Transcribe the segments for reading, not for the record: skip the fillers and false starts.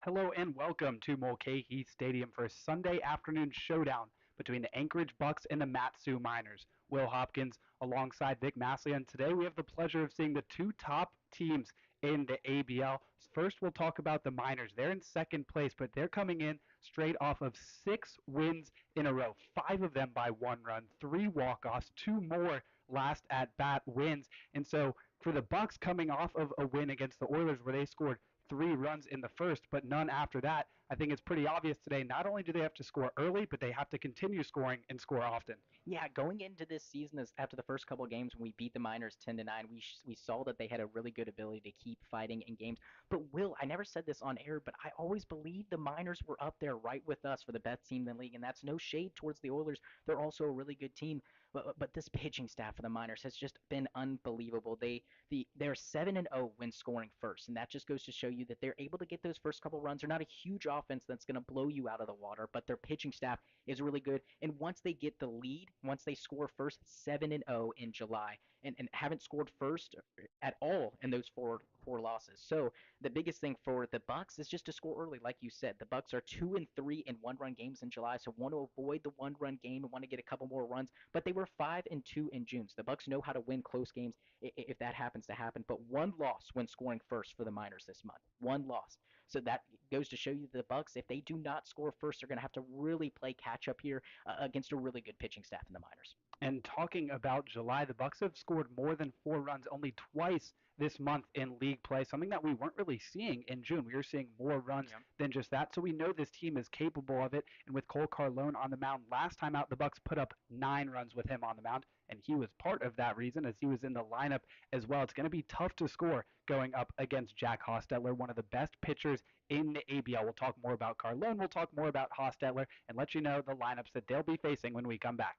Hello and welcome to Mulcahy Stadium for a Sunday afternoon showdown between the Anchorage Bucs and the Matsu Miners. Will Hopkins alongside Vic Massey, and today we have the pleasure of seeing the two top teams in the ABL. First, we'll talk about the Miners. They're in second place, but they're coming in straight off of 6 wins in a row, 5 of them by 1 run, 3 walk-offs, 2 more last at bat wins. And so for the Bucs coming off of a win against the Oilers where they scored 3 runs in the first, but none after that. I think it's pretty obvious today. Not only do they have to score early, but they have to continue scoring and score often. Yeah, going into this season, after the first couple of games when we beat the Miners 10-9, we saw that they had a really good ability to keep fighting in games. But Will, I never said this on air, but I always believed the Miners were up there right with us for the best team in the league, and that's no shade towards the Oilers. They're also a really good team, but this pitching staff for the Miners has just been unbelievable. They're 7-0 when scoring first, and that just goes to show you that they're able to get those first couple runs. They're not a huge offense that's going to blow you out of the water, but their pitching staff is really good. And once they get the lead, once they score first, 7-0 in July, and haven't scored first at all in those four losses. So the biggest thing for the Bucs is just to score early, like you said. The Bucs are 2-3 in one-run games in July, so want to avoid the one-run game and want to get a couple more runs. But they were 5-2 in June, so the Bucs know how to win close games if that happens to happen. But one loss when scoring first for the Miners this month, one loss. So that goes to show you the Bucs, if they do not score first, they're going to have to really play catch up here against a really good pitching staff in the Miners. And talking about July, the Bucs have scored more than 4 runs only twice this month in league play, something that we weren't really seeing in June. We were seeing more runs Yeah. than just that. So we know this team is capable of it. And with Cole Carlone on the mound last time out, the Bucs put up 9 runs with him on the mound, and he was part of that reason as he was in the lineup as well. It's going to be tough to score going up against Jack Hostetler, one of the best pitchers in the ABL. We'll talk more about Carlone. We'll talk more about Hostetler and let you know the lineups that they'll be facing when we come back.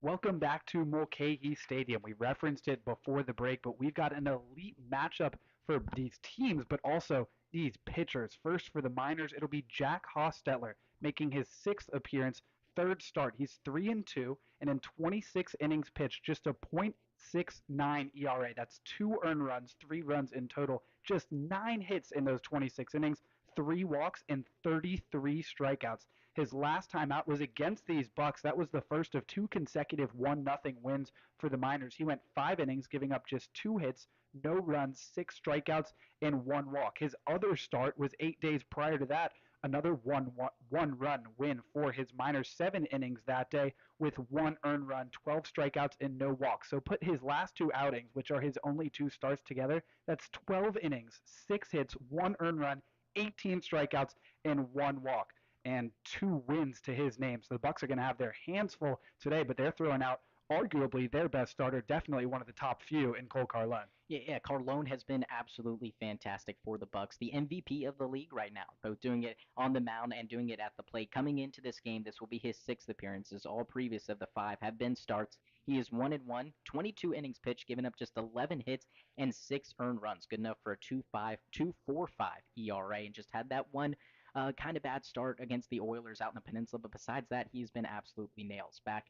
Welcome back to Mulcahy Stadium. We referenced it before the break, but we've got an elite matchup for these teams, but also these pitchers. First for the Miners, it'll be Jack Hostetler making his sixth appearance, third start. He's 3-2, and in 26 innings pitched, just a .69 ERA. That's 2 earned runs, 3 runs in total, just 9 hits in those 26 innings, 3 walks, and 33 strikeouts. His last time out was against these Bucs. That was the first of 2 consecutive 1-0 wins for the Miners. He went 5 innings, giving up just 2 hits, no runs, 6 strikeouts, and 1 walk. His other start was 8 days prior to that, another one-run win for his Miners. 7 innings that day with 1 earned run, 12 strikeouts, and no walks. So put his last 2 outings, which are his only 2 starts together, that's 12 innings, 6 hits, 1 earned run, 18 strikeouts, and 1 walk, and 2 wins to his name. So the Bucs are going to have their hands full today, but they're throwing out arguably their best starter, definitely one of the top few in Cole Carlone. Yeah, Carlone has been absolutely fantastic for the Bucs, the MVP of the league right now, both doing it on the mound and doing it at the plate. Coming into this game, this will be his sixth appearances. All previous of the 5 have been starts. He is 1-1, 22 innings pitched, giving up just 11 hits and 6 earned runs, good enough for a 2.45 ERA, and just had that one kind of bad start against the Oilers out in the Peninsula. But besides that, he's been absolutely nails. Back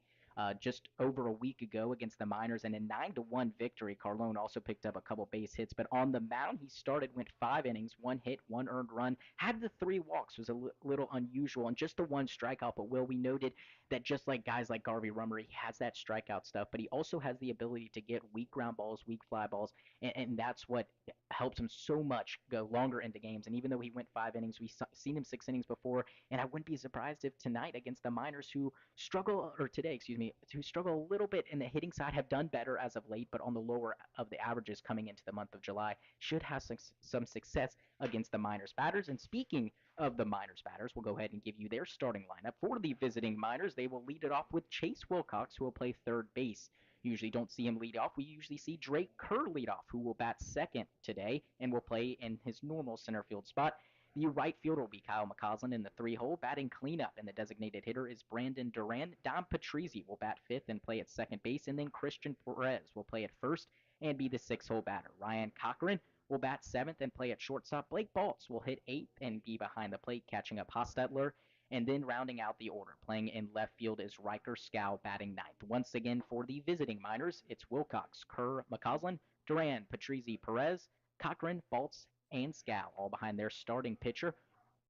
just over a week ago against the Miners in a 9-1 victory. Carlone also picked up a couple base hits, but on the mound, he started, went 5 innings, 1 hit, 1 earned run, had the 3 walks, was a little unusual, and just the 1 strikeout. But Will, we noted that just like guys like Garvey Rummer, he has that strikeout stuff, but he also has the ability to get weak ground balls, weak fly balls, and that's what helps him so much go longer into games. And even though he went 5 innings, we've seen him 6 innings before, and I wouldn't be surprised if tonight against the Miners, who struggle, or today, excuse me, who struggle a little bit in the hitting side, have done better as of late, but on the lower of the averages coming into the month of July, should have some success against the Miners batters. And speaking of the Miners batters, we'll go ahead and give you their starting lineup for the visiting Miners. They will lead it off with Chase Wilcox, who will play third base. Usually don't see him lead off. We usually see Drake Kerr lead off, who will bat second today and will play in his normal center field spot. The right fielder will be Kyle McCausland in the 3-hole. Batting cleanup, and the designated hitter is Brandon Duran. Dom Patrizzi will bat fifth and play at second base, and then Christian Perez will play at first and be the 6-hole batter. Ryan Cochran will bat seventh and play at shortstop. Blake Baltz will hit eighth and be behind the plate, catching up Hostetler. And then rounding out the order, playing in left field, is Riker Scow batting ninth. Once again, for the visiting Miners, it's Wilcox, Kerr, McCausland, Duran, Patrizzi, Perez, Cochran, Baltz, and Scow, all behind their starting pitcher,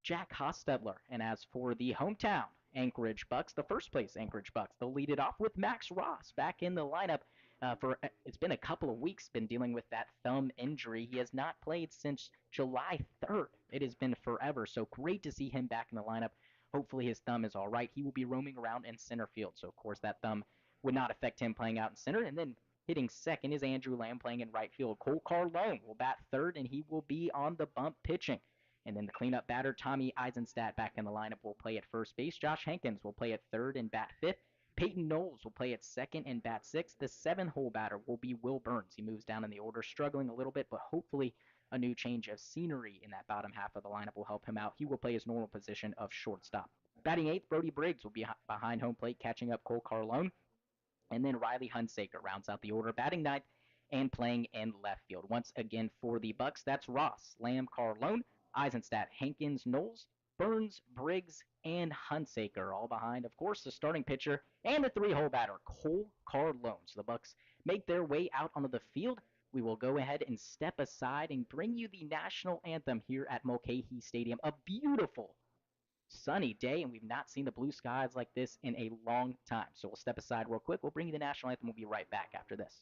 Jack Hostetler. And as for the hometown Anchorage Bucs, the first place Anchorage Bucs, they'll lead it off with Max Ross back in the lineup. It's been a couple of weeks, been dealing with that thumb injury. He has not played since July 3rd. It has been forever, so great to see him back in the lineup. Hopefully his thumb is all right. He will be roaming around in center field, so of course that thumb would not affect him playing out in center. And then hitting second is Andrew Lamb playing in right field. Cole Carlone will bat third, and he will be on the bump pitching. And then the cleanup batter, Tommy Eisenstadt, back in the lineup, will play at first base. Josh Hankins will play at third and bat fifth. Peyton Knowles will play at second and bat sixth. The 7-hole batter will be Will Burns. He moves down in the order, struggling a little bit, but hopefully a new change of scenery in that bottom half of the lineup will help him out. He will play his normal position of shortstop. Batting eighth, Brody Briggs will be behind home plate, catching up Cole Carlone. And then Riley Hunsaker rounds out the order, batting ninth and playing in left field. Once again for the Bucs, that's Ross, Lamb, Carlone, Eisenstadt, Hankins, Knowles, Burns, Briggs, and Hunsaker, all behind, of course, the starting pitcher and the 3-hole batter, Cole Carlone. So the Bucs make their way out onto the field. We will go ahead and step aside and bring you the national anthem here at Mulcahy Stadium. A beautiful sunny day, and we've not seen the blue skies like this in a long time. So we'll step aside real quick. We'll bring you the national anthem. We'll be right back after this.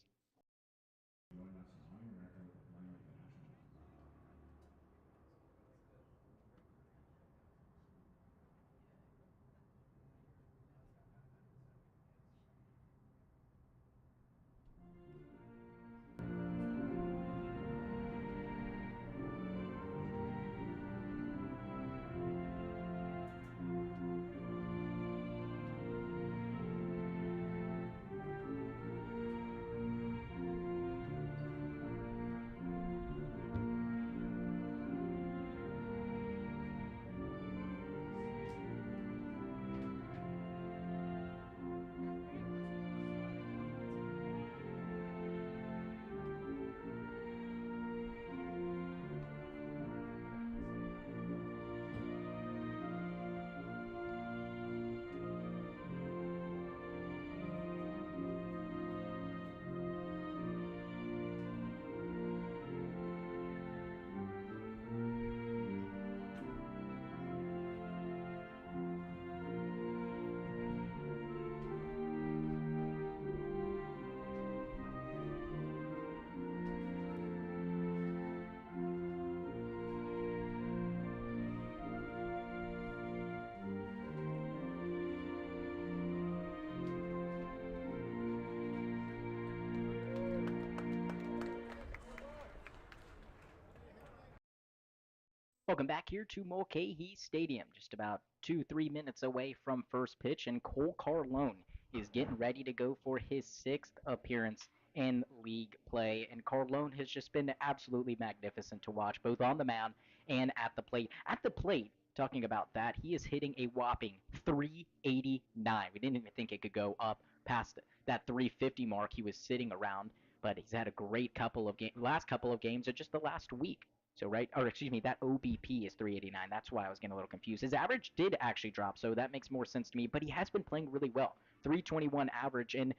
Welcome back here to Mulcahy Stadium, just about 3 minutes away from first pitch, and Cole Carlone is getting ready to go for his sixth appearance in league play. And Carlone has just been absolutely magnificent to watch, both on the mound and at the plate. At the plate, talking about that, he is hitting a whopping 389. We didn't even think it could go up past that 350 mark he was sitting around, but he's had a great couple of last couple of games, or just the last week. So right, or excuse me, that OBP is 389. That's why I was getting a little confused. His average did actually drop, so that makes more sense to me. But he has been playing really well. 321 average, and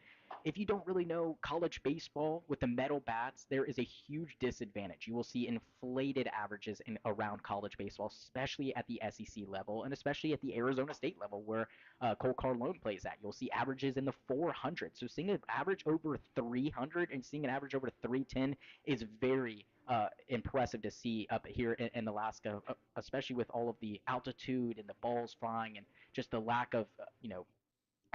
if you don't really know college baseball with the metal bats, there is a huge disadvantage. You will see inflated averages in around college baseball, especially at the SEC level and especially at the Arizona State level where Cole Carlone plays at. You'll see averages in the 400s. So seeing an average over 300 and seeing an average over 310 is very impressive to see up here in Alaska, especially with all of the altitude and the balls flying and just the lack of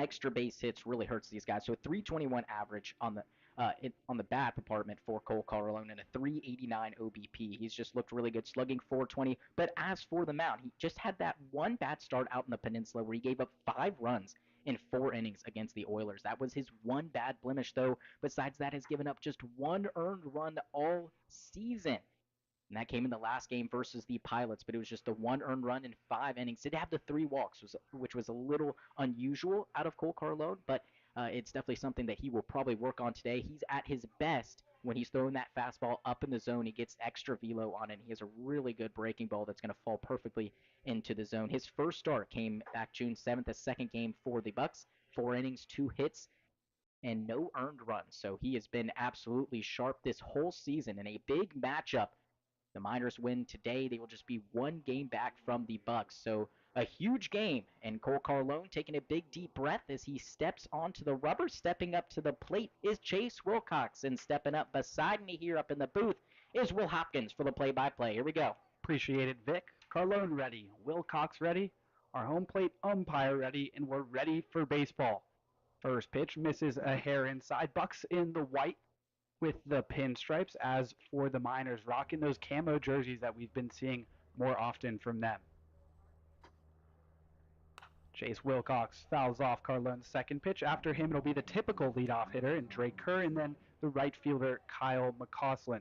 extra base hits really hurts these guys. So a 321 average on the bat department for Cole Carlone and a 389 OBP. He's just looked really good, slugging 420. But as for the mound, he just had that one bad start out in the peninsula where he gave up 5 runs in 4 innings against the Oilers. That was his one bad blemish, though. Besides that, has given up just one earned run all season. And that came in the last game versus the Pilots, but it was just the one earned run in 5 innings. Did have the 3 walks, which was a little unusual out of Cole Carlone, but it's definitely something that he will probably work on today. He's at his best when he's throwing that fastball up in the zone. He gets extra velo on it, and he has a really good breaking ball that's going to fall perfectly into the zone. His first start came back June 7th, the second game for the Bucs. 4 innings, 2 hits, and no earned runs. So he has been absolutely sharp this whole season in a big matchup. The Miners win today. They will just be one game back from the Bucs. So a huge game, and Cole Carlone taking a big deep breath as he steps onto the rubber. Stepping up to the plate is Chase Wilcox, and stepping up beside me here up in the booth is Will Hopkins for the play-by-play. Here we go. Appreciate it, Vic. Carlone ready. Wilcox ready. Our home plate umpire ready, and we're ready for baseball. First pitch misses a hair inside. Bucks in the white with the pinstripes. As for the Miners, rocking those camo jerseys that we've been seeing more often from them. Chase Wilcox fouls off Carlone's second pitch. After him, it'll be the typical leadoff hitter in Drake Kerr, and then the right fielder Kyle McCausland.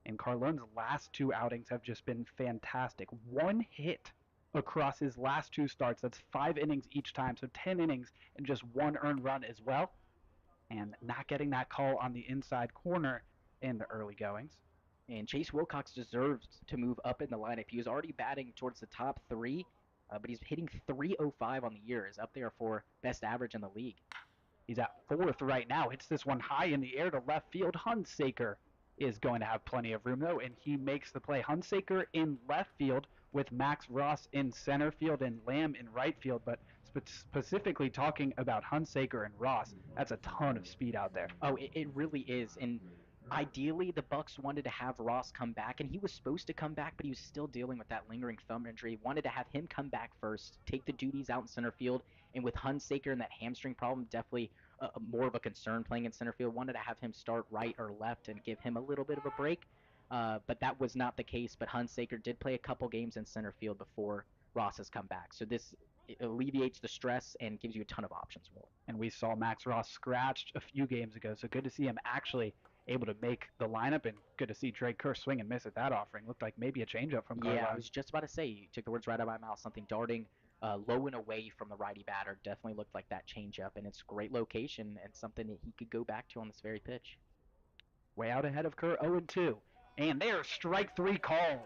And Carlone's last 2 outings have just been fantastic. 1 hit across his last 2 starts. That's 5 innings each time, so 10 innings and just 1 earned run as well. And not getting that call on the inside corner in the early goings. And Chase Wilcox deserves to move up in the lineup. He was already batting towards the top 3, but he's hitting 305 on the year. Is up there for best average in the league. He's at 4th right now. Hits this one high in the air to left field. Hunsaker is going to have plenty of room, though, and he makes the play. Hunsaker in left field with Max Ross in center field and Lamb in right field, but specifically talking about Hunsaker and Ross, that's a ton of speed out there. Oh, it really is. And ideally, the Bucs wanted to have Ross come back, and he was supposed to come back, but he was still dealing with that lingering thumb injury. Wanted to have him come back first, take the duties out in center field, and with Hunsaker and that hamstring problem, definitely more of a concern playing in center field. Wanted to have him start right or left and give him a little bit of a break, but that was not the case. But Hunsaker did play a couple games in center field before Ross has come back. So this alleviates the stress and gives you a ton of options more. And we saw Max Ross scratched a few games ago, so good to see him actually able to make the lineup, and good to see Drake Kerr swing and miss at that offering. Looked like maybe a changeup from Carlone. Yeah, I was just about to say, you took the words right out of my mouth. Something darting low and away from the righty batter definitely looked like that changeup, and it's great location and something that he could go back to on this very pitch. Way out ahead of Kerr, 0-2. And there's strike 3 called.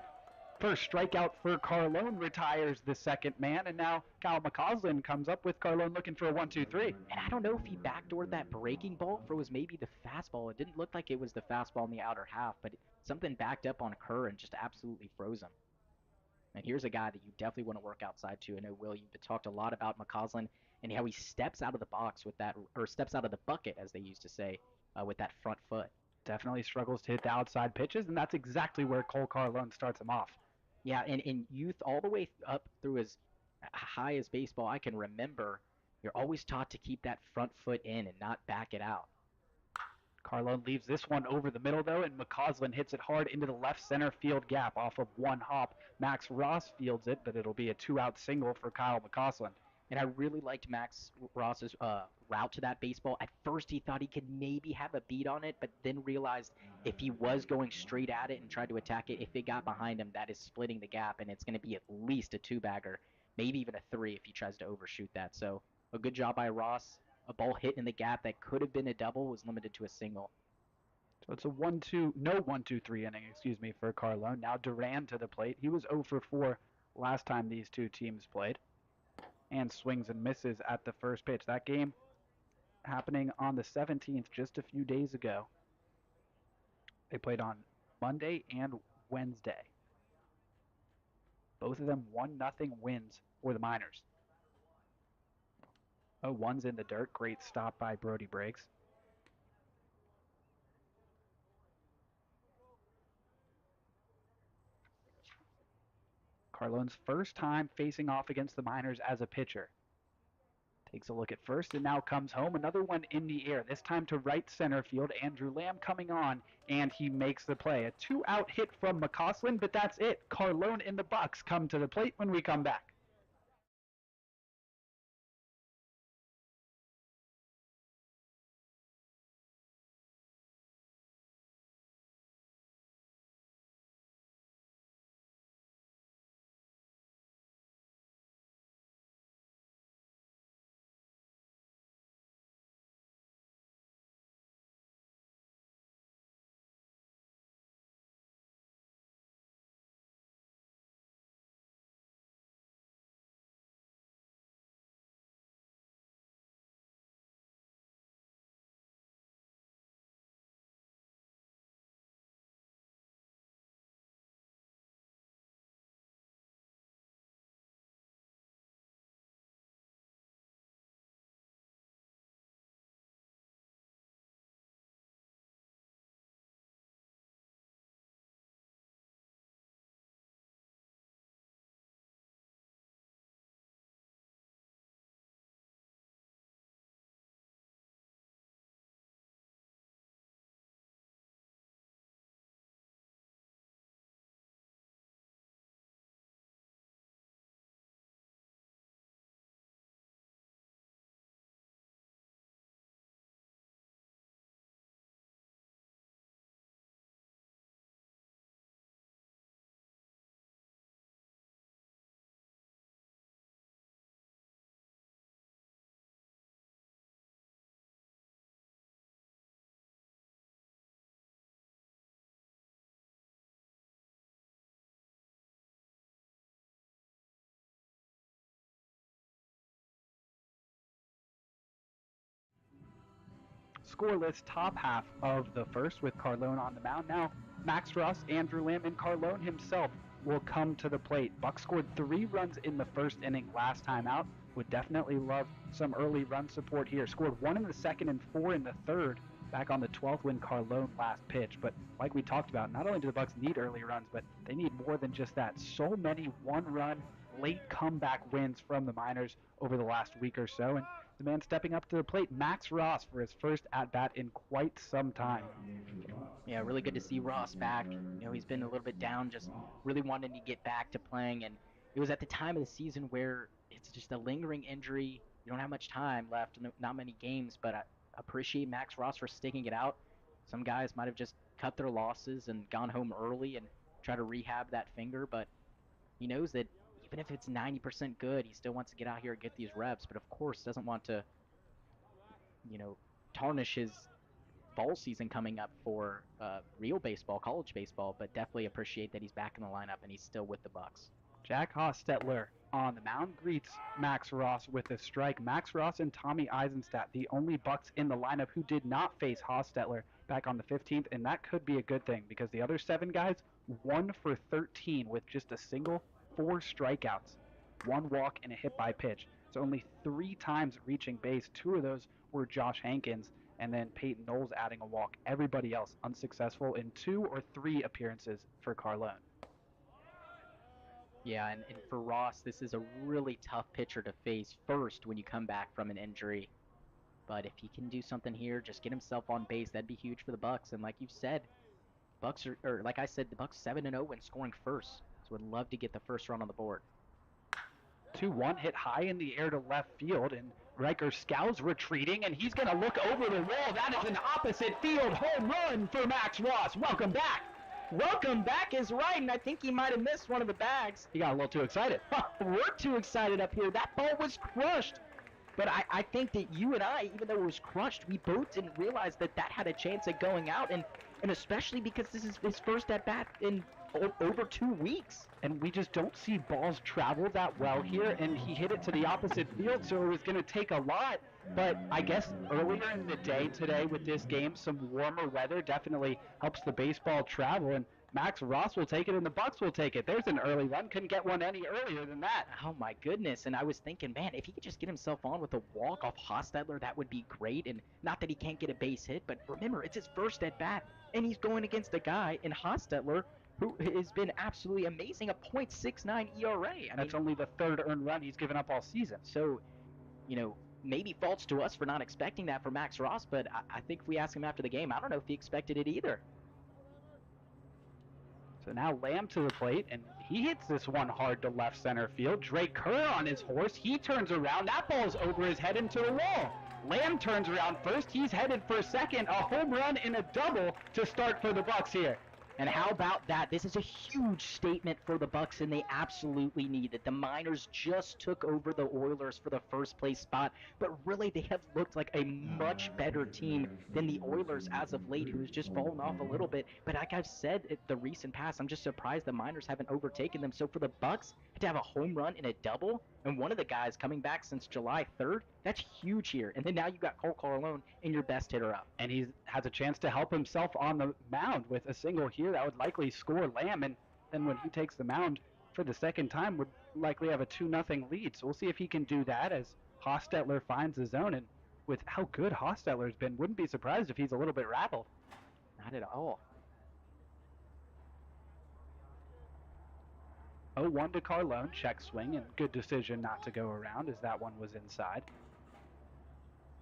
First strikeout for Carlone retires the second man, and now Kyle McCausland comes up with Carlone looking for a 1-2-3. And I don't know if he backdoored that breaking ball, if it was maybe the fastball. It didn't look like it was the fastball in the outer half, but something backed up on Kerr and just absolutely froze him. And here's a guy that you definitely want to work outside to. I know, Will, you've talked a lot about McCausland and how he steps out of the box with that, or steps out of the bucket, as they used to say, with that front foot. Definitely struggles to hit the outside pitches, and that's exactly where Cole Carlone starts him off. Yeah, and in youth, all the way up through as high as baseball I can remember, you're always taught to keep that front foot in and not back it out. Carlone leaves this one over the middle, though, and McCausland hits it hard into the left center field gap off of one hop. Max Ross fields it, but it'll be a two-out single for Kyle McCausland. And I really liked Max Ross's route to that baseball. At first, he thought he could maybe have a beat on it, but then realized if he was going straight at it and tried to attack it, if it got behind him, that is splitting the gap, and it's going to be at least a two-bagger, maybe even a three if he tries to overshoot that. So a good job by Ross. A ball hit in the gap that could have been a double was limited to a single. So it's a 1-2, no 1-2-3 inning, for Carlone. Now Duran to the plate. He was 0 for 4 last time these two teams played, and swings and misses at the first pitch. That game happening on the 17th, just a few days ago. They played on Monday and Wednesday. Both of them 1-0 wins for the Miners. Oh, one's in the dirt. Great stop by Brody Briggs. Carlone's first time facing off against the Miners as a pitcher. Takes a look at first and now comes home. Another one in the air, this time to right center field. Andrew Lamb coming on, and he makes the play. A two-out hit from McCausland, but that's it. Carlone and the Bucs come to the plate when we come back. Scoreless top half of the first with Carlone on the mound. Now Max Ross, Andrew Lamb, and Carlone himself will come to the plate. Bucs scored 3 runs in the first inning last time out. Would definitely love some early run support here. Scored 1 in the second and 4 in the third back on the 12th when Carlone last pitched. But like we talked about, not only do the Bucs need early runs, but they need more than just that. So many one-run late comeback wins from the Miners over the last week or so. And the man stepping up to the plate, Max Ross, for his first at-bat in quite some time. Yeah, really good to see Ross back. He's been a little bit down, just really wanting to get back to playing. And it was at the time of the season where it's just a lingering injury. You don't have much time left, not many games, but I appreciate Max Ross for sticking it out. Some guys might have just cut their losses and gone home early and try to rehab that finger, but he knows that even if it's 90% good, he still wants to get out here and get these reps, but of course doesn't want to, you know, tarnish his fall season coming up for real baseball, college baseball, but definitely appreciate that he's back in the lineup and he's still with the Bucs. Jack Hostetler on the mound greets Max Ross with a strike. Max Ross and Tommy Eisenstadt, the only Bucs in the lineup who did not face Hostetler back on the 15th, and that could be a good thing because the other 7 guys, 1 for 13 with just a single, 4 strikeouts, 1 walk, and a hit by pitch. So only 3 times reaching base. 2 of those were Josh Hankins, and then Peyton Knowles adding a walk. Everybody else unsuccessful in 2 or 3 appearances for Carlone. Yeah, and for Ross, this is a really tough pitcher to face first when you come back from an injury. But if he can do something here, just get himself on base, that'd be huge for the Bucs. And like you've said, Bucs are, or like I said, the Bucs 7-0 when scoring first. So would love to get the first run on the board. 2-1 hit high in the air to left field, and Riker Scow's retreating, and he's going to look over the wall. That is an opposite field home run for Max Ross. Welcome back. Welcome back is right, and I think he might have missed one of the bags. He got a little too excited. We're too excited up here. That ball was crushed. But I think that you and I, even though it was crushed, we both didn't realize that that had a chance at going out, and especially because this is his first at-bat in over 2 weeks. And we just don't see balls travel that well here, and he hit it to the opposite field, so it was going to take a lot. But I guess earlier in the day today with this game, some warmer weather definitely helps the baseball travel, and Max Ross will take it, and the Bucs will take it. There's an early run. Couldn't get one any earlier than that. Oh, my goodness. And I was thinking, man, if he could just get himself on with a walk off Hostetler, that would be great. And not that he can't get a base hit, but remember, it's his first at-bat, and he's going against a guy in Hostetler who has been absolutely amazing, a .69 ERA. That's only the third earned run he's given up all season. So, maybe faults to us for not expecting that for Max Ross, but I think if we ask him after the game, I don't know if he expected it either. So now Lamb to the plate, and he hits this one hard to left center field. Drake Kerr on his horse. He turns around. That ball's over his head into the wall. Lamb turns around first. He's headed for second. A home run and a double to start for the Bucs here. And how about that? This is a huge statement for the Bucs, and they absolutely need it. The Miners just took over the Oilers for the first place spot, but really they have looked like a much better team than the Oilers as of late, who's just fallen off a little bit. But like I've said in the recent past, I'm just surprised the Miners haven't overtaken them. So for the Bucs to have a home run and a double, and one of the guys coming back since July 3rd, that's huge here. And then now you've got Cole Carlone and your best hitter up. And he has a chance to help himself on the mound with a single here that would likely score Lamb. And then when he takes the mound for the second time, would likely have a 2-0 lead. So we'll see if he can do that as Hostetler finds the zone. And with how good Hostetler's been, wouldn't be surprised if he's a little bit rattled. Not at all. 0-1 to Carlone, check swing, and good decision not to go around as that one was inside.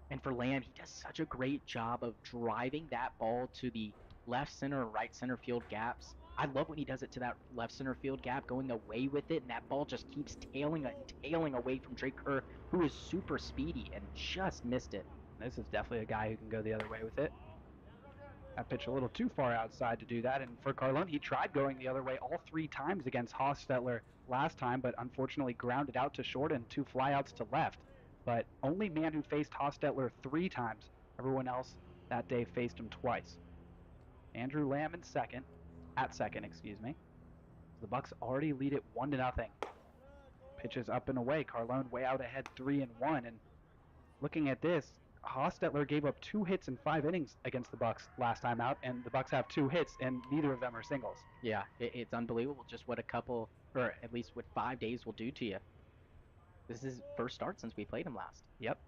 And for Lamb, he does such a great job of driving that ball to the left center and right center field gaps. I love when he does it to that left center field gap, going away with it, and that ball just keeps tailing away from Drake Kerr, who is super speedy and just missed it. This is definitely a guy who can go the other way with it. That pitch a little too far outside to do that, and for Carlone, he tried going the other way all 3 times against Hostetler last time, but unfortunately grounded out to short and 2 flyouts to left. But only man who faced Hostetler 3 times. Everyone else that day faced him twice. Andrew Lamb at second. The Bucs already lead it 1-0. Pitches up and away. Carlone way out ahead 3-1. And looking at this, Hostetler gave up 2 hits in 5 innings against the Bucs last time out, and the Bucs have 2 hits, and neither of them are singles. Yeah, it's unbelievable just what a couple, or at least what 5 days will do to you. This is his first start since we played him last. Yep.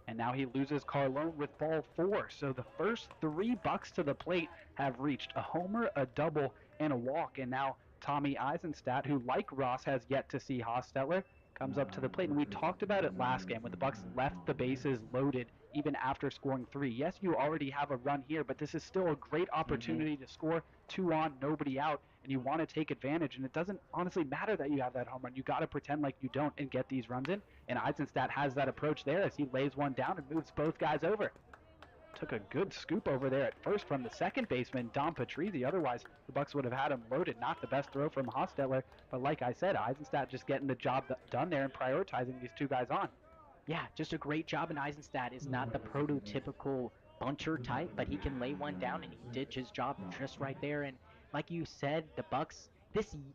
And now he loses Carlone with ball 4. So the first 3 Bucs to the plate have reached a homer, a double, and a walk. And now Tommy Eisenstadt, who like Ross has yet to see Hostetler, comes up to the plate. And we talked about it last game when the Bucs left the bases loaded even after scoring 3. Yes, you already have a run here, but this is still a great opportunity to score 2 on, nobody out, and you want to take advantage. And it doesn't honestly matter that you have that home run. You got to pretend like you don't and get these runs in. And Eisenstadt has that approach there as he lays one down and moves both guys over. Took a good scoop over there at first from the second baseman, Dom Patrizzi. Otherwise, the Bucs would have had him loaded. Not the best throw from Hostetler, but like I said, Eisenstadt just getting the job done there and prioritizing these 2 guys on. Yeah, just a great job, and Eisenstadt is not the prototypical bunter type, but he can lay one down, and he did his job just right there. And like you said, the Bucs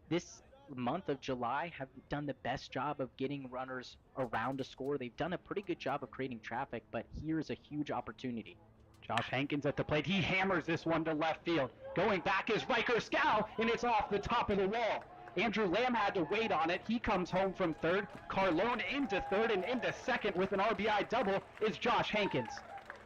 this month of July have done the best job of getting runners around to score. They've done a pretty good job of creating traffic, but here's a huge opportunity. Josh Hankins at the plate. He hammers this one to left field. Going back is Riker Scow, and it's off the top of the wall. Andrew Lamb had to wait on it. He comes home from third. Carlone into third, and into second with an RBI double is Josh Hankins.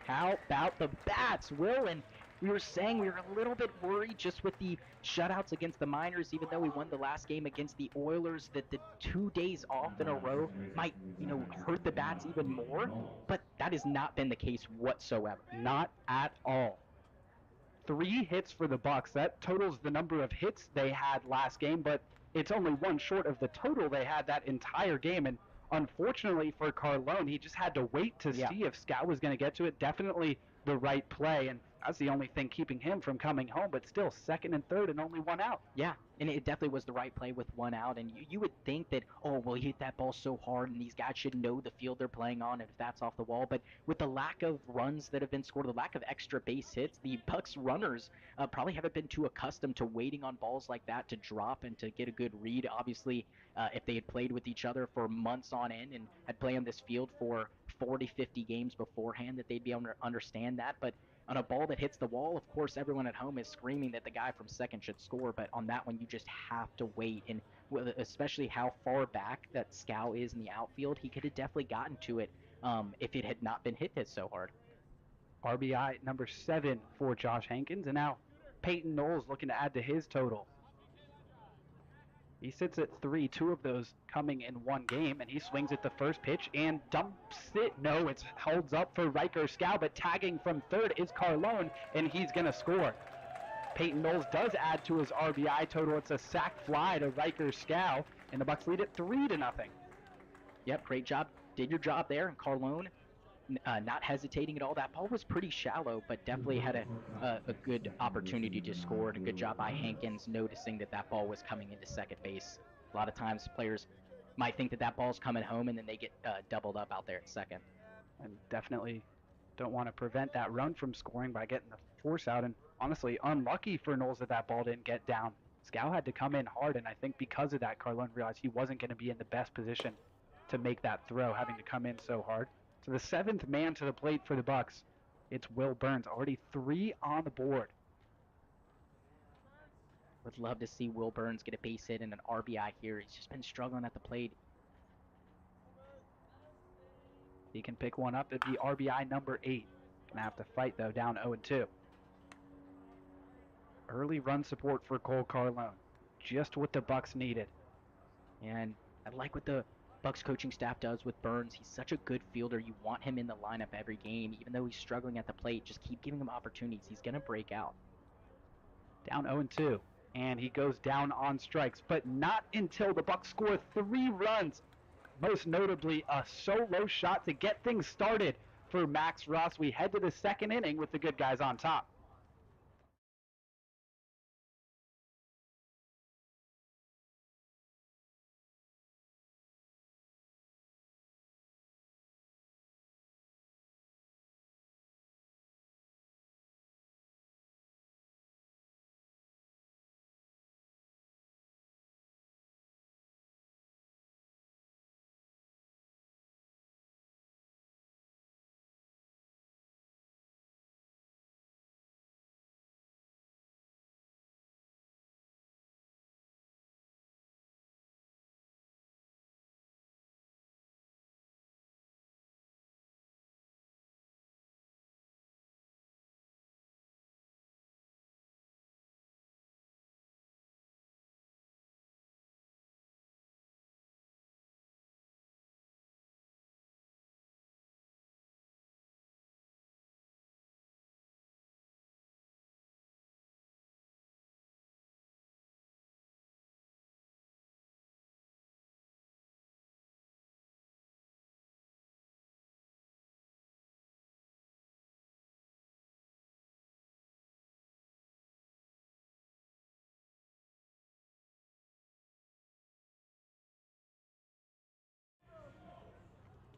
How about the bats, Will? And we were saying we were a little bit worried just with the shutouts against the Miners, even though we won the last game against the Oilers, that the 2 days off in a row might, hurt the bats even more. But that has not been the case whatsoever. Not at all. 3 hits for the Bucs. That totals the number of hits they had last game, but it's only one short of the total they had that entire game. And unfortunately for Carlone, he just had to wait to see if Scout was going to get to it. Definitely the right play, and that's the only thing keeping him from coming home, but still second and third and only 1 out. Yeah, and it definitely was the right play with 1 out. And you would think that, oh, well, he hit that ball so hard, and these guys should know the field they're playing on if that's off the wall. But with the lack of runs that have been scored, the lack of extra base hits, the Bucs runners probably haven't been too accustomed to waiting on balls like that to drop and to get a good read. Obviously, if they had played with each other for months on end and had played on this field for 40, 50 games beforehand, that they'd be able to understand that. But on a ball that hits the wall, of course, everyone at home is screaming that the guy from second should score. But on that one, you just have to wait. And especially how far back that Scow is in the outfield, he could have definitely gotten to it if it had not been hit so hard. RBI number 7 for Josh Hankins. And now Peyton Knowles looking to add to his total. He sits at 3, 2 of those coming in one game, and he swings at the first pitch and dumps it. No, it holds up for Riker Scow, but tagging from third is Carlone, and he's going to score. Peyton Knowles does add to his RBI total. It's a sac fly to Riker Scow, and the Bucs lead it 3-0. Yep, great job. Did your job there, and Carlone not hesitating at all. That ball was pretty shallow, but definitely had a good opportunity to score. And a good job by Hankins noticing that ball was coming into second base. A lot of times players might think that ball's coming home, and then they get doubled up out there at second. And definitely don't want to prevent that run from scoring by getting the force out. And honestly, unlucky for Knowles that ball didn't get down. Scow had to come in hard, and I think because of that, Carlone realized he wasn't going to be in the best position to make that throw, having to come in so hard. So the 7th man to the plate for the Bucs, it's Will Burns, already 3 on the board. Would love to see Will Burns get a base hit and an RBI here. He's just been struggling at the plate. He can pick one up. It'd be RBI number 8. Gonna have to fight though, down 0-2. Early run support for Cole Carlone, just what the Bucs needed. And I like what the Bucs coaching staff does with Burns. He's such a good fielder. You want him in the lineup every game. Even though he's struggling at the plate, just keep giving him opportunities. He's going to break out. Down 0-2, and he goes down on strikes, but not until the Bucs score 3 runs. Most notably, a solo shot to get things started for Max Ross. We head to the second inning with the good guys on top.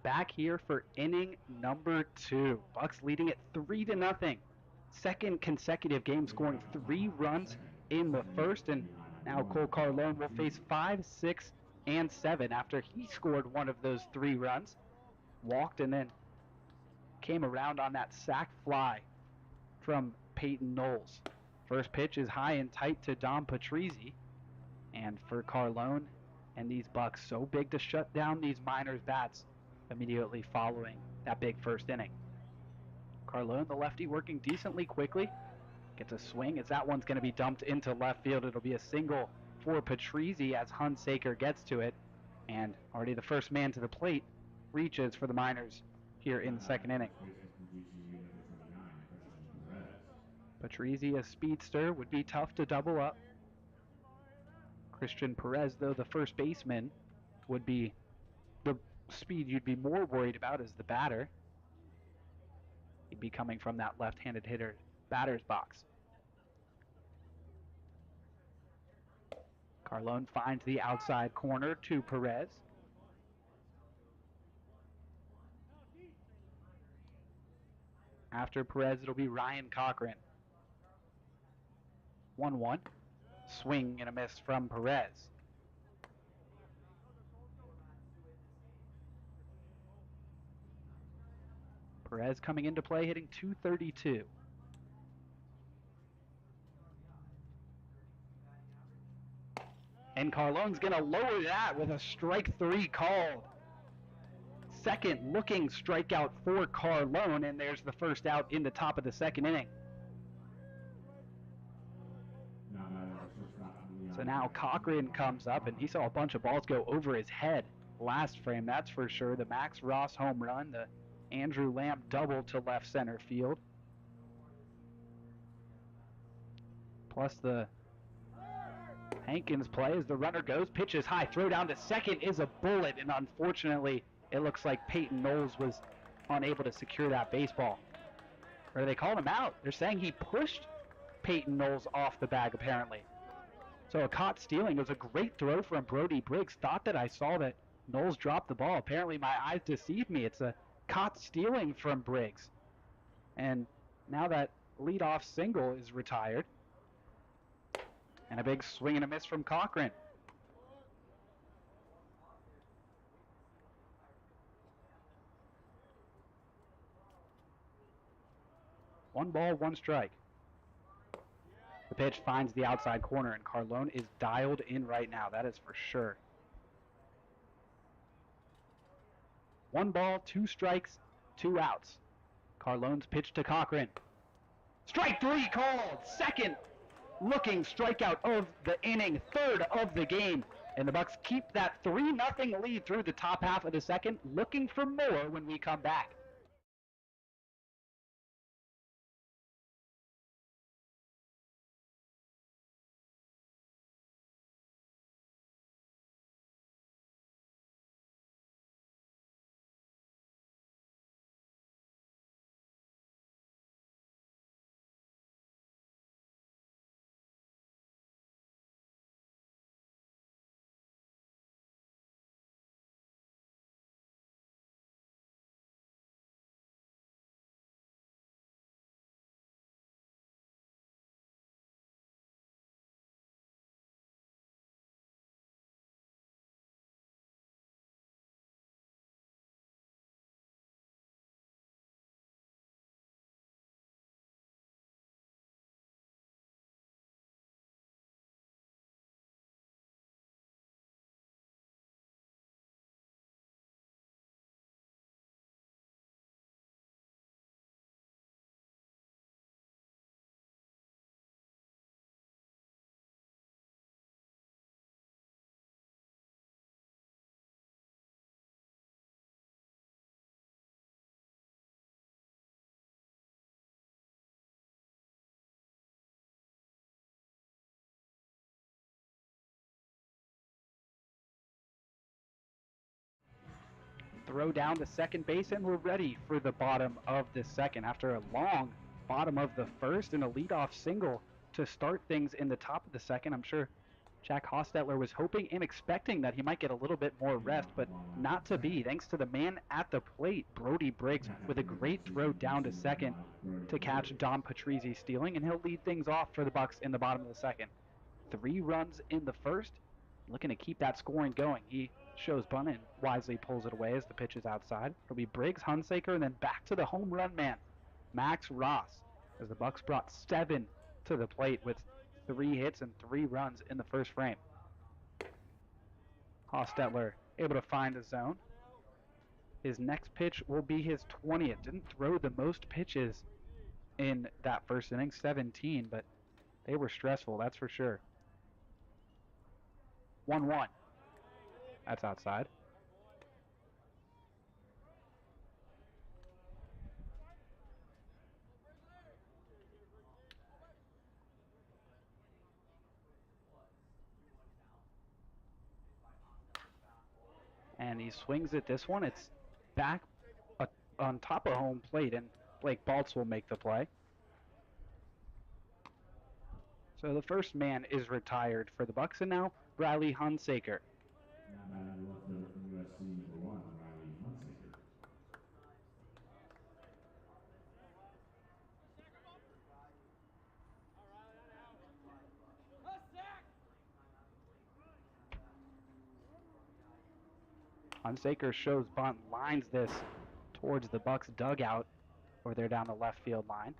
Back here for inning number 2. Bucs leading it 3-0. Second consecutive game scoring 3 runs in the first, and now Cole Carlone will face 5, 6, and 7 after he scored one of those 3 runs. Walked and then came around on that sac fly from Peyton Knowles. First pitch is high and tight to Dom Patrizzi, and for Carlone and these Bucs, so big to shut down these Miners bats immediately following that big first inning. Carlone, the lefty, working decently quickly. Gets a swing as that one's going to be dumped into left field. It'll be a single for Patrizi as Hunsaker gets to it. And already the first man to the plate reaches for the Miners here in the second inning. Patrizi, a speedster, would be tough to double up. Christian Perez, though, the first baseman, would be the speed you'd be more worried about as the batter. He'd be coming from that left-handed hitter batter's box. Carlone finds the outside corner to Perez. After Perez, it'll be Ryan Cochran. 1-1. Swing and a miss from Perez. Perez coming into play, hitting .232. And Carlone's going to lower that with a strike 3 called. Second looking strikeout for Carlone, and there's the first out in the top of the second inning. So now Cochran comes up, and he saw a bunch of balls go over his head last frame, that's for sure. The Max Ross home run, the Andrew Lamb double to left center field. Plus the Hankins play as the runner goes, pitches high, throw down to second is a bullet, and unfortunately it looks like Peyton Knowles was unable to secure that baseball. Or they called him out. They're saying he pushed Peyton Knowles off the bag apparently. So a caught stealing. It was a great throw from Brody Briggs. Thought that I saw that Knowles dropped the ball. Apparently my eyes deceived me. It's a caught stealing from Briggs. And now that leadoff single is retired. And a big swing and a miss from Cochran. One ball, one strike. The pitch finds the outside corner, and Carlone is dialed in right now. That is for sure. One ball, two strikes, two outs. Carlone's pitch to Cochran. Strike 3 called. Second looking strikeout of the inning, third of the game. And the Bucs keep that 3-0 lead through the top half of the second, looking for more when we come back. Throw down to second base, and we're ready for the bottom of the second after a long bottom of the first and a leadoff single to start things in the top of the second. I'm sure Jack Hostetler was hoping and expecting that he might get a little bit more rest, but not to be, thanks to the man at the plate, Brody Briggs, with a great throw down to second to catch Dom Patrizi stealing, and he'll lead things off for the Bucs in the bottom of the second. 3 runs in the first, looking to keep that scoring going. He shows bunt and wisely pulls it away as the pitch is outside. It'll be Briggs, Hunsaker, and then back to the home run man, Max Ross, as the Bucs brought 7 to the plate with 3 hits and 3 runs in the first frame. Hostetler able to find the zone. His next pitch will be his 20th. Didn't throw the most pitches in that first inning, 17, but they were stressful, that's for sure. 1-1. That's outside. And he swings at this one. It's back on top of home plate, and Blake Baltz will make the play. So the first man is retired for the Bucs, and now Riley Hunsaker. Now batting left fielder from USC, number 1, Riley Hunsaker. Hunsaker shows bunt, lines this towards the Bucs dugout, or they're down the left field line.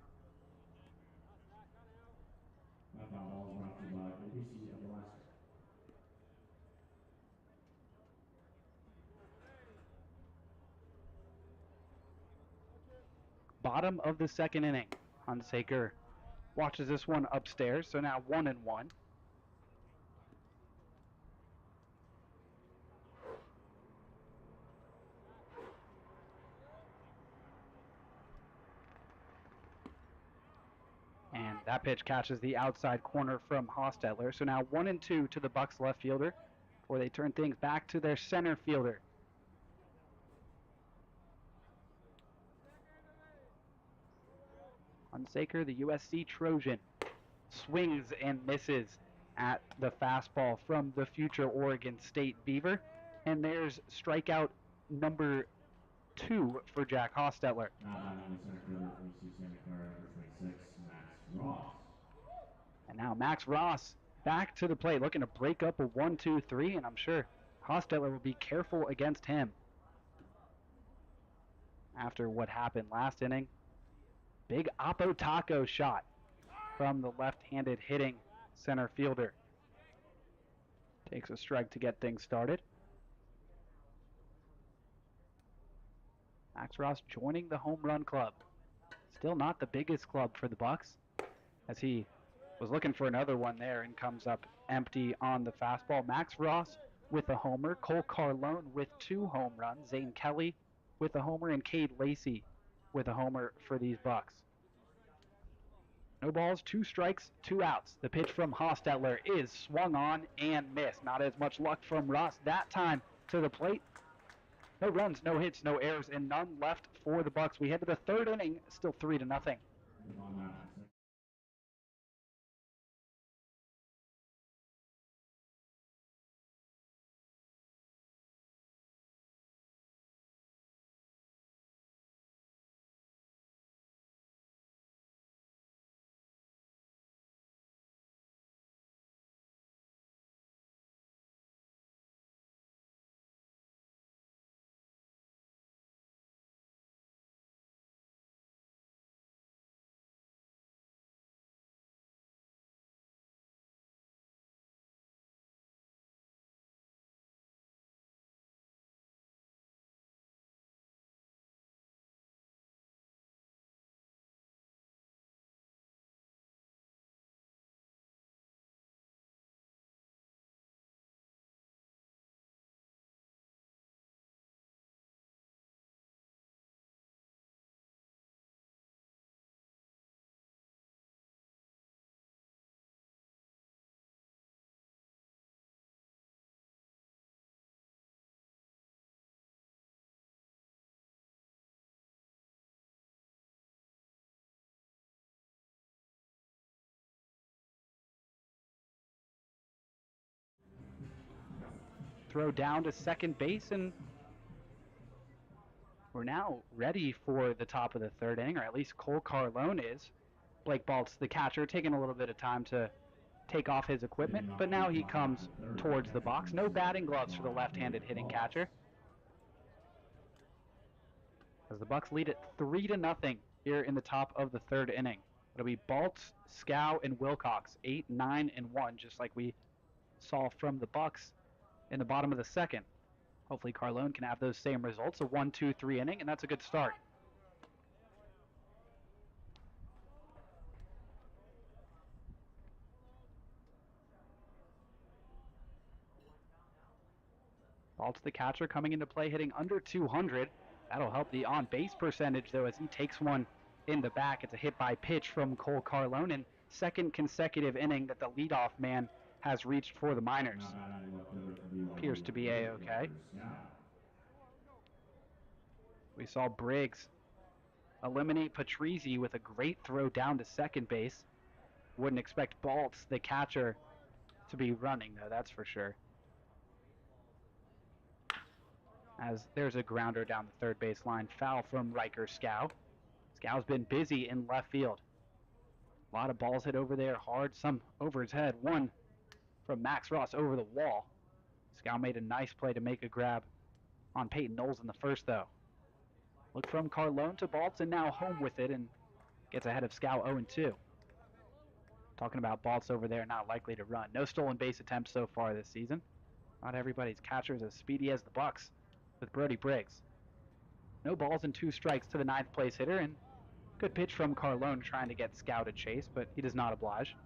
That foul ball is brought to you by ABC of Alaska. Bottom of the second inning. Hunsaker watches this one upstairs, so now 1-1. And that pitch catches the outside corner from Hostetler. So now 1-2 to the Bucs left fielder, before they turn things back to their center fielder. Hunsaker, the USC Trojan, swings and misses at the fastball from the future Oregon State Beaver. And there's strikeout number 2 for Jack Hostetler. Now batting the center fielder from UC Santa Clara, number 26, Max Ross. And now Max Ross back to the plate, looking to break up a 1-2-3, and I'm sure Hostetler will be careful against him after what happened last inning. Big Oppo Taco shot from the left-handed hitting center fielder. Takes a strike to get things started. Max Ross joining the home run club. Still not the biggest club for the Bucs, as he was looking for another one there and comes up empty on the fastball. Max Ross with a homer, Cole Carlone with 2 home runs, Zane Kelly with a homer, and Cade Lacey with a homer for these Bucs. No balls, 2 strikes, 2 outs. The pitch from Hostetler is swung on and missed. Not as much luck from Ross that time to the plate. No runs, no hits, no errors, and none left for the Bucs. We head to the third inning, still 3-0. Throw down to second base, and we're now ready for the top of the third inning, or at least Cole Carlone is. Blake Baltz, the catcher, taking a little bit of time to take off his equipment, but now he comes towards the box. No batting gloves for the left-handed hitting catcher, as the Bucs lead it 3-0 here in the top of the third inning. It'll be Baltz, Scow, and Wilcox, 8, 9, and 1, just like we saw from the Bucs in the bottom of the second. Hopefully Carlone can have those same results, a 1-2-3 inning, and that's a good start. Baltz, the catcher, coming into play, hitting under 200. That'll help the on-base percentage, though, as he takes one in the back. It's a hit by pitch from Cole Carlone, and second consecutive inning that the leadoff man has reached for the Miners. Appears to be A-okay. We saw Briggs eliminate Patrizi with a great throw down to second base. Wouldn't expect Baltz, the catcher, to be running, though, that's for sure. As there's a grounder down the third base line, foul from Riker Scow. Scow's been busy in left field. A lot of balls hit over there hard, some over his head. One from Max Ross over the wall. Scow made a nice play to make a grab on Peyton Knowles in the first, though. Look from Carlone to Baltz, and now home with it, and gets ahead of Scow 0-2. Talking about Baltz over there, not likely to run. No stolen base attempts so far this season. Not everybody's catcher is as speedy as the Bucs with Brody Briggs. No balls and 2 strikes to the 9th place hitter, and good pitch from Carlone trying to get Scow to chase, but he does not oblige.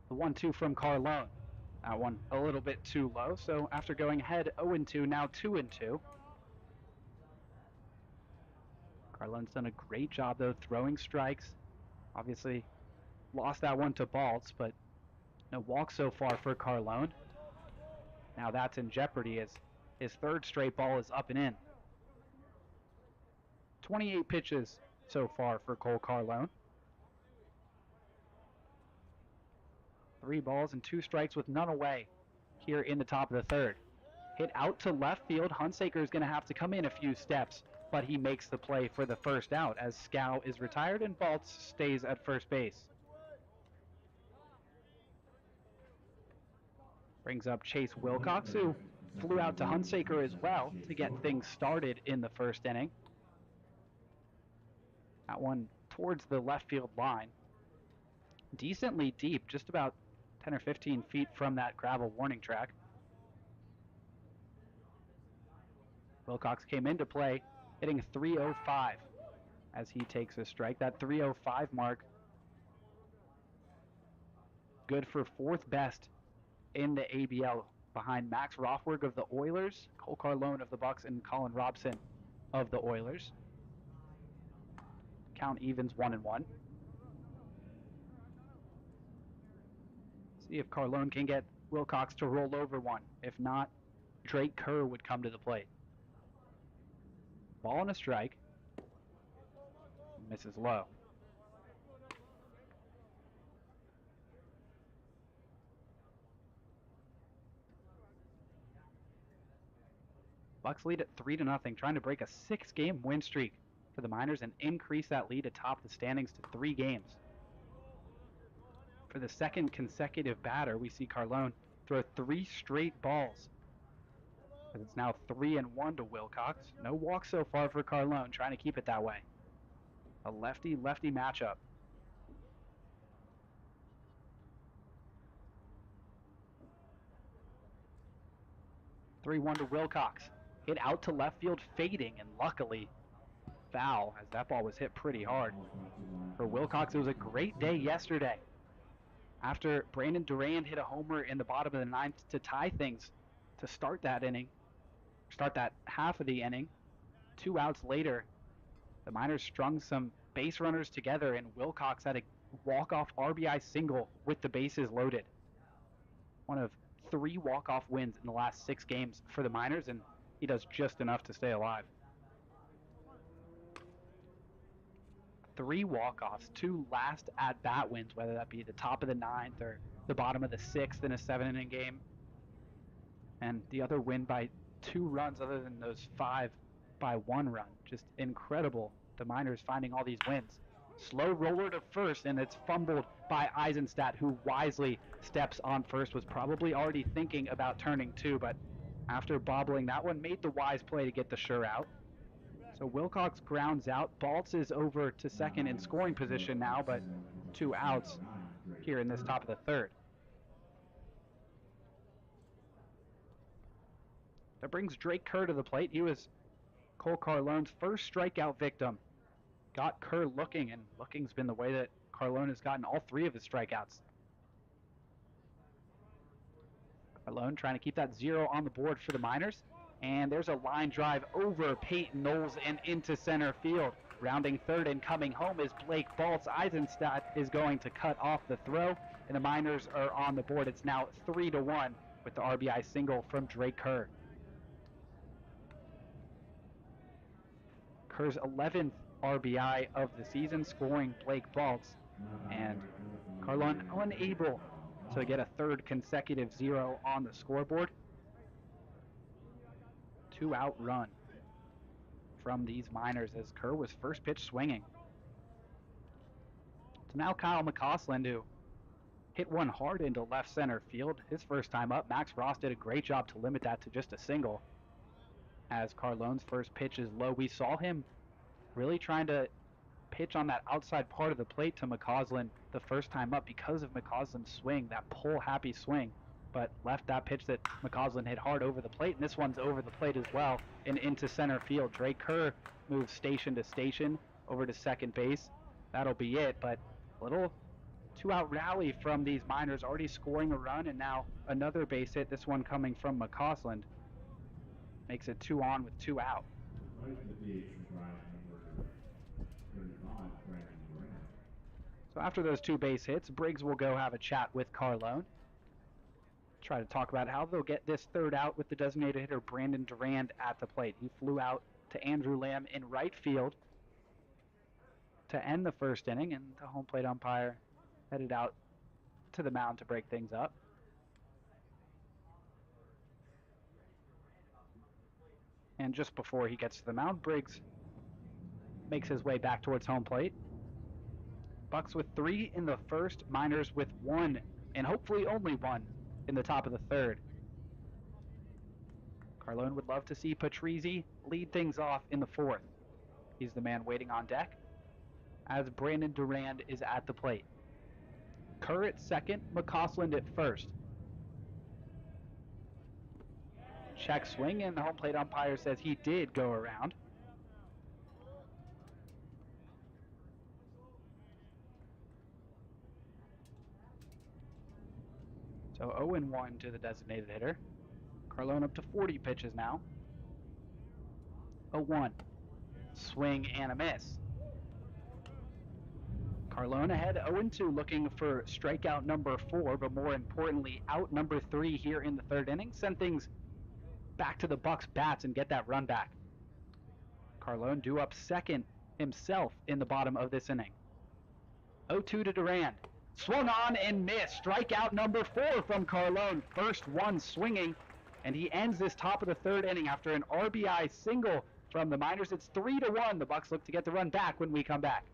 The 1-2 from Carlone. That one a little bit too low, so after going ahead 0-2, now 2-2. Carlone's done a great job, though, throwing strikes. Obviously lost that one to Baltz, but no walks so far for Carlone. Now that's in jeopardy as his 3rd straight ball is up and in. 28 pitches so far for Cole Carlone. 3 balls and 2 strikes with none away here in the top of the 3rd. Hit out to left field. Hunsaker is going to have to come in a few steps, but he makes the play for the first out as Scow is retired and Baltz stays at first base. Brings up Chase Wilcox, who flew out to Hunsaker as well to get things started in the first inning. That one towards the left field line. Decently deep, just about 10 or 15 feet from that gravel warning track. Wilcox came into play hitting 305 as he takes a strike. That 305 mark, good for 4th best in the ABL behind Max Rothberg of the Oilers, Cole Carlone of the Bucs, and Colin Robson of the Oilers. Count evens 1-1. See if Carlone can get Wilcox to roll over one. If not, Drake Kerr would come to the plate. Ball and a strike. Misses low. Bucs lead at 3-0, trying to break a 6-game win streak for the Miners and increase that lead atop the standings to 3 games. For the 2nd consecutive batter, we see Carlone throw 3 straight balls. But it's now 3-1 to Wilcox. No walk so far for Carlone, trying to keep it that way. A lefty-lefty matchup. (3-1) to Wilcox. Hit out to left field, fading, and luckily foul, as that ball was hit pretty hard. For Wilcox, it was a great day yesterday. After Brandon Durand hit a homer in the bottom of the 9th to tie things to start that inning, start that half of the inning, 2 outs later, the Miners strung some base runners together, and Wilcox had a walk-off RBI single with the bases loaded. One of 3 walk-off wins in the last 6 games for the Miners, and he does just enough to stay alive. 3 walk-offs, 2 last at-bat wins, whether that be the top of the 9th or the bottom of the 6th in a 7-inning game. And the other win by 2 runs other than those 5 by 1 run. Just incredible, the Miners finding all these wins. Slow roller to first, and it's fumbled by Eisenstadt, who wisely steps on first. Was probably already thinking about turning 2, but after bobbling that one, made the wise play to get the sure out. So Wilcox grounds out. Baltz is over to second in scoring position now, but 2 outs here in this top of the 3rd. That brings Drake Kerr to the plate. He was Cole Carlone's first strikeout victim got Kerr looking, and looking's been the way that Carlone has gotten all 3 of his strikeouts. Carlone trying to keep that 0 on the board for the Miners. And there's a line drive over Peyton Knowles and into center field. Rounding third and coming home is Blake Baltz. Eisenstadt is going to cut off the throw, and the Miners are on the board. It's now 3-1 with the RBI single from Drake Kerr. Kerr's 11th RBI of the season, scoring Blake Baltz, and Carlone unable to get a third consecutive 0 on the scoreboard. 2-out run from these Miners as Kerr was first pitch swinging. So now Kyle McCausland, who hit one hard into left center field his first time up. Max Ross did a great job to limit that to just a single. As Carlone's first pitch is low, we saw him really trying to pitch on that outside part of the plate to McCausland the first time up because of McCausland's swing, that pull-happy swing, but left that pitch that McCausland hit hard over the plate, and this one's over the plate as well and into center field. Drake Kerr moves station to station over to second base. That'll be it, but a little 2-out rally from these Miners, already scoring a run, and now another base hit, this one coming from McCausland. Makes it 2 on with 2 out. So after those 2 base hits, Briggs will go have a chat with Carlone. Try to talk about how they'll get this third out with the designated hitter Brandon Durand at the plate. He flew out to Andrew Lamb in right field to end the first inning, and the home plate umpire headed out to the mound to break things up. And just before he gets to the mound, Briggs makes his way back towards home plate. Bucs with 3 in the first, Miners with 1, and hopefully only 1 in the top of the third. Carlone would love to see Patrizzi lead things off in the 4th. He's the man waiting on deck as Brandon Durand is at the plate. Kerr at second, McCausland at first. Check swing, and the home plate umpire says he did go around. So 0-1 to the designated hitter. Carlone up to 40 pitches now. 0-1. Swing and a miss. Carlone ahead 0-2, looking for strikeout number 4, but more importantly, out number 3 here in the third inning. Send things back to the Bucs bats and get that run back. Carlone due up second himself in the bottom of this inning. 0-2 to Durand. Swung on and missed. Strikeout number 4 from Carlone. First one swinging, and he ends this top of the third inning after an RBI single from the Miners. It's 3-1. The Bucs look to get the run back when we come back.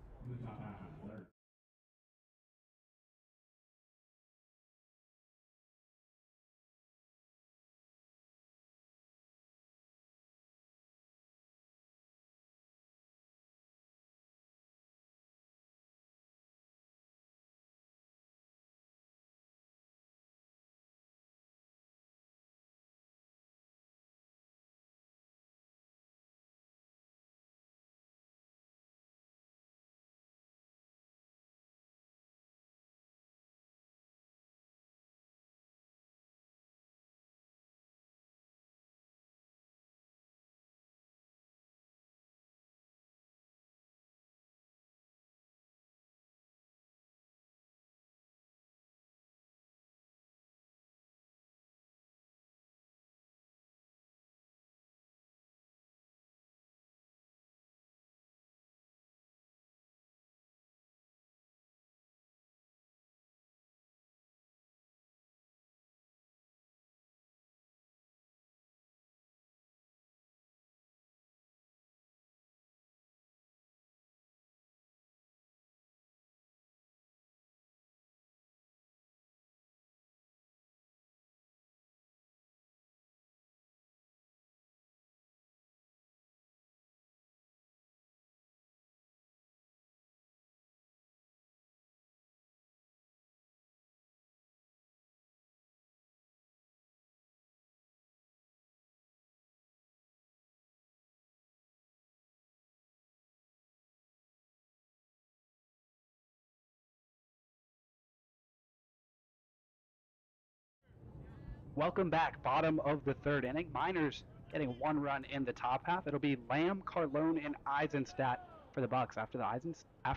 Welcome back. Bottom of the third inning. Miners getting 1 run in the top half. It'll be Lamb, Carlone, and Eisenstadt for the Bucs. After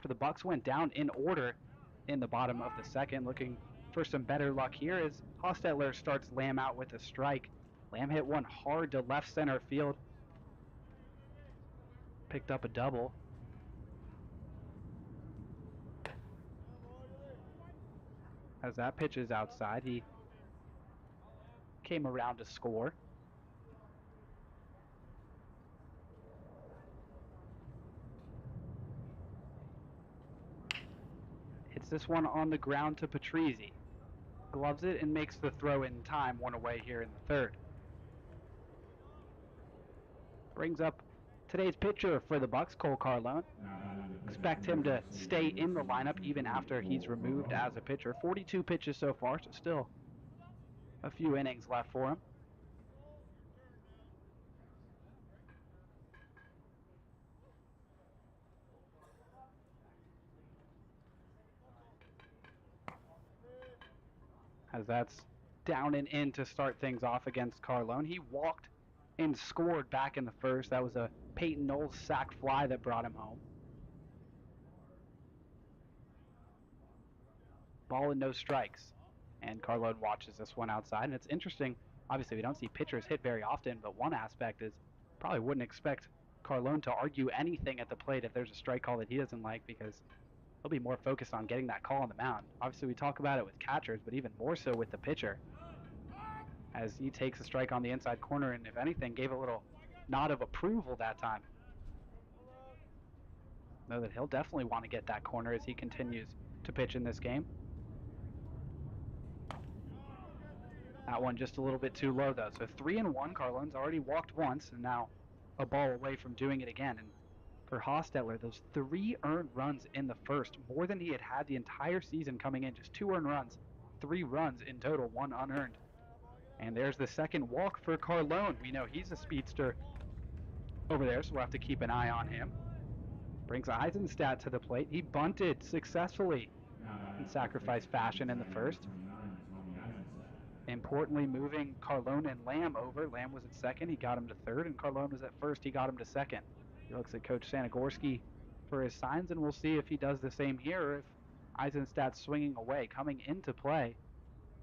the Bucs went down in order in the bottom of the second, looking for some better luck here as Hostetler starts Lamb out with a strike. Lamb hit one hard to left center field. Picked up a double. As that pitch is outside, he came around to score. Hits this one on the ground to Patrizzi. Gloves it and makes the throw in time, 1 away here in the third. Brings up today's pitcher for the Bucs, Cole Carlone. Expect him to stay in the lineup even after he's removed as a pitcher. 42 pitches so far, so still a few innings left for him. As that's down and in to start things off against Carlone. He walked and scored back in the first. That was a Peyton Knowles sac fly that brought him home. Ball and no strikes. And Carlone watches this one outside. And it's interesting, obviously we don't see pitchers hit very often, but one aspect is probably wouldn't expect Carlone to argue anything at the plate if there's a strike call that he doesn't like, because he'll be more focused on getting that call on the mound. Obviously we talk about it with catchers, but even more so with the pitcher, as he takes a strike on the inside corner and if anything gave a little nod of approval that time. Know that he'll definitely want to get that corner as he continues to pitch in this game. That one just a little bit too low though. So 3-1, Carlone's already walked once and now a ball away from doing it again. And for Hostetler, those 3 earned runs in the first, more than he had the entire season coming in. Just 2 earned runs, 3 runs in total, 1 unearned. And there's the second walk for Carlone. We know he's a speedster over there, so we'll have to keep an eye on him. Brings Eisenstadt to the plate. He bunted successfully in sacrifice fashion in the first. Importantly, moving Carlone and Lamb over. Lamb was at second, he got him to third, and Carlone was at first, he got him to second. He looks at Coach Sanagorski for his signs, and we'll see if he does the same here, or if Eisenstadt's swinging away. Coming into play,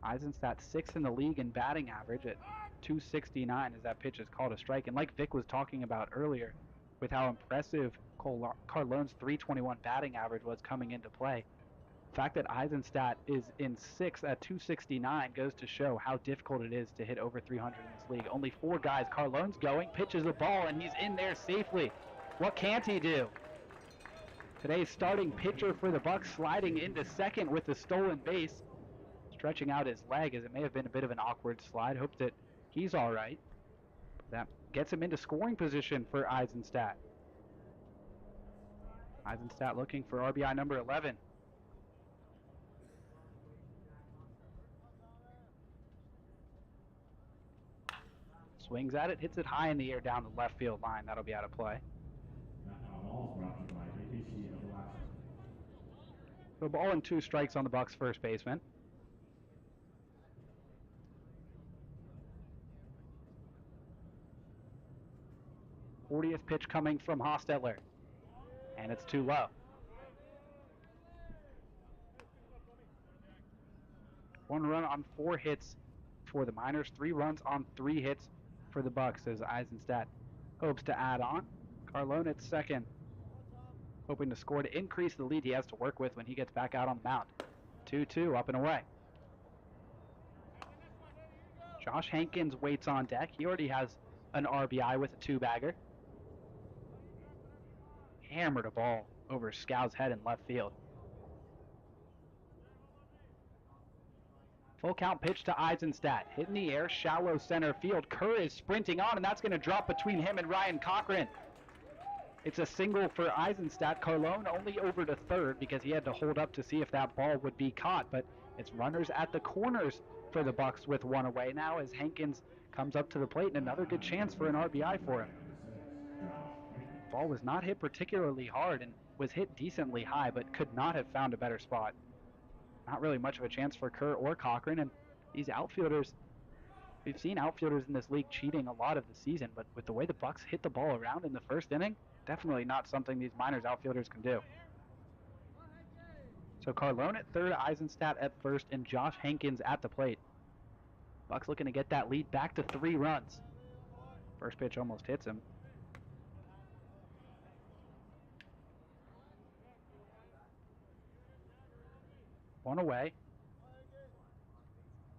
Eisenstadt 6th in the league in batting average at .269 as that pitch is called a strike. And like Vic was talking about earlier, with how impressive Carlone's .321 batting average was coming into play, the fact that Eisenstadt is in 6th at .269 goes to show how difficult it is to hit over 300 in this league. Only 4 guys. Carlone's going, pitches the ball, and he's in there safely. What can't he do? Today's starting pitcher for the Bucs sliding into second with the stolen base, stretching out his leg as it may have been a bit of an awkward slide. Hope that he's all right. That gets him into scoring position for Eisenstadt. Eisenstadt looking for RBI number 11. Swings at it, hits it high in the air down the left field line. That'll be out of play. So ball and 2 strikes on the Bucs first baseman. '40th pitch coming from Hostetler, and it's too low. 1 run on 4 hits for the Miners, 3 runs on 3 hits for the Bucs as Eisenstadt hopes to add on. Carlone at second, hoping to score to increase the lead he has to work with when he gets back out on the mound. 2-2, up and away. Josh Hankins waits on deck. He already has an RBI with a 2-bagger. Hammered a ball over Scow's head in left field. Full count pitch to Eisenstadt. Hit in the air, shallow center field. Kerr is sprinting on, and that's going to drop between him and Ryan Cochran. It's a single for Eisenstadt. Carlone only over to third because he had to hold up to see if that ball would be caught. But it's runners at the corners for the Bucs with 1 away now as Hankins comes up to the plate, and another good chance for an RBI for him. Ball was not hit particularly hard and was hit decently high, but could not have found a better spot. Not really much of a chance for Kerr or Cochran, and these outfielders We've seen outfielders in this league cheating a lot of the season, but with the way the Bucs hit the ball around in the first inning, definitely not something these minors outfielders can do. So Carlone at third, Eisenstadt at first, and Josh Hankins at the plate. Bucs looking to get that lead back to 3 runs. First pitch almost hits him. One away.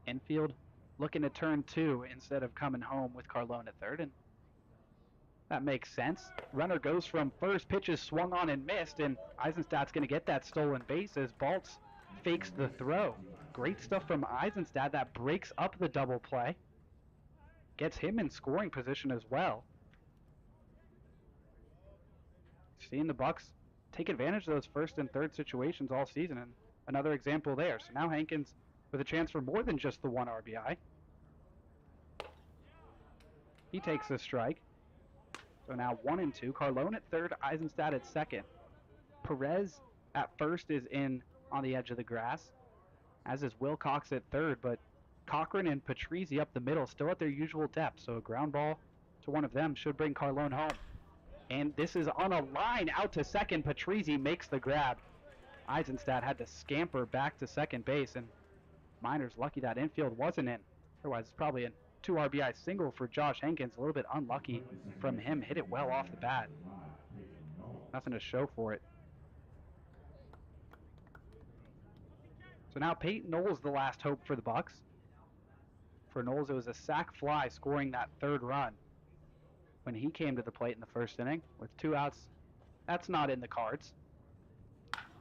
Infield looking to turn 2 instead of coming home with Carlone at third, and that makes sense. Runner goes from first, pitch is swung on and missed, and Eisenstadt's going to get that stolen base as Baltz fakes the throw. Great stuff from Eisenstadt that breaks up the double play. Gets him in scoring position as well. Seeing the Bucs take advantage of those first and third situations all season, and another example there. So now Hankins with a chance for more than just the 1 RBI. He takes the strike. So now 1-2. Carlone at third, Eisenstadt at second. Perez at first is in on the edge of the grass, as is Wilcox at third, but Cochran and Patrizi up the middle, still at their usual depth. So a ground ball to one of them should bring Carlone home. And this is on a line out to second. Patrizi makes the grab. Eisenstadt had to scamper back to second base, and Miners lucky that infield wasn't in. Otherwise, it's probably a 2 RBI single for Josh Hankins. A little bit unlucky from him. Hit it well off the bat. Nothing to show for it. So now Peyton Knowles the last hope for the Bucs. For Knowles, it was a sac fly scoring that third run when he came to the plate in the first inning. With 2 outs, that's not in the cards.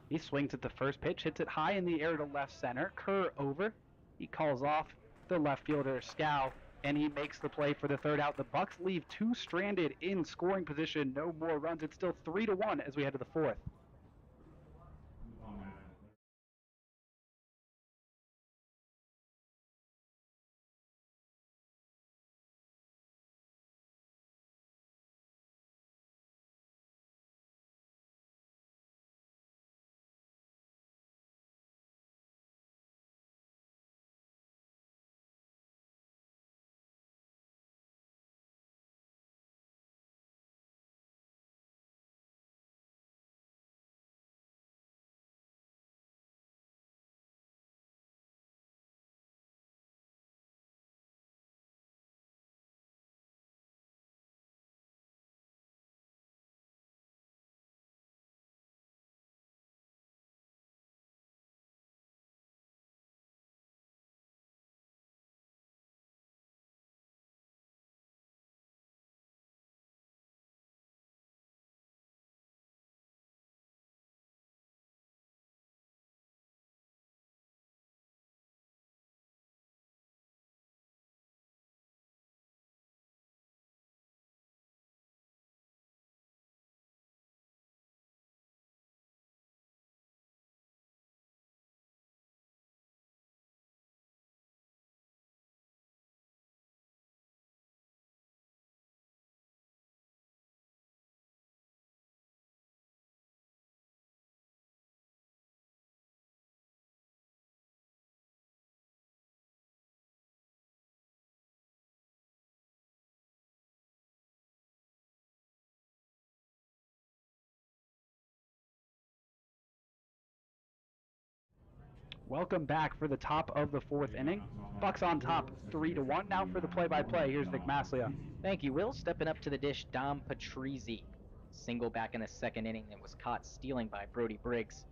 He swings at the first pitch, hits it high in the air to left center. Kerr over. He calls off the left fielder, Scow, and he makes the play for the third out. The Bucs leave 2 stranded in scoring position. No more runs. It's still 3-1 as we head to the fourth. Welcome back for the top of the fourth inning. Bucs on top, 3-1. Now for the play-by-play, here's Vic Maslia. Thank you, Will. Stepping up to the dish, Dom Patrizi. Single back in the second inning that was caught stealing by Brody Briggs.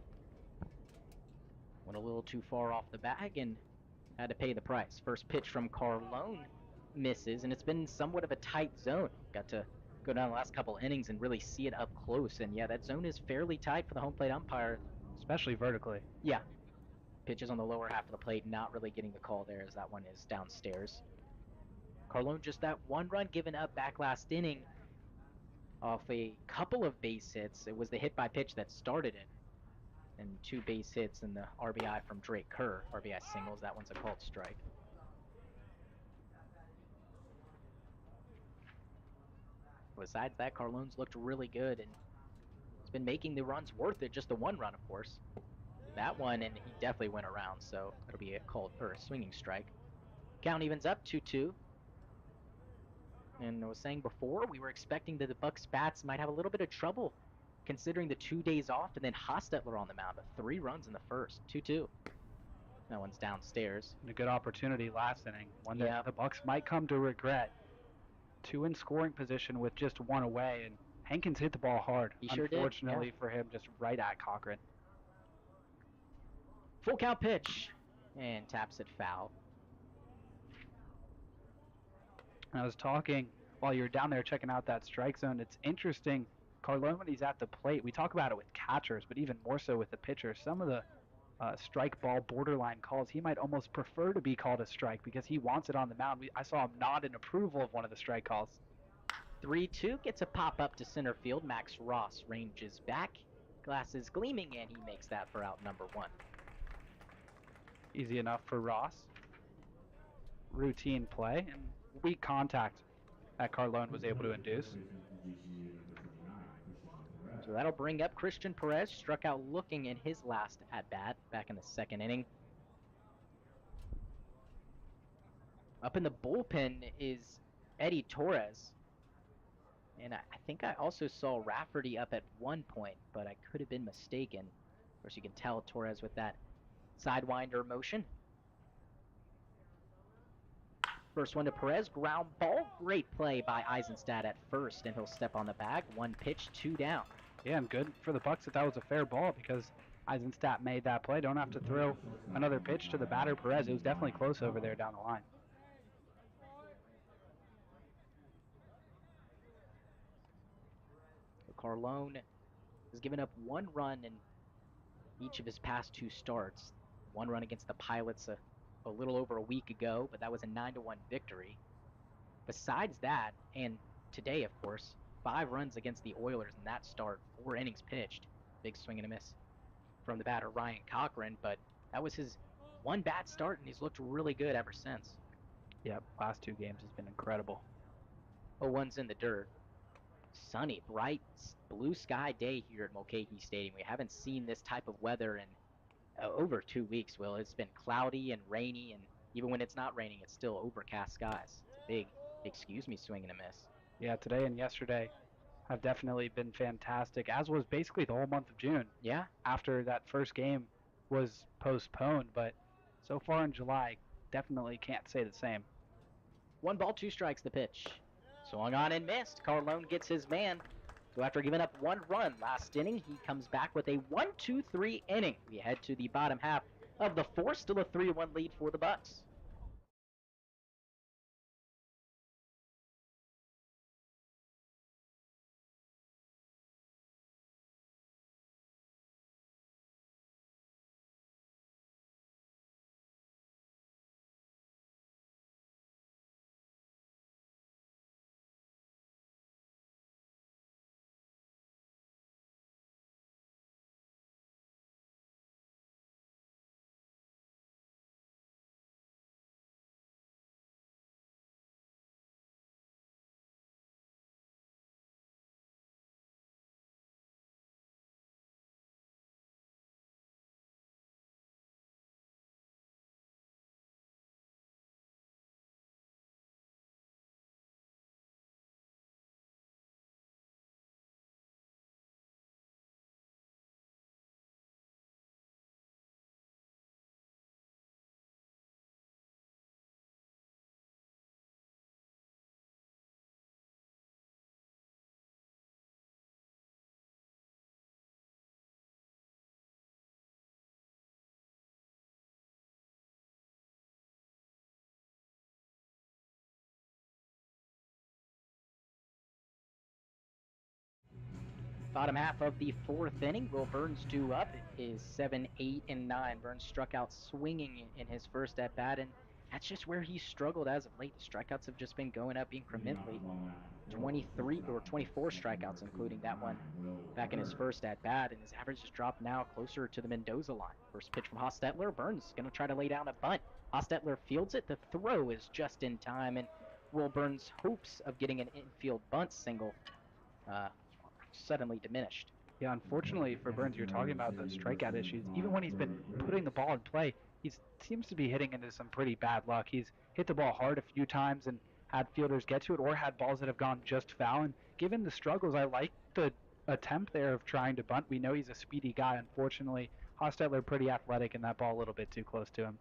Went a little too far off the bag and had to pay the price. First pitch from Carlone misses, and it's been somewhat of a tight zone. Got to go down the last couple innings and really see it up close. And yeah, that zone is fairly tight for the home plate umpire. Especially vertically. Yeah. Pitches on the lower half of the plate, not really getting the call there as that one is downstairs. Carlone just that 1 run given up back last inning off a couple of base hits. It was the hit by pitch that started it. And 2 base hits and the RBI from Drake Kerr. RBI singles, that one's a called strike. Besides that, Carlone's looked really good and has been making the runs worth it. Just the 1 run, of course. That one, and he definitely went around, so it'll be a called or a swinging strike. Count evens up 2-2. And I was saying before, we were expecting that the Bucs bats might have a little bit of trouble considering the 2 days off, and then Hostetler on the mound, but 3 runs in the first, 2-2. That one's downstairs. And a good opportunity last inning, one that Yep. the Bucs might come to regret. 2 in scoring position with just 1 away, and Hankins hit the ball hard. He sure did, Unfortunately for him, just right at Cochran. Full count pitch, and taps it foul. I was talking while you were down there checking out that strike zone. It's interesting, Carlone, when he's at the plate, we talk about it with catchers, but even more so with the pitcher. Some of the strike ball borderline calls, he might almost prefer to be called a strike because he wants it on the mound. I saw him nod in approval of one of the strike calls. 3-2 gets a pop up to center field. Max Ross ranges back, glasses gleaming, and he makes that for out number 1. Easy enough for Ross. Routine play and weak contact that Carlone was able to induce. So that'll bring up Christian Perez, struck out looking in his last at-bat back in the 2nd inning. Up in the bullpen is Eddie Torres. And I think I also saw Rafferty up at one point, but I could have been mistaken. Of course, you can tell Torres with that sidewinder motion. First one to Perez, ground ball. Great play by Eisenstadt at first, and he'll step on the bag. 1 pitch, 2 down. Yeah, and good for the Bucs that was a fair ball because Eisenstadt made that play. Don't have to throw another pitch to the batter, Perez. It was definitely close over there down the line. Carlone has given up 1 run in each of his past 2 starts. 1 run against the Pilots a little over a week ago, but that was a 9-1 victory. Besides that, and today, of course, 5 runs against the Oilers in that start, 4 innings pitched. Big swing and a miss from the batter, Ryan Cochran, but that was his 1 bat start, and he's looked really good ever since. Yep, last 2 games has been incredible. 0-1's in the dirt. Sunny, bright, blue sky day here at Mulcahy Stadium. We haven't seen this type of weather in over 2 weeks, Will. It's been cloudy and rainy, and even when it's not raining, it's still overcast skies. It's a big, swing and a miss. Yeah, today and yesterday have definitely been fantastic, as was basically the whole month of June. Yeah. After that first game was postponed, but so far in July, definitely can't say the same. 1 ball, 2 strikes the pitch. Swung on and missed. Carlone gets his man. So after giving up 1 run last inning, he comes back with a 1-2-3 inning. We head to the bottom half of the 4th, still a 3-1 lead for the Bucs. Bottom half of the 4th inning. Will Burns due up? It is 7, 8, and 9. Burns struck out swinging in his first at bat, and that's just where he struggled as of late. The strikeouts have just been going up incrementally. 23 or 24 strikeouts, including that one back in his first at bat, and his average has dropped now closer to the Mendoza line. First pitch from Hostetler. Burns going to try to lay down a bunt. Hostetler fields it. The throw is just in time, and Will Burns' hopes of getting an infield bunt single suddenly diminished. Yeah, unfortunately for Burns, you're talking about the strikeout issues. Even when he's been putting the ball in play, he seems to be hitting into some pretty bad luck. He's hit the ball hard a few times and had fielders get to it, or had balls that have gone just foul. And given the struggles, I like the attempt there of trying to bunt. We know he's a speedy guy. Unfortunately, Hostetler pretty athletic, and that ball a little bit too close to him.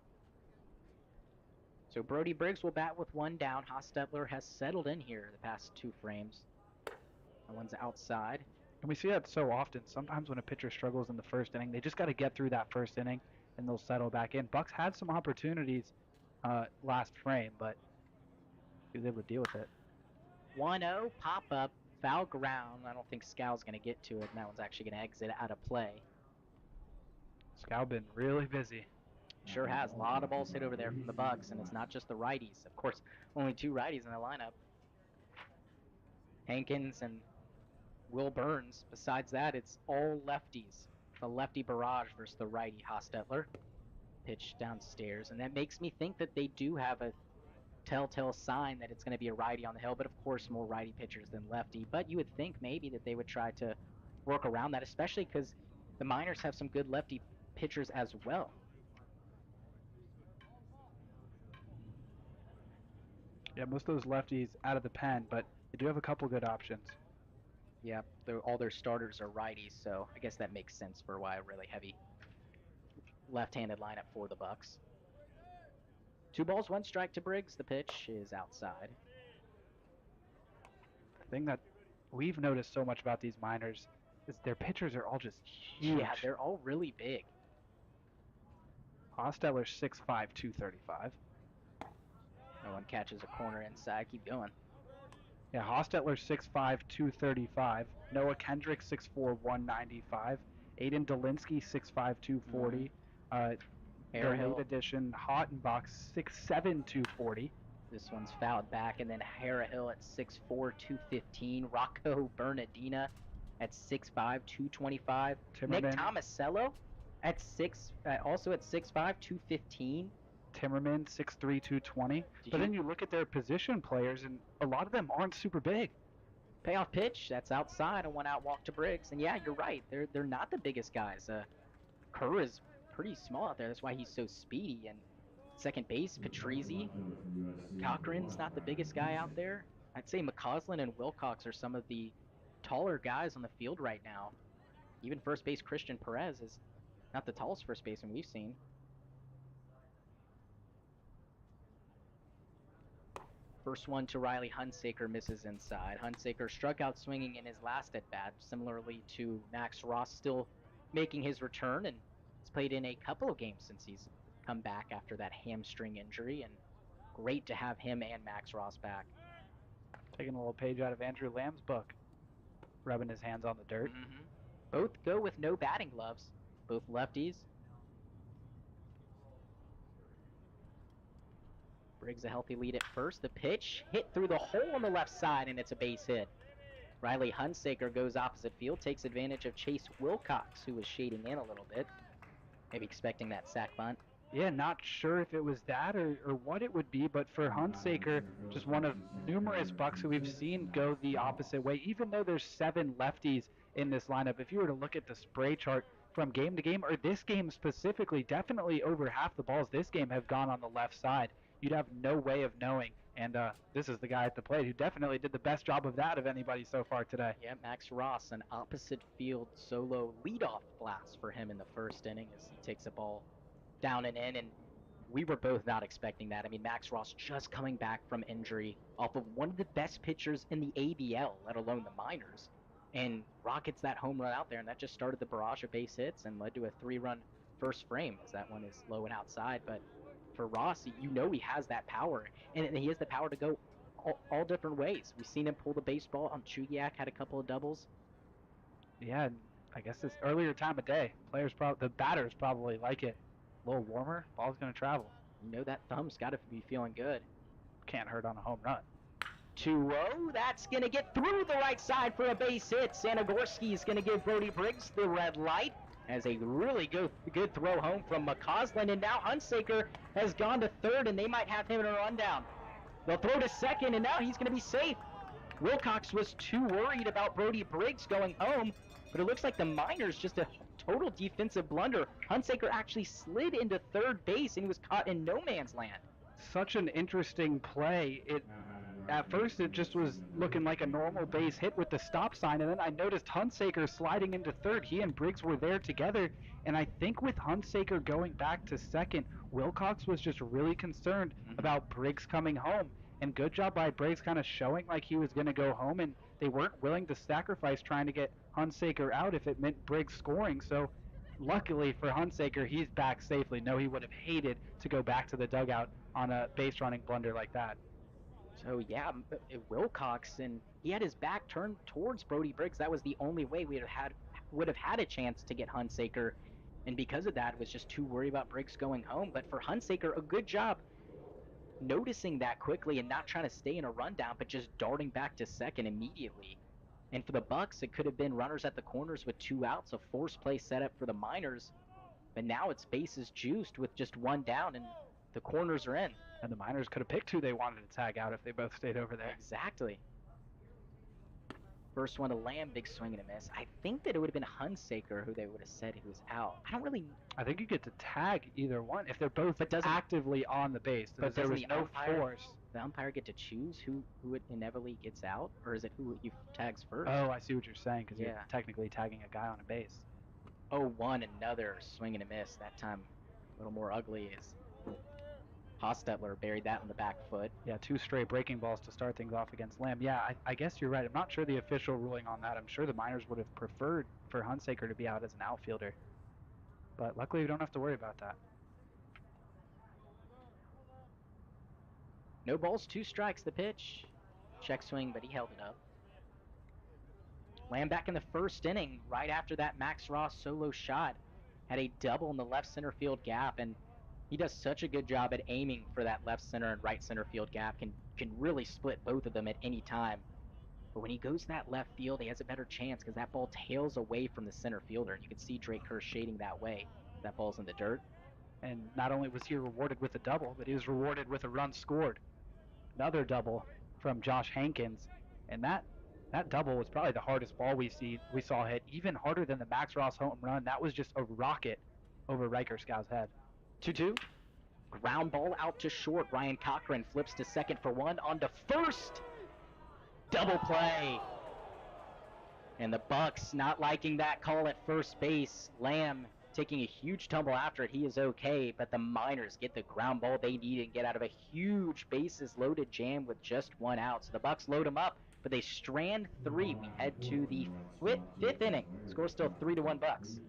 So Brody Briggs will bat with one down. Hostetler has settled in here the past 2 frames. That one's outside. And we see that so often. Sometimes when a pitcher struggles in the first inning, they just got to get through that first inning, and they'll settle back in. Bucs had some opportunities last frame, but he was able to deal with it. 1-0, pop up, foul ground. I don't think Scow's going to get to it, and that one's actually going to exit out of play. Scow been really busy. Sure has. A lot of balls hit over there from the Bucs, and it's not just the righties. Of course, only 2 righties in the lineup. Hankins and Will Burns. Besides that, it's all lefties. The lefty barrage versus the righty Hostetler. Pitch downstairs, and that makes me think that they do have a telltale sign that it's going to be a righty on the hill, but of course more righty pitchers than lefty. But you would think maybe that they would try to work around that, especially because the Miners have some good lefty pitchers as well. Yeah, most of those lefties out of the pen, but they do have a couple good options. Yeah, all their starters are righties, so I guess that makes sense for why a really heavy left-handed lineup for the Bucs. 2 balls, 1 strike to Briggs. The pitch is outside. The thing that we've noticed so much about these Miners is their pitchers are all just huge. Yeah, they're all really big. Hostetler 6'5", 235. No one catches a corner inside. Keep going. Yeah, Hostetler 6'5", 235. Noah Kendrick 6'4", 195. Aiden Dolinsky 6'5", 240. Their late addition, Hottenbach 6'7", 240. This one's fouled back, and then Harahill at 6'4", 215. Rocco Bernardina at 6'5", 225. Timmerman. Nick Tomasello at also at 6'5", 215. Timmerman 6'3", 220. But then you look at their position players, and a lot of them aren't super big. Payoff pitch, that's outside, a 1-out walk to Briggs. And yeah, you're right, they're not the biggest guys. Kerr is pretty small out there, that's why he's so speedy. And second base, Patrizzi. Cochran's not the biggest guy out there. I'd say McCausland and Wilcox are some of the taller guys on the field right now. Even first base Christian Perez is not the tallest first baseman we've seen. First one to Riley Hunsaker, misses inside. Hunsaker struck out swinging in his last at-bat, similarly to Max Ross, still making his return, and he's played in a couple of games since he's come back after that hamstring injury, and great to have him and Max Ross back. Taking a little page out of Andrew Lamb's book, rubbing his hands on the dirt. Mm-hmm. Both go with no batting gloves, both lefties. Briggs a healthy lead at first. The pitch hit through the hole on the left side, and it's a base hit. Riley Hunsaker goes opposite field, takes advantage of Chase Wilcox, who was shading in a little bit. Maybe expecting that sac bunt. Yeah, not sure if it was that or what it would be, but for Hunsaker, just one of numerous Bucs who we've seen go the opposite way, even though there's 7 lefties in this lineup. If you were to look at the spray chart from game to game, or this game specifically, definitely over half the balls this game have gone on the left side. You'd have no way of knowing, and this is the guy at the plate who definitely did the best job of that of anybody so far today. Yeah, Max Ross, an opposite field solo leadoff blast for him in the first inning as he takes a ball down and in, and we were both not expecting that. I mean, Max Ross just coming back from injury off of one of the best pitchers in the ABL, let alone the minors, and Rockets that home run out there, and that just started the barrage of base hits and led to a 3-run first frame, as that one is low and outside. But for Ross, you know he has that power, and he has the power to go all different ways. We've seen him pull the baseball on Chugiak, had a couple of doubles. Yeah, I guess it's earlier time of day. The batters probably like it. A little warmer, ball's going to travel. You know that thumb's got to be feeling good. Can't hurt on a home run. 2-0, that's going to get through the right side for a base hit. Sanagorski is going to give Brody Briggs the red light as a really good throw home from McCausland, and now Hunsaker has gone to third, and they might have him in a rundown. They'll throw to second, and now he's going to be safe. Wilcox was too worried about Brody Briggs going home, But it looks like the Miners just a total defensive blunder. Hunsaker actually slid into third base and he was caught in no man's land. Such an interesting play. At first, it just was looking like a normal base hit with the stop sign, and then I noticed Hunsaker sliding into third. He and Briggs were there together, and I think with Hunsaker going back to second, Wilcox was just really concerned about Briggs coming home. And good job by Briggs kind of showing like he was going to go home, and they weren't willing to sacrifice trying to get Hunsaker out if it meant Briggs scoring. So luckily for Hunsaker, he's back safely. No, he would have hated to go back to the dugout on a base running blunder like that. So yeah, Wilcox, and he had his back turned towards Brody Briggs. That was the only way we would have had a chance to get Hunsaker, and because of that, was just too worried about Briggs going home. But for Hunsaker, a good job noticing that quickly and not trying to stay in a rundown, but just darting back to second immediately. And for the Bucs, it could have been runners at the corners with 2 outs, a force play setup for the Miners. But now it's bases juiced with just 1 down, and the corners are in. And the Miners could have picked who they wanted to tag out if they both stayed over there. Exactly. First one to Lamb, big swing and a miss. I think that it would have been Hunsaker who they would have said who was out. I think you get to tag either one if they're both actively on the base. But there was no force. The umpire get to choose who it inevitably gets out, or is it who you tags first? Oh, I see what you're saying, because you're technically tagging a guy on a base. 0-1, another swing and a miss. That time a little more ugly as Hostetler buried that on the back foot. Yeah, 2 straight breaking balls to start things off against Lamb. Yeah, I guess you're right. I'm not sure the official ruling on that. I'm sure the Miners would have preferred for Hunsaker to be out as an outfielder. But luckily, we don't have to worry about that. No balls, 2 strikes the pitch. Check swing, but he held it up. Lamb back in the first inning, right after that Max Ross solo shot. Had a double in the left center field gap, and he does such a good job at aiming for that left center and right center field gap. Can really split both of them at any time. But when he goes to that left field, he has a better chance because that ball tails away from the center fielder. And you can see Drake Kerr shading that way. That ball's in the dirt. And not only was he rewarded with a double, but he was rewarded with a run scored. Another double from Josh Hankins. And that double was probably the hardest ball we saw hit, even harder than the Max Ross home run. That was just a rocket over Riker Skow's head. 2-2. Ground ball out to short. Ryan Cochran flips to second for 1. On to first. Double play. And the Bucs not liking that call at first base. Lamb taking a huge tumble after it. He is okay, but the Miners get the ground ball they need and get out of a huge bases loaded jam with just 1 out. So the Bucs load them up, but they strand 3. We head to the 5th inning. Score still 3-1 Bucs.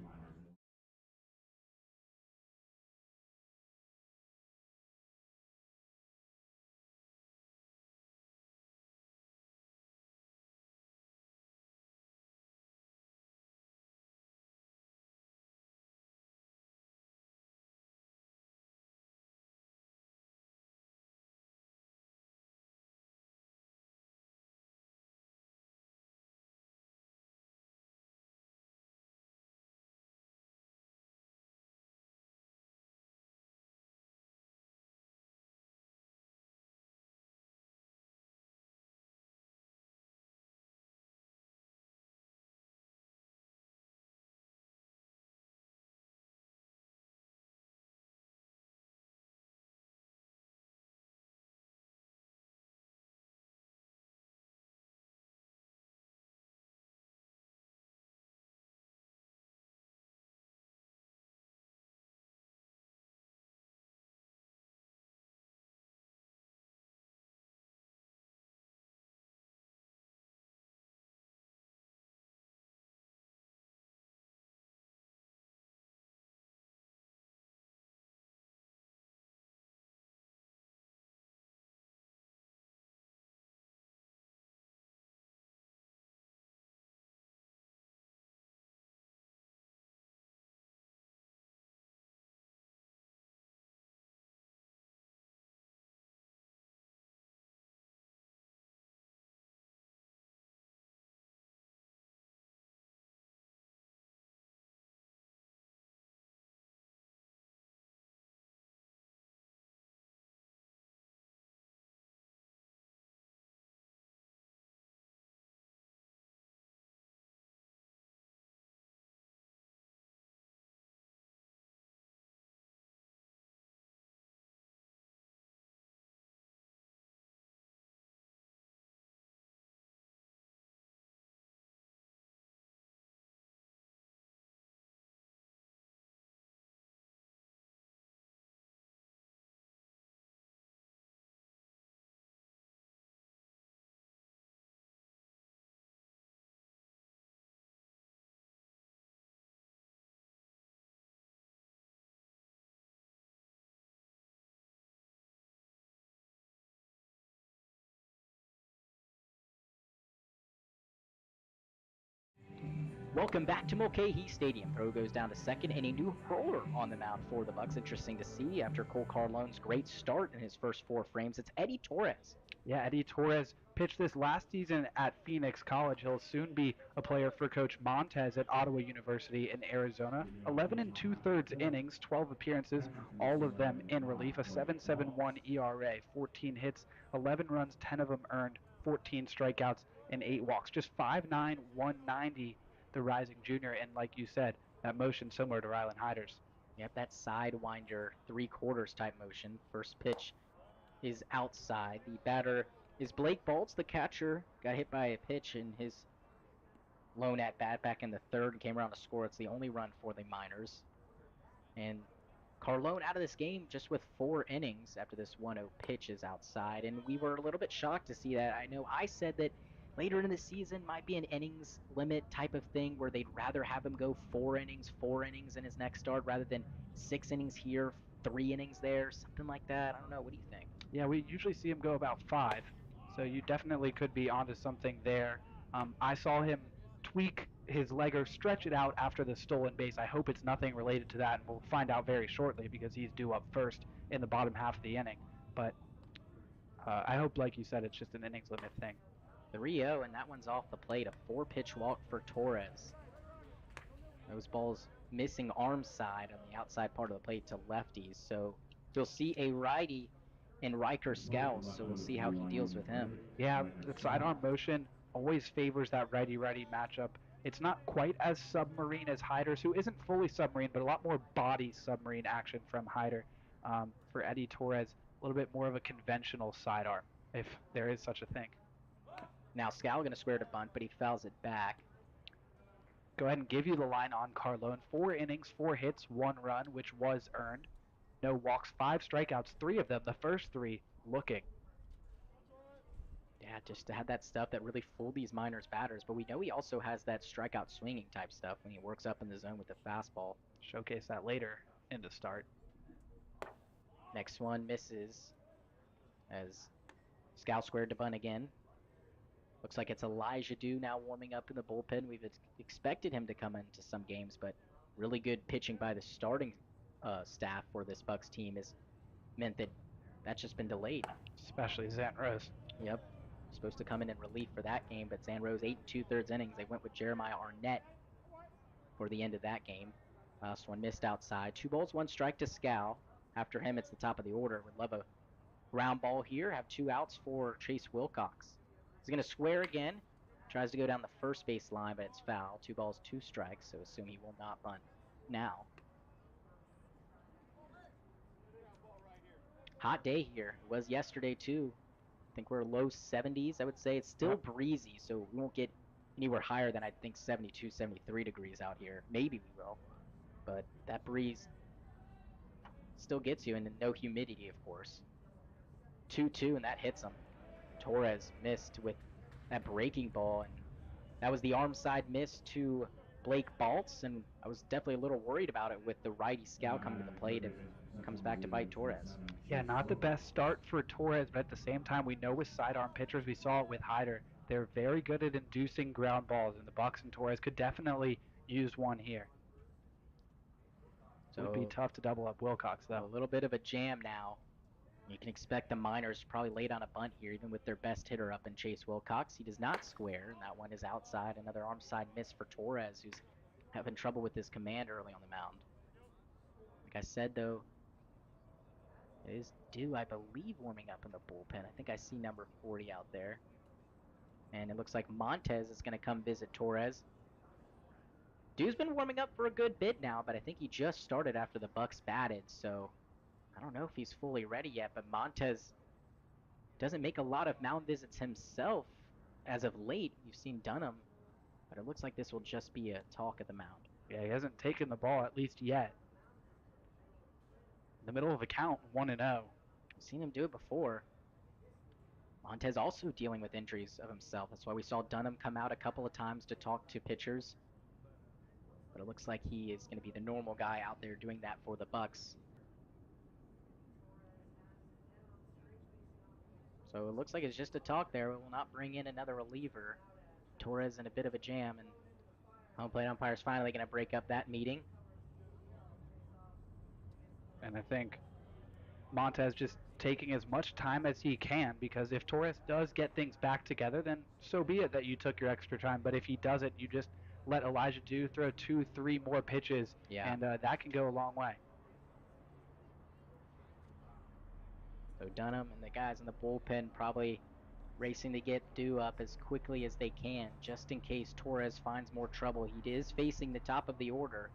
Welcome back to Mulcahy Stadium. Throw goes down to second, and a new hurler on the mound for the Bucs. Interesting to see after Cole Carlone's great start in his first 4 frames. It's Eddie Torres. Yeah, Eddie Torres pitched this last season at Phoenix College. He'll soon be a player for Coach Montez at Ottawa University in Arizona. 11 and 2/3 innings, 12 appearances, all of them in relief. A 7.71 ERA, 14 hits, 11 runs, 10 of them earned, 14 strikeouts, and 8 walks. Just 5'9", 190, the rising junior, and like you said, that motion similar to Rylan Hyder's. Yep, that sidewinder 3/4 type motion. First pitch is outside. The batter is Blake Bolts, the catcher. Got hit by a pitch in his lone at bat back in the third and came around to score. It's the only run for the Miners. And Carlone out of this game just with 4 innings after this 1-0 pitch is outside. And we were a little bit shocked to see that. I know I said that later in the season might be an innings limit type of thing where they'd rather have him go 4 innings in his next start rather than 6 innings here, 3 innings there, something like that. I don't know. What do you think? Yeah, we usually see him go about 5, so you definitely could be onto something there. I saw him tweak his leg or stretch it out after the stolen base. I hope it's nothing related to that, and we'll find out very shortly because he's due up first in the bottom half of the inning. But I hope, like you said, it's just an innings limit thing. 3-0, and that one's off the plate. A 4-pitch walk for Torres. Those balls missing arm side on the outside part of the plate to lefties. So you'll see a righty in Riker Scows, so we'll see how he deals with him. Yeah, the sidearm motion always favors that righty-righty matchup. It's not quite as submarine as Hyder's, who isn't fully submarine, but a lot more body submarine action from Hyder. For Eddie Torres, a little bit more of a conventional sidearm, if there is such a thing. Now Scow going to square to bunt, but he fouls it back. Go ahead and give you the line on Carlone. 4 innings, 4 hits, 1 run, which was earned. No walks, 5 strikeouts, 3 of them, the first 3 looking. Yeah, just to have that stuff that really fooled these Miners batters. But we know he also has that strikeout swinging type stuff when he works up in the zone with the fastball. Showcase that later in the start. Next one misses as Scow squared to bunt again. Looks like it's Elijah Dew now warming up in the bullpen. We've expected him to come into some games, but really good pitching by the starting staff for this Bucs team has meant that that's just been delayed. Especially Zan Rose. Yep. Supposed to come in relief for that game, but Zan Rose 8 2/3 innings. They went with Jeremiah Arnett for the end of that game. Last one missed outside. 2 balls, 1 strike to Scow. After him, it's the top of the order. Would love a ground ball here. Have 2 outs for Chase Wilcox. He's going to square again. Tries to go down the first base line, but it's foul. 2 balls, 2 strikes, so assume he will not bunt now. Hot day here. It was yesterday, too. I think we're low 70s, I would say. It's still breezy, so we won't get anywhere higher than I think 72, 73 degrees out here. Maybe we will, but that breeze still gets you, and then no humidity, of course. 2-2, and that hits him. Torres missed with that breaking ball, and that was the arm side miss to Blake Baltz, and I was definitely a little worried about it with the righty Scow coming to the plate, and comes back to bite Torres. Yeah, not the best start for Torres, but at the same time, we know with sidearm pitchers, we saw it with Hyder, they're very good at inducing ground balls, and the Bucs and Torres could definitely use one here. So it would be tough to double up Wilcox, though. A little bit of a jam now. You can expect the Miners probably lay down a bunt here, even with their best hitter up in Chase Wilcox. He does not square, and that one is outside. Another arm side miss for Torres, who's having trouble with his command early on the mound. Like I said, though, it is Dew, I believe, warming up in the bullpen. I think I see number 40 out there. And it looks like Montez is going to come visit Torres. Dew's been warming up for a good bit now, but I think he just started after the Bucs batted, so I don't know if he's fully ready yet, but Montez doesn't make a lot of mound visits himself as of late. You've seen Dunham, but it looks like this will just be a talk at the mound. Yeah, he hasn't taken the ball at least yet. In the middle of a count, 1-0. I've seen him do it before. Montez also dealing with injuries of himself. That's why we saw Dunham come out a couple of times to talk to pitchers. But it looks like he is going to be the normal guy out there doing that for the Bucs. So it looks like it's just a talk there. We will not bring in another reliever. Torres in a bit of a jam, and Home plate umpire's finally going to break up that meeting. And I think Montez just taking as much time as he can, because if Torres does get things back together, then so be it that you took your extra time. But if he doesn't, you just let Elijah Dew throw 2-3 more pitches, and that can go a long way. So Dunham and the guys in the bullpen probably racing to get Dew up as quickly as they can, just in case Torres finds more trouble. He is facing the top of the order.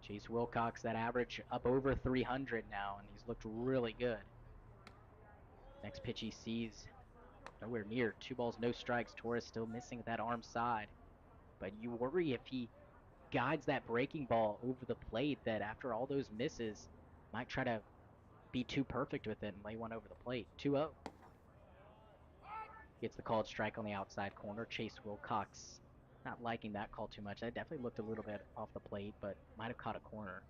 Chase Wilcox, that average up over 300 now, and he's looked really good. Next pitch he sees, nowhere near. 2 balls, no strikes. Torres still missing that arm side. But you worry if he guides that breaking ball over the plate, that after all those misses, might try to be too perfect with it and lay one over the plate. 2-0. Gets the called strike on the outside corner. Chase Wilcox not liking that call too much. That definitely looked a little bit off the plate, but might have caught a corner.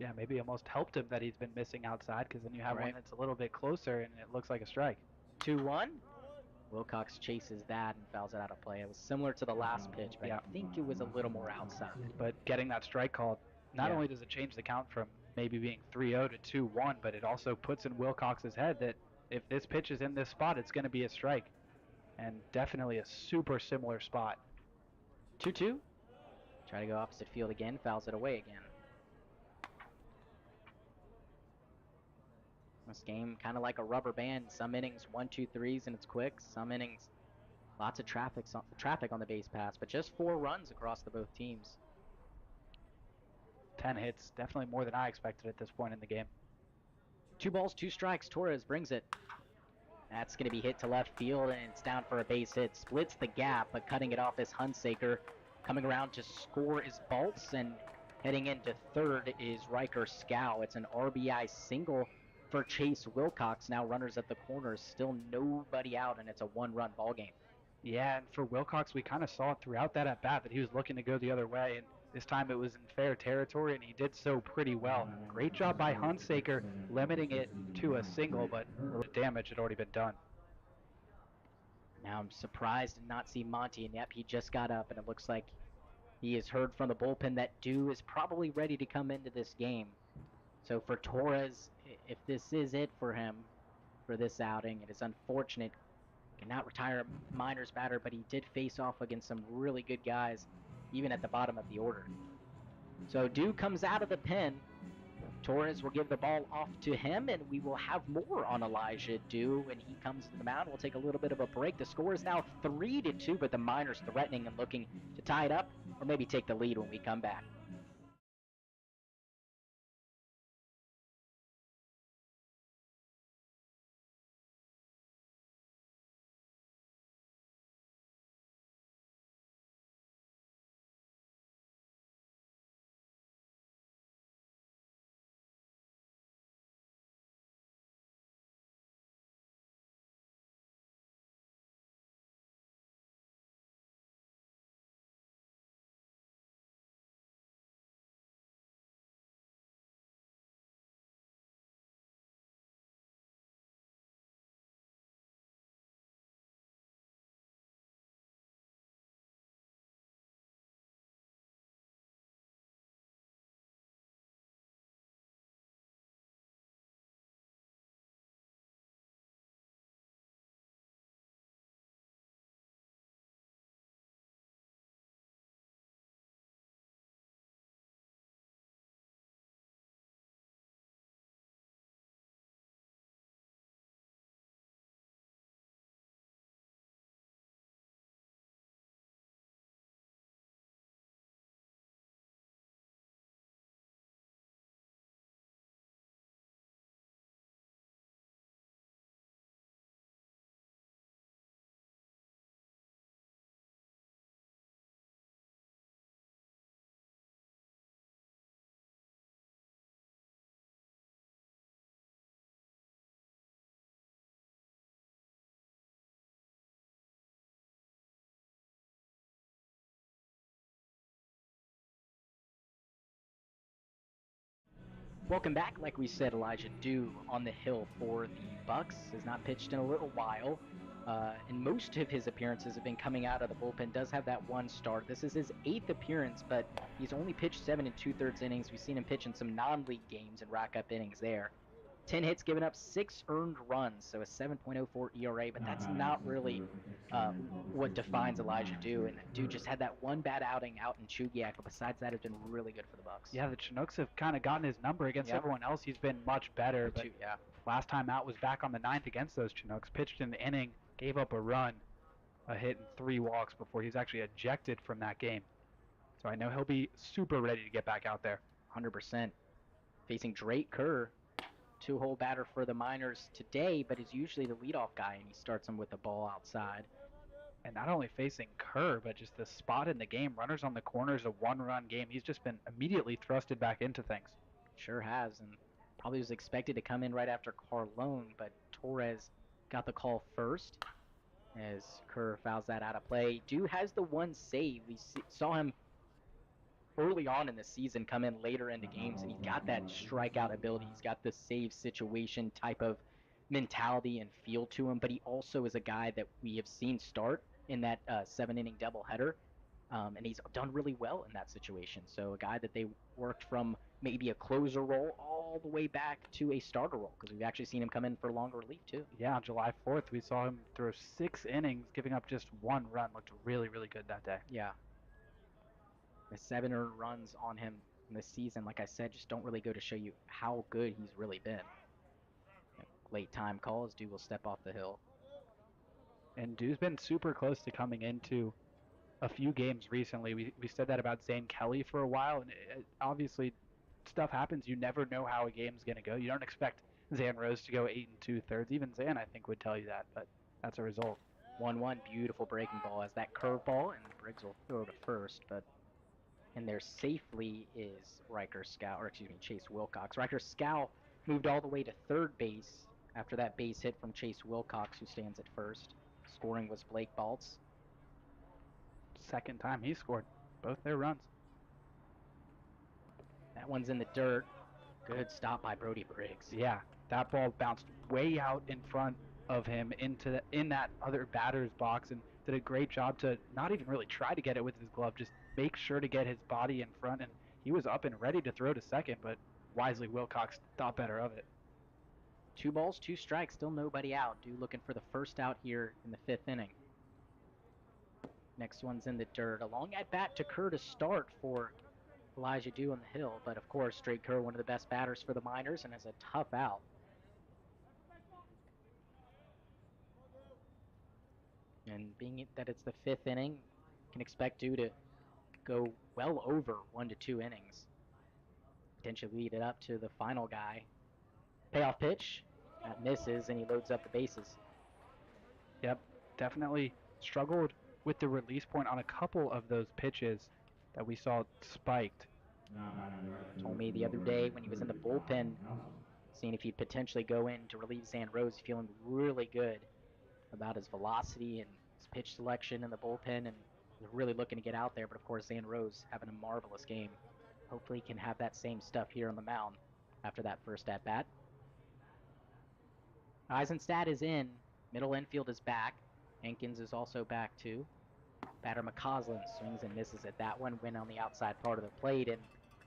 Yeah, maybe almost helped him that he's been missing outside, because then you have one that's a little bit closer and it looks like a strike. 2-1. Wilcox chases that and fouls it out of play. It was similar to the last pitch, but I think it was a little more outside. But getting that strike called, not only does it change the count from maybe being 3-0 to 2-1, but it also puts in Wilcox's head that if this pitch is in this spot, it's going to be a strike. And definitely a super similar spot. 2-2. Try to go opposite field again, fouls it away again. This game kind of like a rubber band. Some innings 1-2-3s and it's quick. Some innings lots of traffic on the base paths, but just 4 runs across the both teams. 10 hits, definitely more than I expected at this point in the game. 2 balls, 2 strikes. Torres brings it. That's going to be hit to left field, and it's down for a base hit. Splits the gap, but cutting it off is Hunsaker. Coming around to score is Baltz, and heading into third is Riker Scow. It's an RBI single for Chase Wilcox. Now runners at the corners, still nobody out, and it's a 1-run ball game. Yeah, and for Wilcox, we kind of saw it throughout that at-bat that he was looking to go the other way, and this time it was in fair territory, and he did so pretty well. Great job by Hunsaker limiting it to a single, but the damage had already been done. Now I'm surprised to not see Monty, and yep, he just got up, and it looks like he has heard from the bullpen that Dew is probably ready to come into this game. So for Torres, if this is it for him for this outing, it is unfortunate. Cannot retire a minors batter, but he did face off against some really good guys, even at the bottom of the order. So Dew comes out of the pen. Torres will give the ball off to him, and we will have more on Elijah Dew when he comes to the mound. We'll take a little bit of a break. The score is now 3-2, but the Miners threatening and looking to tie it up or maybe take the lead when we come back. Welcome back. Like we said, Elijah Dew on the hill for the Bucs. Has not pitched in a little while. and most of his appearances have been coming out of the bullpen. Does have that one start. This is his 8th appearance, but he's only pitched 7 2/3 innings. We've seen him pitch in some non-league games and rack up innings there. 10 hits, given up 6 earned runs, so a 7.04 ERA, but that's not really what defines Elijah Dew. And Dew just had that one bad outing out in Chugiak, but besides that, it's been really good for the Bucs. Yeah, the Chinooks have kind of gotten his number against everyone else. He's been much better, but last time out was back on the 9th against those Chinooks. Pitched in the inning, gave up a run, a hit, and 3 walks before he was actually ejected from that game. So I know he'll be super ready to get back out there. 100%. Facing Drake Kerr, 2-hole batter for the Miners today, but is usually the leadoff guy, and he starts him with the ball outside. And not only facing Kerr, but just the spot in the game. Runners on the corners, a 1-run game. He's just been immediately thrusted back into things. Sure has, and probably was expected to come in right after Carlone, but Torres got the call first as Kerr fouls that out of play. Dew has the one save. We saw him early on in the season come in later into games, and he's got that strikeout ability. He's got the save situation type of mentality and feel to him, but he also is a guy that we have seen start in that 7-inning doubleheader, and he's done really well in that situation. So a guy that they worked from maybe a closer role all the way back to a starter role, because we've actually seen him come in for longer relief too. Yeah, on July 4th, we saw him throw 6 innings, giving up just 1 run. Looked really, really good that day. Yeah. The 7 earned runs on him in this season, like I said, just don't really go to show you how good he's really been. Late time calls, Dew will step off the hill. And Dew's been super close to coming into a few games recently. We said that about Zane Kelly for a while, and obviously stuff happens. You never know how a game's going to go. You don't expect Zan Rose to go 8 2/3. Even Zan, I think, would tell you that, but that's a result. 1-1, beautiful breaking ball as that curveball, and Briggs will throw to first, but in there safely is Chase Wilcox. Riker Scow moved all the way to third base after that base hit from Chase Wilcox, who stands at first. Scoring was Blake Baltz. Second time he scored both their runs. That one's in the dirt. Good stop by Brody Briggs. Yeah, that ball bounced way out in front of him in that other batter's box, and did a great job to not even really try to get it with his glove, just make sure to get his body in front, and he was up and ready to throw to second, but wisely Wilcox thought better of it. 2 balls, 2 strikes, still nobody out. Dew looking for the first out here in the 5th inning. Next one's in the dirt. A long at bat to Kerr to start for Elijah Dew on the hill, but of course Drake Kerr, one of the best batters for the Miners, and has a tough out. And being that it's the 5th inning, you can expect Dew to go well over 1 to 2 innings. Potentially lead it up to the final guy. Payoff pitch, that misses, and he loads up the bases. Yep, definitely struggled with the release point on a couple of those pitches that we saw spiked. Told me the other day when he was in the bullpen, seeing if he'd potentially go in to relieve Zan Rose, feeling really good about his velocity and his pitch selection in the bullpen, and really looking to get out there. But of course, Zan Rose having a marvelous game. Hopefully he can have that same stuff here on the mound after that first at-bat. Eisenstadt is in. Middle infield is back. Hankins is also back too. Batter McCausland swings and misses at that one. Went on the outside part of the plate, and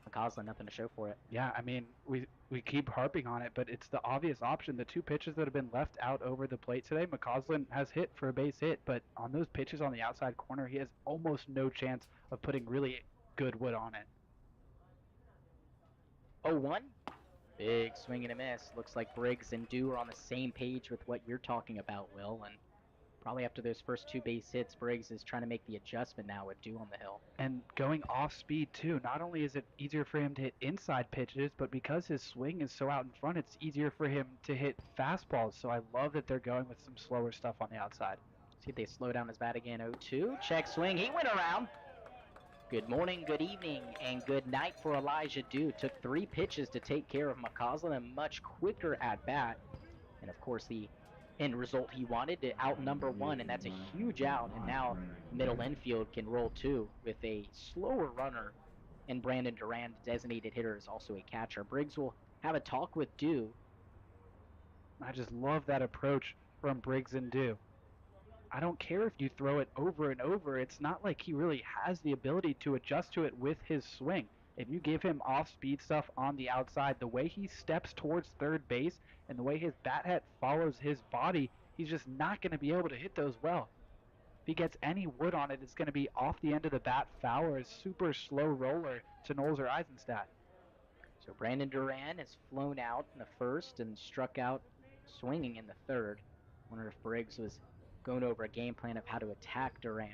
McCausland nothing to show for it. Yeah, I mean, we keep harping on it, but it's the obvious option. The 2 pitches that have been left out over the plate today, McCausland has hit for a base hit, but on those pitches on the outside corner, he has almost no chance of putting really good wood on it. 0-1. Big swing and a miss. Looks like Briggs and Dew are on the same page with what you're talking about, Will. And probably after those first 2 base hits, Briggs is trying to make the adjustment now with Dew on the hill. And going off speed, too. Not only is it easier for him to hit inside pitches, but because his swing is so out in front, it's easier for him to hit fastballs. So I love that they're going with some slower stuff on the outside. See if they slow down his bat again. 0-2. Check swing. He went around. Good morning, good evening, and good night for Elijah Dew. Took 3 pitches to take care of McCausland, a much quicker at-bat. And, of course, the end result he wanted, to out number 1, and that's a huge out. And now middle infield can roll 2 with a slower runner. And Brandon Durand, designated hitter, is also a catcher. Briggs will have a talk with Dew. I just love that approach from Briggs and Dew. I don't care if you throw it over and over. It's not like he really has the ability to adjust to it with his swing. If you give him off-speed stuff on the outside, the way he steps towards third base and the way his bat head follows his body, he's just not going to be able to hit those well. If he gets any wood on it, it's going to be off the end of the bat foul or a super slow roller to Knowles or Eisenstadt. So Brandon Duran has flown out in the first and struck out swinging in the third. Wonder if Briggs was going over a game plan of how to attack Duran.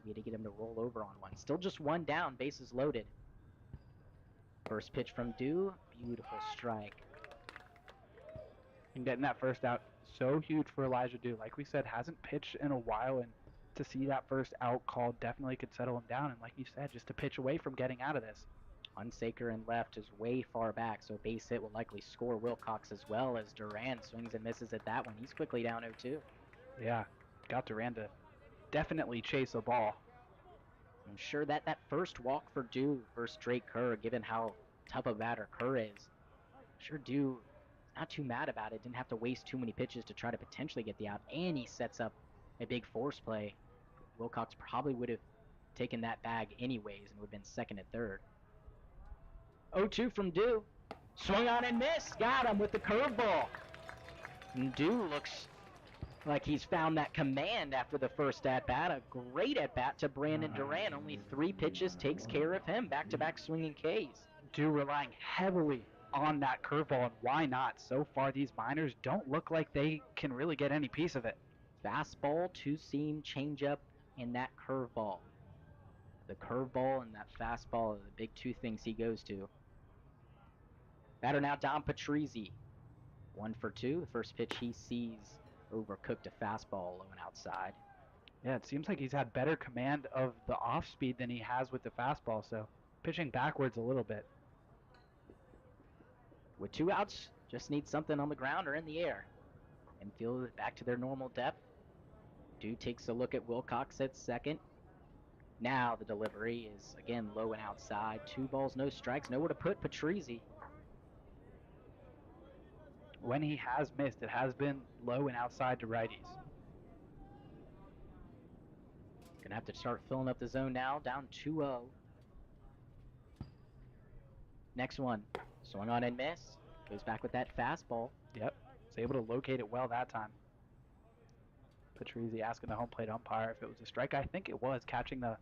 Maybe to get him to roll over on one. Still just one down, bases loaded. First pitch from Dew, beautiful strike. And getting that first out, so huge for Elijah Dew. Like we said, hasn't pitched in a while, and to see that first out call definitely could settle him down. And like you said, just a pitch away from getting out of this. Hunsaker in left is way far back, so base hit will likely score Wilcox as well as Duran swings and misses at that one. He's quickly down 0-2. Yeah, got Duran to definitely chase a ball. I'm sure that first walk for Dew versus Drake Kerr, given how tough a batter Kerr is, I'm sure Dew not too mad about it. Didn't have to waste too many pitches to try to potentially get the out, and he sets up a big force play. Wilcox probably would have taken that bag anyways and would have been second at third. 0-2 from Dew. Swung on and missed. Got him with the curveball. And Dew looks like he's found that command after the first at-bat. A great at-bat to Brandon Duran. Only 3 pitches takes care of him. Back-to-back swinging Ks. Dew relying heavily on that curveball, and why not? So far, these Miners don't look like they can really get any piece of it. Fastball, two-seam, changeup, and that curveball. The curveball and that fastball are the big 2 things he goes to. Batter now Dom Patrizzi. 1 for 2. The first pitch he sees overcooked a fastball low and outside. Yeah, it seems like he's had better command of the off-speed than he has with the fastball, so pitching backwards a little bit. With 2 outs, just need something on the ground or in the air. Infield back to their normal depth. Dew takes a look at Wilcox at second. Now the delivery is again low and outside. 2 balls, no strikes, nowhere to put Patrizzi. When he has missed, it has been low and outside to righties. Gonna have to start filling up the zone now, down 2-0. Next one, swung on and miss. Goes back with that fastball. Yep, was able to locate it well that time. Patrizzi asking the home plate umpire if it was a strike. I think it was, catching the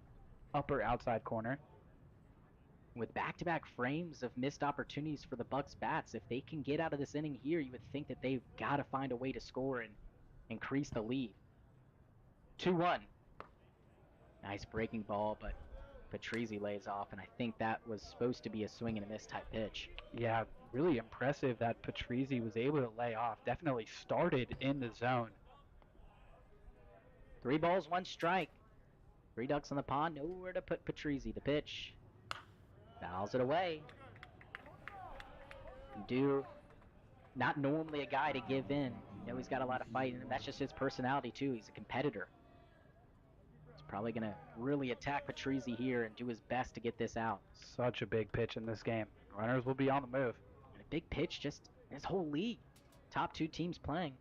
upper outside corner. With back-to-back frames of missed opportunities for the Bucs bats, if they can get out of this inning here, you would think that they've got to find a way to score and increase the lead. 2-1. Nice breaking ball, but Patrizzi lays off, and I think that was supposed to be a swing and a miss type pitch. Yeah, really impressive that Patrizzi was able to lay off. Definitely started in the zone. 3 balls, 1 strike. 3 ducks on the pond, nowhere to put Patrizzi. The pitch fouls it away. Dew, not normally a guy to give in. You know, he's got a lot of fight, and that's just his personality too. He's a competitor. He's probably going to really attack Patrizzi here and do his best to get this out. Such a big pitch in this game. Runners will be on the move. And a big pitch just in his whole league. Top 2 teams playing.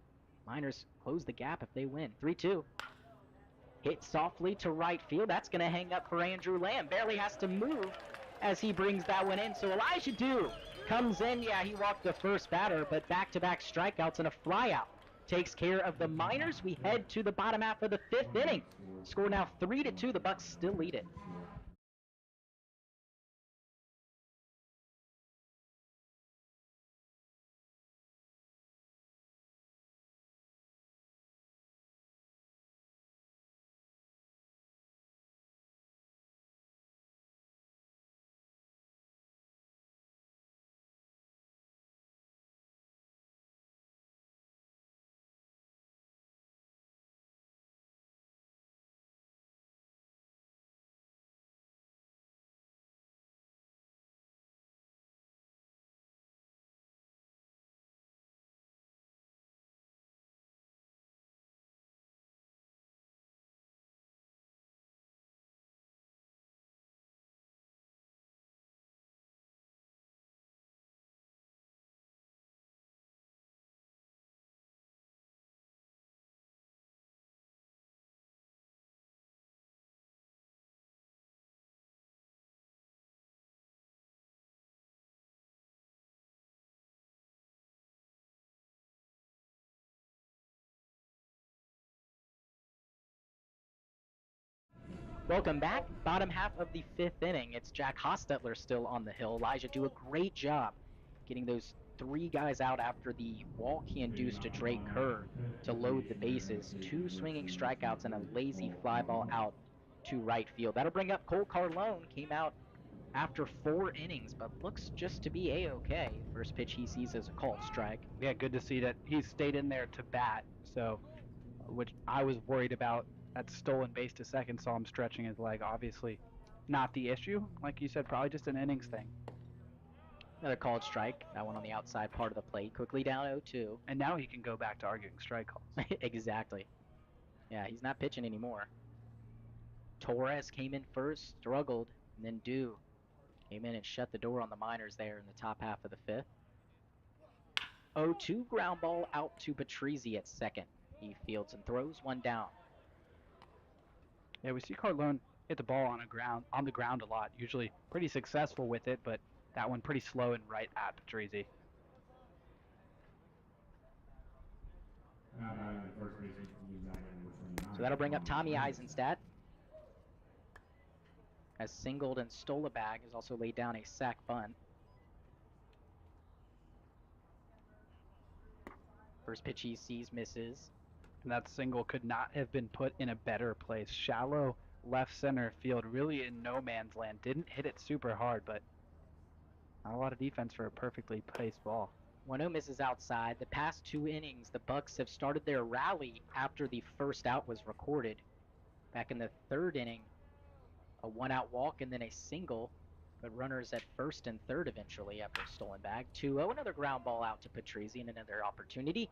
Miners close the gap if they win. 3-2. Hit softly to right field. That's going to hang up for Andrew Lamb. Barely has to move as he brings that one in. So Elijah Dew comes in. Yeah, he walked the first batter, but back-to-back strikeouts and a flyout takes care of the Miners. We head to the bottom half of the 5th inning. Score now 3-2. The Bucs still lead it. Welcome back. Bottom half of the 5th inning. It's Jack Hostetler still on the hill. Elijah do a great job getting those 3 guys out after the walk he induced to Drake Kerr to load the bases. 2 swinging strikeouts and a lazy fly ball out to right field. That'll bring up Cole Carlone. Came out after 4 innings, but looks just to be A-okay. First pitch he sees as a called strike. Yeah, good to see that he stayed in there to bat. So, which I was worried about, that stolen base to second, saw him stretching his leg. Obviously, not the issue. Like you said, probably just an innings thing. Another called strike. That one on the outside part of the plate. Quickly down 0-2. And now he can go back to arguing strike calls. Exactly. Yeah, he's not pitching anymore. Torres came in first, struggled, and then Dew came in and shut the door on the Miners there in the top half of the 5th. 0-2 ground ball out to Patrizzi at second. He fields and throws one down. Yeah, we see Carlone hit the ball on the ground a lot. Usually pretty successful with it, but that one pretty slow and right at Patrizzi. So that'll bring up Tommy Eisenstadt. Has singled and stole a bag. Has also laid down a sac bunt. First pitch he sees misses. And that single could not have been put in a better place. Shallow left center field, really in no man's land. Didn't hit it super hard, but not a lot of defense for a perfectly placed ball. 1-0 misses outside. The past 2 innings, the Bucs have started their rally after the first out was recorded. Back in the 3rd inning, a 1-out walk and then a single, but runners at first and third eventually after a stolen bag. 2-0, another ground ball out to Patrizzi and another opportunity.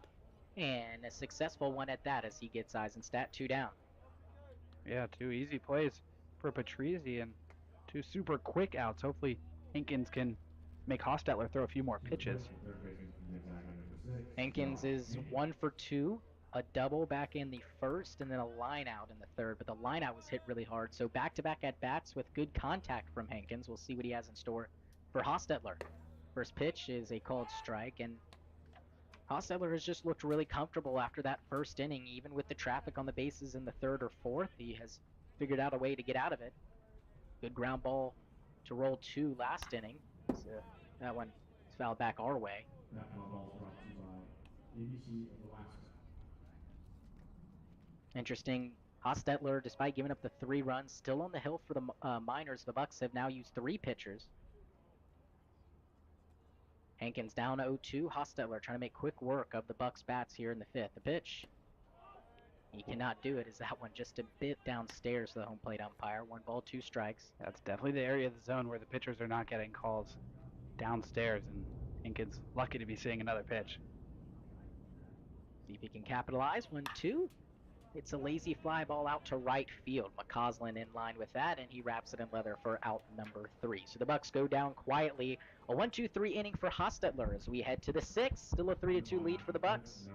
And a successful one at that as he gets Eisenstadt 2 down. Yeah, 2 easy plays for Patrizzi and 2 super quick outs. Hopefully Hankins can make Hostetler throw a few more pitches. Hankins is 1 for 2, a double back in the 1st, and then a line out in the 3rd. But the line out was hit really hard, so back-to-back at-bats with good contact from Hankins. We'll see what he has in store for Hostetler. First pitch is a called strike, and Hostetler has just looked really comfortable after that 1st inning. Even with the traffic on the bases in the 3rd or 4th, he has figured out a way to get out of it. Good ground ball to roll 2 last inning. So that one is fouled back our way. Interesting. Hostetler, despite giving up the 3 runs, still on the hill for the Miners. The Bucs have now used 3 pitchers. Hankins down 0-2. Hostetler trying to make quick work of the Bucs bats here in the 5th. The pitch. He cannot do it. Is that one just a bit downstairs to the home plate umpire? 1 ball, 2 strikes. That's definitely the area of the zone where the pitchers are not getting calls downstairs, and Hankins lucky to be seeing another pitch. See if he can capitalize. 1-2. It's a lazy fly ball out to right field. McCausland in line with that, and he wraps it in leather for out number 3. So the Bucs go down quietly. A 1-2-3 inning for Hostetler as we head to the 6th. Still a 3-2 lead for the Bucs.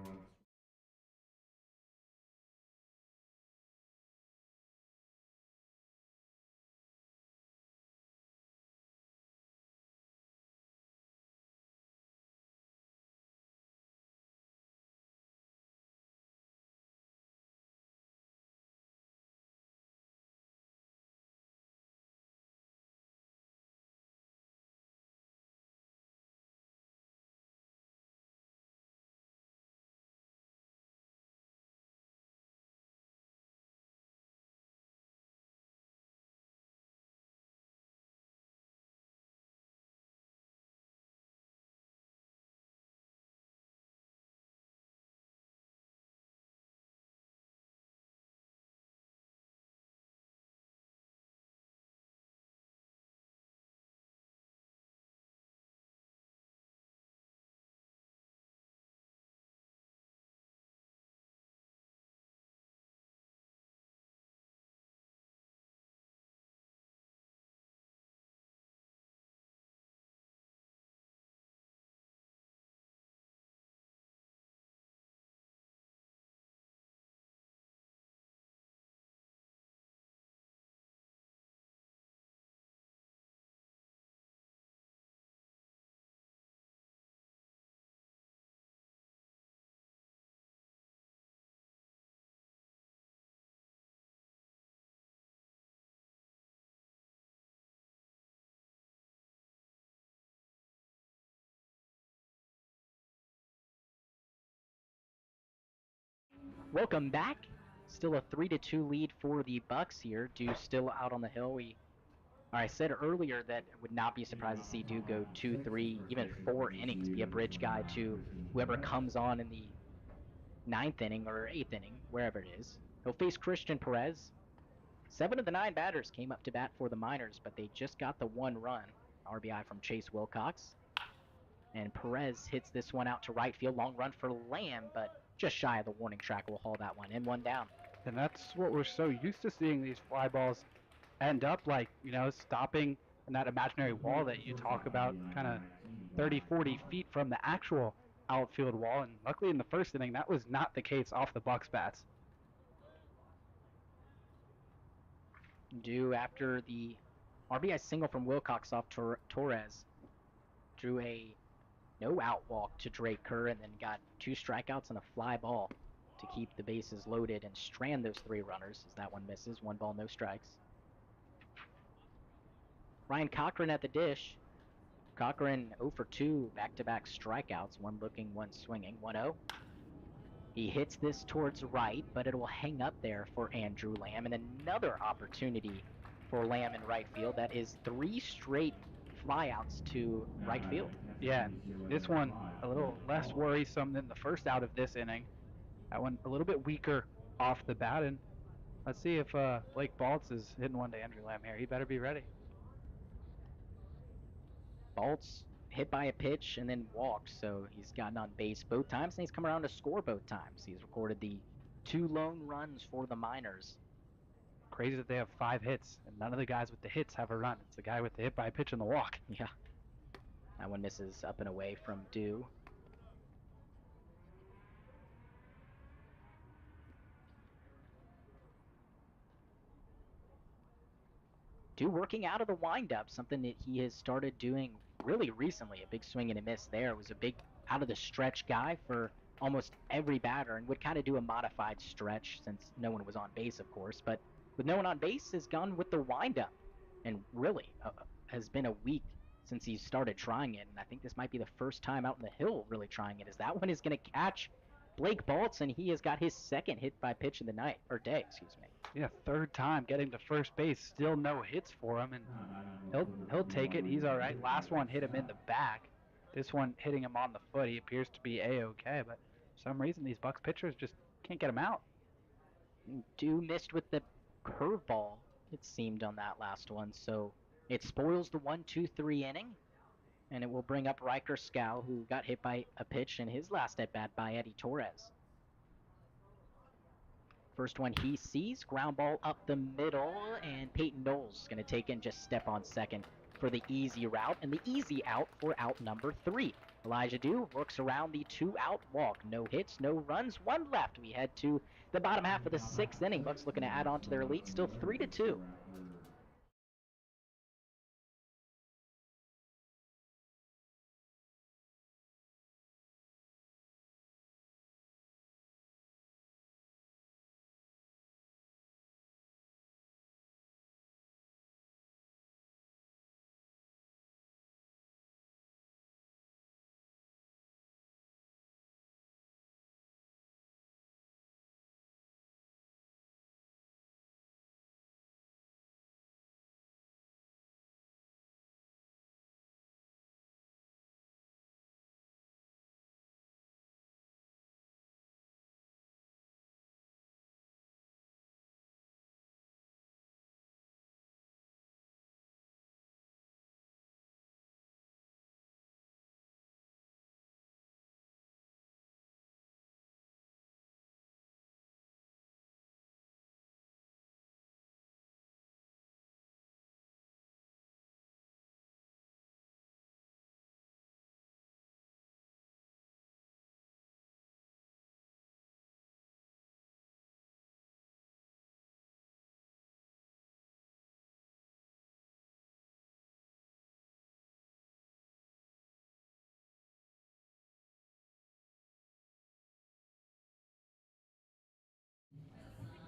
Welcome back. Still a 3-2 lead for the Bucs here. Dew still out on the hill. I said earlier that I would not be surprised to see Dew go 2, 3, even 4 innings, be a bridge guy to whoever comes on in the 9th inning or 8th inning, wherever it is. He'll face Christian Perez. 7 of the 9 batters came up to bat for the Miners, but they just got the 1 run. RBI from Chase Wilcox. And Perez hits this one out to right field. Long run for Lamb, but just shy of the warning track. Will haul that one in, 1 down. And that's what we're so used to seeing these fly balls end up like, stopping in that imaginary wall that you talk about, kind of 30, 40 feet from the actual outfield wall. And luckily in the first inning, that was not the case off the Bucs bats. Dew, after the RBI single from Wilcox off Torres, drew a no-out walk to Drake Kerr and then got 2 strikeouts and a fly ball to keep the bases loaded and strand those 3 runners as that one misses. 1 ball, no strikes. Ryan Cochran at the dish. Cochran 0 for 2, back-to-back strikeouts, 1 looking, 1 swinging, 1-0. He hits this towards right, but it will hang up there for Andrew Lamb, and another opportunity for Lamb in right field. That is 3 straight flyouts to right field. Yeah, this one a little less worrisome than the first out of this inning. That one a little bit weaker off the bat, and let's see if Blake Baltz is hitting one to Andrew Lamb here. He better be ready. Baltz hit by a pitch and then walked, so he's gotten on base both times, and he's come around to score both times. He's recorded the 2 lone runs for the Miners. Crazy that they have 5 hits, and none of the guys with the hits have a run. It's the guy with the hit by a pitch and the walk. Yeah. That one misses up and away from Dew. Dew working out of the windup, something that he has started doing really recently. A big swing and a miss there. Was a big out of the stretch guy for almost every batter and would kind of do a modified stretch since no one was on base, of course. But with no one on base, has gone with the windup and really has been a week since he started trying it. And I think this might be the first time out in the hill really trying it, as that one is going to catch Blake Baltz, and he has got his 2nd hit by pitch of the night, or day, excuse me. Yeah, 3rd time getting to first base, still no hits for him, and he'll take it. He's all right. Last one hit him in the back. This one hitting him on the foot. He appears to be A-okay, but for some reason these Bucs pitchers just can't get him out. Dew missed with the curveball, it seemed, on that last one, so it spoils the 1-2-3 inning, and it will bring up Riker Scow, who got hit by a pitch in his last at-bat by Eddie Torres. First one he sees, ground ball up the middle, and Peyton Knowles is going to take it and just step on second for the easy route, and the easy out for out number 3. Elijah Dew works around the 2-out walk. No hits, no runs, 1 left. We head to the bottom half of the 6th inning. Bucs looking to add on to their lead, still 3-2.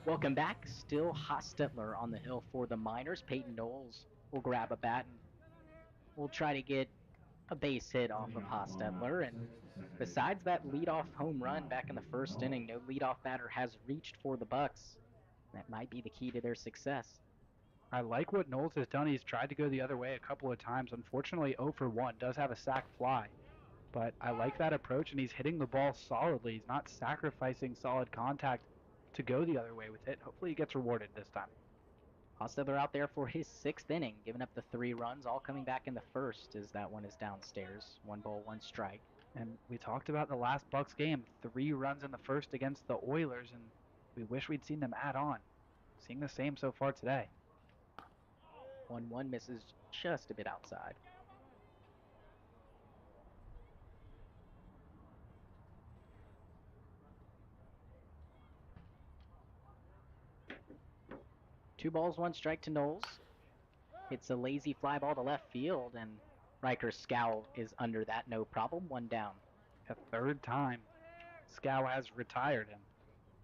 Welcome back. Still Hostetler on the hill for the Miners. Peyton Knowles will grab a bat and we'll try to get a base hit off of Hostetler, and besides that leadoff home run back in the first inning, no leadoff batter has reached for the Bucs. That might be the key to their success. I like what Knowles has done. He's tried to go the other way a couple of times. Unfortunately, 0 for 1 does have a sac fly. But I like that approach, and he's hitting the ball solidly. He's not sacrificing solid contact to go the other way with it. Hopefully he gets rewarded this time. Hostetler out there for his 6th inning, giving up the 3 runs, all coming back in the first as that one is downstairs. 1 ball, 1 strike. And we talked about the last Bucs game, 3 runs in the first against the Oilers, and we wish we'd seen them add on. Seeing the same so far today. 1-1 misses just a bit outside. Two balls, 1 strike to Knowles. It's a lazy fly ball to left field, and Riker's scowl is under that, no problem. 1 down. A 3rd time, Scow has retired him.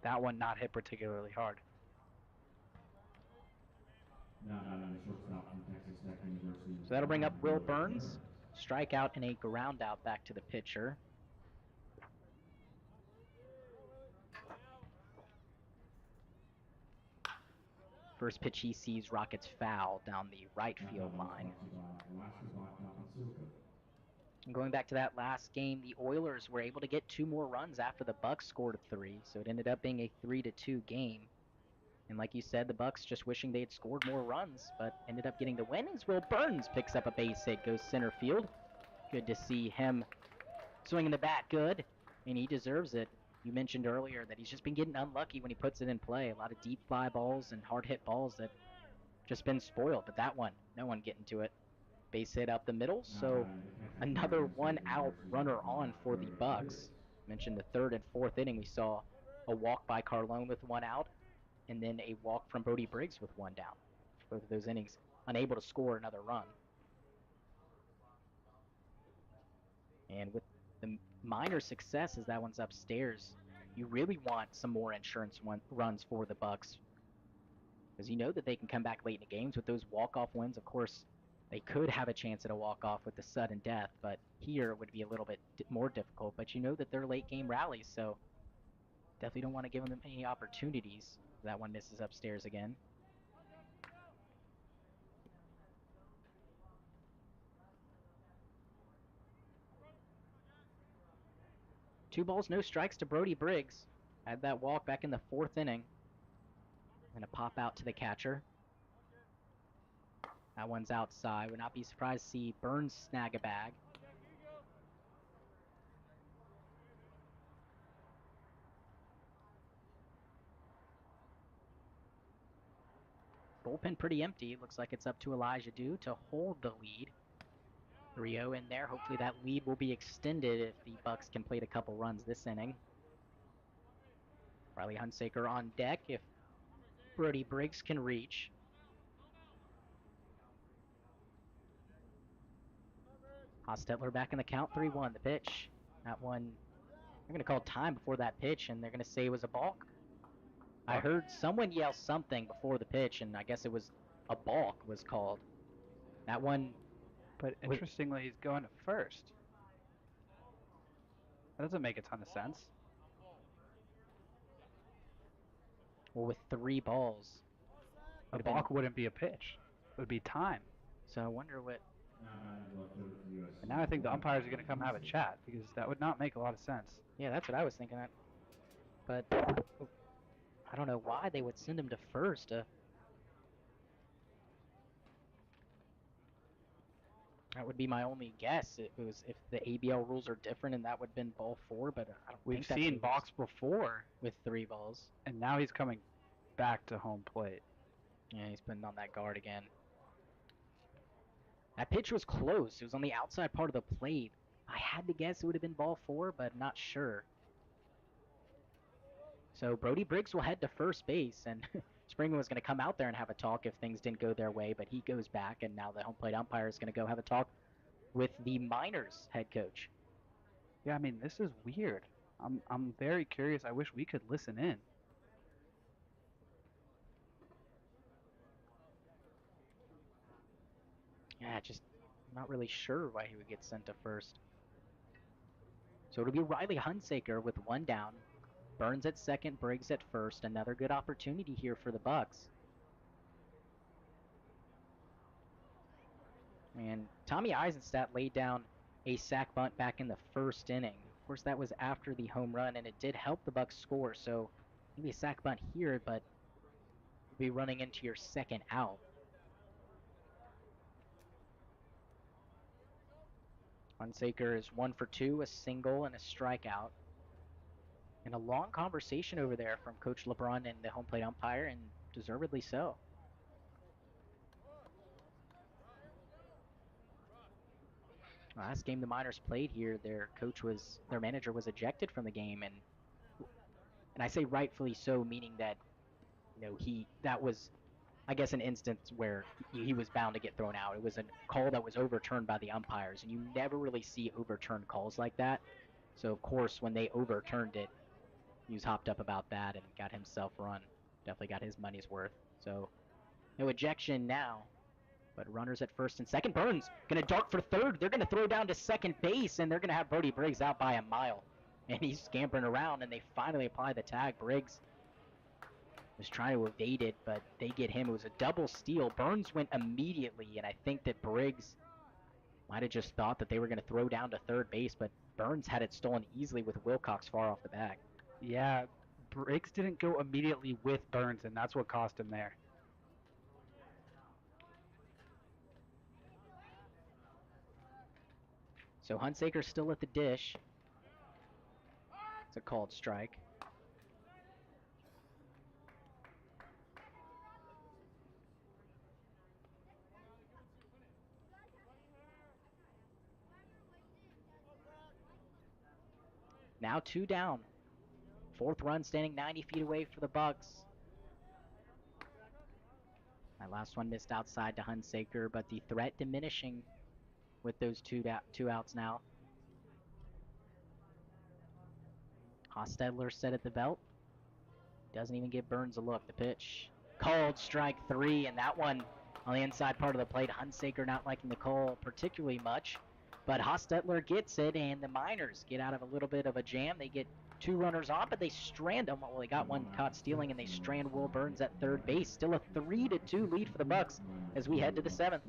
That one not hit particularly hard. So that'll bring up Will Burns. Strikeout and a ground out back to the pitcher. First pitch he sees rockets foul down the right field line. And going back to that last game, the Oilers were able to get 2 more runs after the Bucs scored 3, so it ended up being a 3-2 game. And like you said, the Bucs just wishing they had scored more runs, but ended up getting the win as Will Burns picks up a base hit, goes center field. Good to see him swinging the bat good, and he deserves it. You mentioned earlier that he's just been getting unlucky when he puts it in play. A lot of deep fly balls and hard hit balls that just been spoiled, but that one, no one getting to it. Base hit up the middle, so another 1 out runner on for the Bucs. Mentioned the 3rd and 4th inning, we saw a walk by Carlone with 1 out, and then a walk from Brody Briggs with 1 down. Both of those innings unable to score another run. And with the minor success as that one's upstairs, you really want some more insurance runs for the Bucs, because you know that they can come back late in the games with those walk-off wins. Of course, they could have a chance at a walk-off with the sudden death, but here it would be a little bit more difficult. But you know that they're late-game rallies, so definitely don't want to give them any opportunities. That one misses upstairs again. Two balls, no strikes to Brody Briggs. Had that walk back in the 4th inning. And a pop out to the catcher. That one's outside. Would not be surprised to see Burns snag a bag. Bullpen pretty empty. Looks like it's up to Elijah Dew to hold the lead. Rio in there. Hopefully that lead will be extended if the Bucs can plate a couple runs this inning. Riley Hunsaker on deck if Brody Briggs can reach. Hostetler back in the count, 3-1. The pitch. That one, they're going to call time before that pitch, and they're going to say it was a balk. I heard someone yell something before the pitch, and I guess it was a balk was called. That one. But interestingly, he's going to first. That doesn't make a ton of sense. Well, with 3 balls. A balk wouldn't be a pitch. It would be time. So I wonder what. And now I think the umpires are going to come have a chat, because that would not make a lot of sense. Yeah, that's what I was thinking. But I don't know why they would send him to first. That would be my only guess. It was if the ABL rules are different, and that would have been ball 4. But I don't We've think seen balks before with 3 balls, and now he's coming back to home plate. Yeah, he's putting on that guard again. That pitch was close. It was on the outside part of the plate. I had to guess it would have been ball 4, but not sure. So Brody Briggs will head to first base, and Springman was going to come out there and have a talk if things didn't go their way, but he goes back, and now the home plate umpire is going to go have a talk with the Miners head coach. Yeah, I mean, this is weird. I'm very curious. I wish we could listen in. Yeah, just Not really sure why he would get sent to first. So it'll be Riley Hunsaker with one down. Burns at second, Briggs at first. Another good opportunity here for the Bucs. And Tommy Eisenstadt laid down a sac bunt back in the first inning. Of course, that was after the home run, and it did help the Bucs score. So maybe a sac bunt here, but you'll be running into your second out. Hunsaker is 1 for 2, a single and a strikeout. And a long conversation over there from Coach LeBrun and the home plate umpire, and deservedly so. Last game the Miners played here, their manager was ejected from the game, and I say rightfully so, meaning that that was, I guess, an instance where he was bound to get thrown out. It was a call that was overturned by the umpires, and you never really see overturned calls like that. So of course, when they overturned it, he was hopped up about that and got himself run. Definitely got his money's worth. So no ejection now. But runners at first and second. Burns going to dart for third. They're going to throw down to second base, and they're going to have Brody Briggs out by a mile. And he's scampering around, and they finally apply the tag. Briggs was trying to evade it, but they get him. It was a double steal. Burns went immediately, and I think that Briggs might have just thought that they were going to throw down to third base, but Burns had it stolen easily with Wilcox far off the bag. Yeah, Briggs didn't go immediately with Burns, and that's what cost him there. So Hunsaker's still at the dish. It's a called strike. Now 2 down. Fourth run standing 90 feet away for the Bucs. That last one missed outside to Hunsaker, but the threat diminishing with those two outs now. Hostetler set at the belt. Doesn't even give Burns a look. The pitch. Called strike 3, and that one on the inside part of the plate. Hunsaker not liking the call particularly much, but Hostetler gets it, and the Miners get out of a little bit of a jam. They get 2 runners on, but they strand them. Well, they got one caught stealing, and they strand Will Burns at third base. Still a 3-2 lead for the Bucs as we head to the 7th.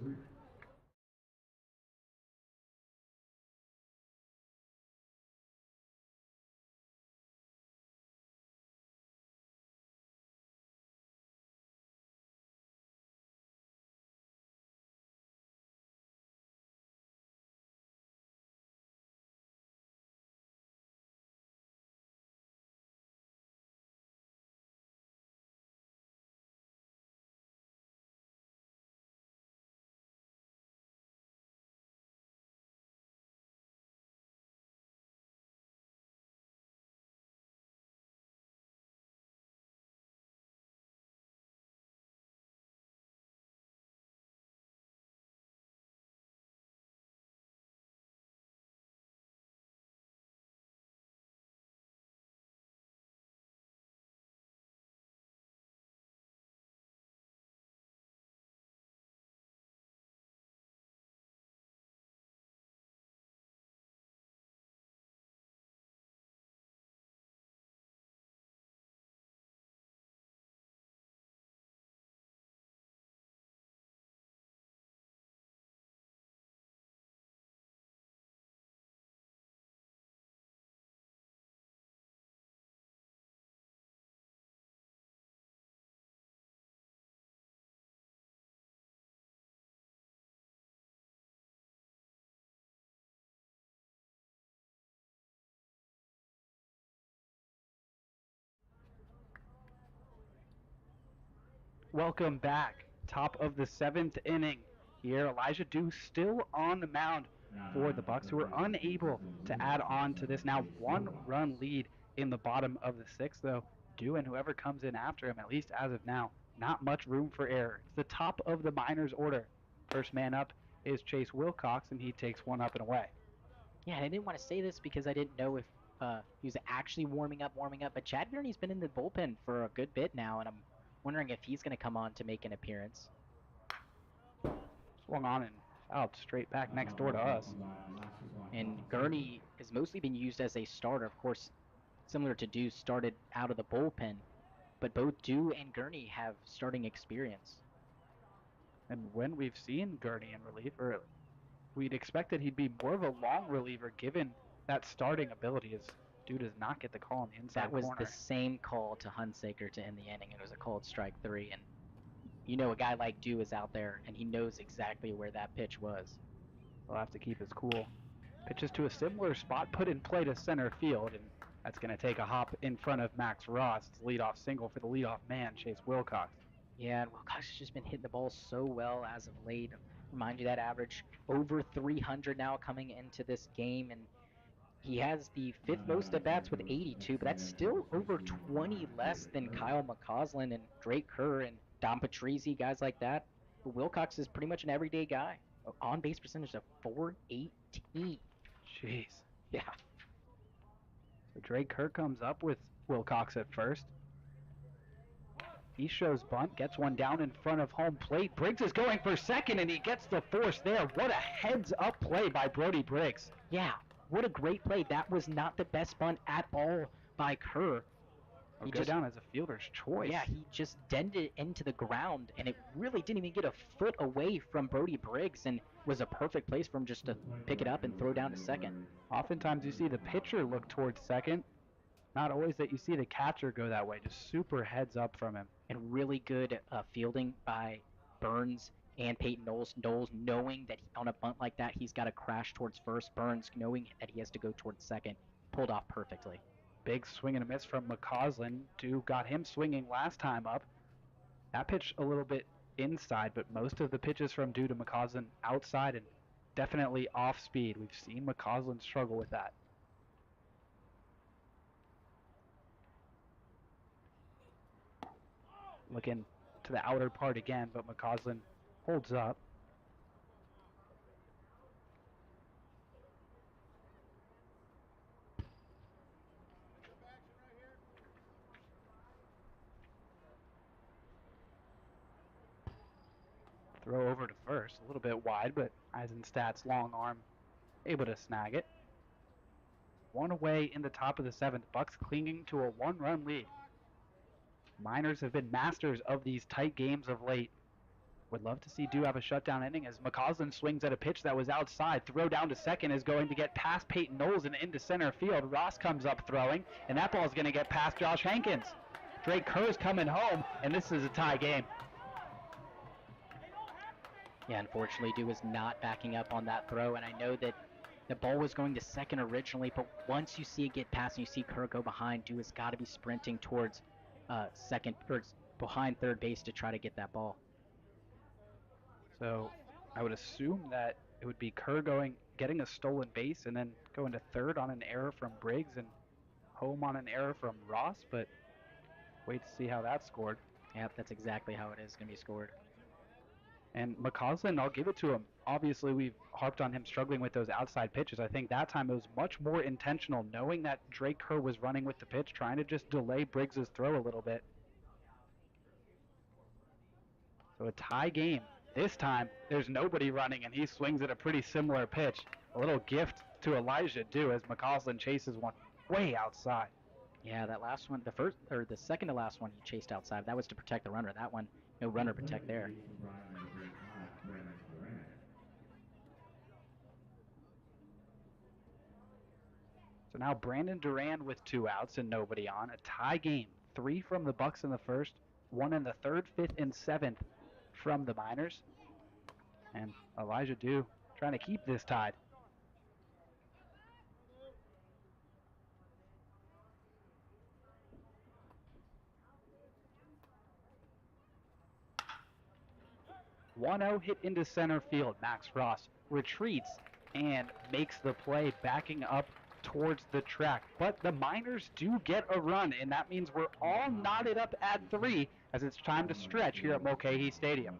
Welcome back. Top of the 7th inning. Here, Elijah Dew still on the mound for the Bucs, who are unable to add on to this now 1-run lead in the bottom of the 6th, though. Dew and whoever comes in after him, at least as of now, not much room for error. It's the top of the Miners' order. First man up is Chase Wilcox, and he takes one up and away. Yeah, I didn't want to say this because I didn't know if he was actually warming up, but Chad Gurney's been in the bullpen for a good bit now, and I'm wondering if he's going to come on to make an appearance. Swung on and Out straight back next door to us. And Gurney has mostly been used as a starter. Of course, similar to Deuce, started out of the bullpen. But both Dew and Gurney have starting experience. And when we've seen Gurney in relief, or we'd expect that he'd be more of a long reliever given that starting ability, as Dew does not get the call in the inside corner. That was the same call to Hunsaker to end the inning. It was a called strike 3. And you know a guy like Dew is out there, and he knows exactly where that pitch was. He'll have to keep his cool. Pitches to a similar spot, put in play to center field, and that's going to take a hop in front of Max Ross. It's a leadoff single for the leadoff man, Chase Wilcox. Yeah, and Wilcox has just been hitting the ball so well as of late. Remind you that average over 300 now coming into this game, and he has the 5th most at bats with 82, but that's still over 20 less than Kyle McCausland and Drake Kerr and Don Patrizi, guys like that. But Wilcox is pretty much an everyday guy. On base percentage of .418. Jeez. Yeah. So Drake Kerr comes up with Wilcox at first. He shows bunt, gets one down in front of home plate. Briggs is going for second, and he gets the force there. What a heads-up play by Brody Briggs. Yeah, what a great play. That was not the best bunt at all by Kerr. He go down as a fielder's choice. Yeah, he just dented it into the ground, and it really didn't even get a foot away from Brody Briggs, and was a perfect place for him just to pick it up and throw down to second. Oftentimes you see the pitcher look towards second. Not always that you see the catcher go that way. Just super heads up from him. And really good fielding by Burns and Peyton Knowles. Knowles knowing that on a bunt like that, he's got to crash towards first. Burns knowing that he has to go towards second. Pulled off perfectly. Big swing and a miss from McCausland. Dew got him swinging last time up. That pitch a little bit inside, but most of the pitches from Dew to McCausland outside and definitely off speed. We've seen McCausland struggle with that. Looking to the outer part again, but McCausland holds up. Throw over to first, a little bit wide, but Eisenstadt's long arm able to snag it. One away in the top of the 7th, Bucks clinging to a 1-run lead. Miners have been masters of these tight games of late. Would love to see Dew have a shutdown inning as McCausland swings at a pitch that was outside. Throw down to second is going to get past Peyton Knowles and into center field. Ross comes up throwing, and that ball is going to get past Josh Hankins. Drake Kerr's coming home, and this is a tie game. Yeah, unfortunately, Dew was not backing up on that throw, and I know that the ball was going to second originally, but once you see it get past and you see Kerr go behind, Dew has got to be sprinting towards second, or behind third base to try to get that ball. So I would assume that it would be Kerr getting a stolen base and then going to third on an error from Briggs and home on an error from Ross, but wait to see how that's scored. Yep, that's exactly how it is going to be scored. And McCausland, I'll give it to him. Obviously, we've harped on him struggling with those outside pitches. I think that time it was much more intentional, knowing that Drake Kerr was running with the pitch, trying to just delay Briggs' throw a little bit. So a tie game. This time, there's nobody running, and he swings at a pretty similar pitch. A little gift to Elijah Dew as McCausland chases one way outside. Yeah, that last one, the second to last one, he chased outside. That was to protect the runner. That one, no runner protect there. So now Brandon Duran with 2 outs and nobody on. A tie game. 3 from the Bucks in the first, 1 in the 3rd, 5th, and 7th from the Miners. And Elijah Dew trying to keep this tied. One-0 hit into center field. Max Ross retreats and makes the play, backing up towards the track. But the Miners do get a run, and that means we're all knotted up at 3 as it's time to stretch here at Mulcahy Stadium.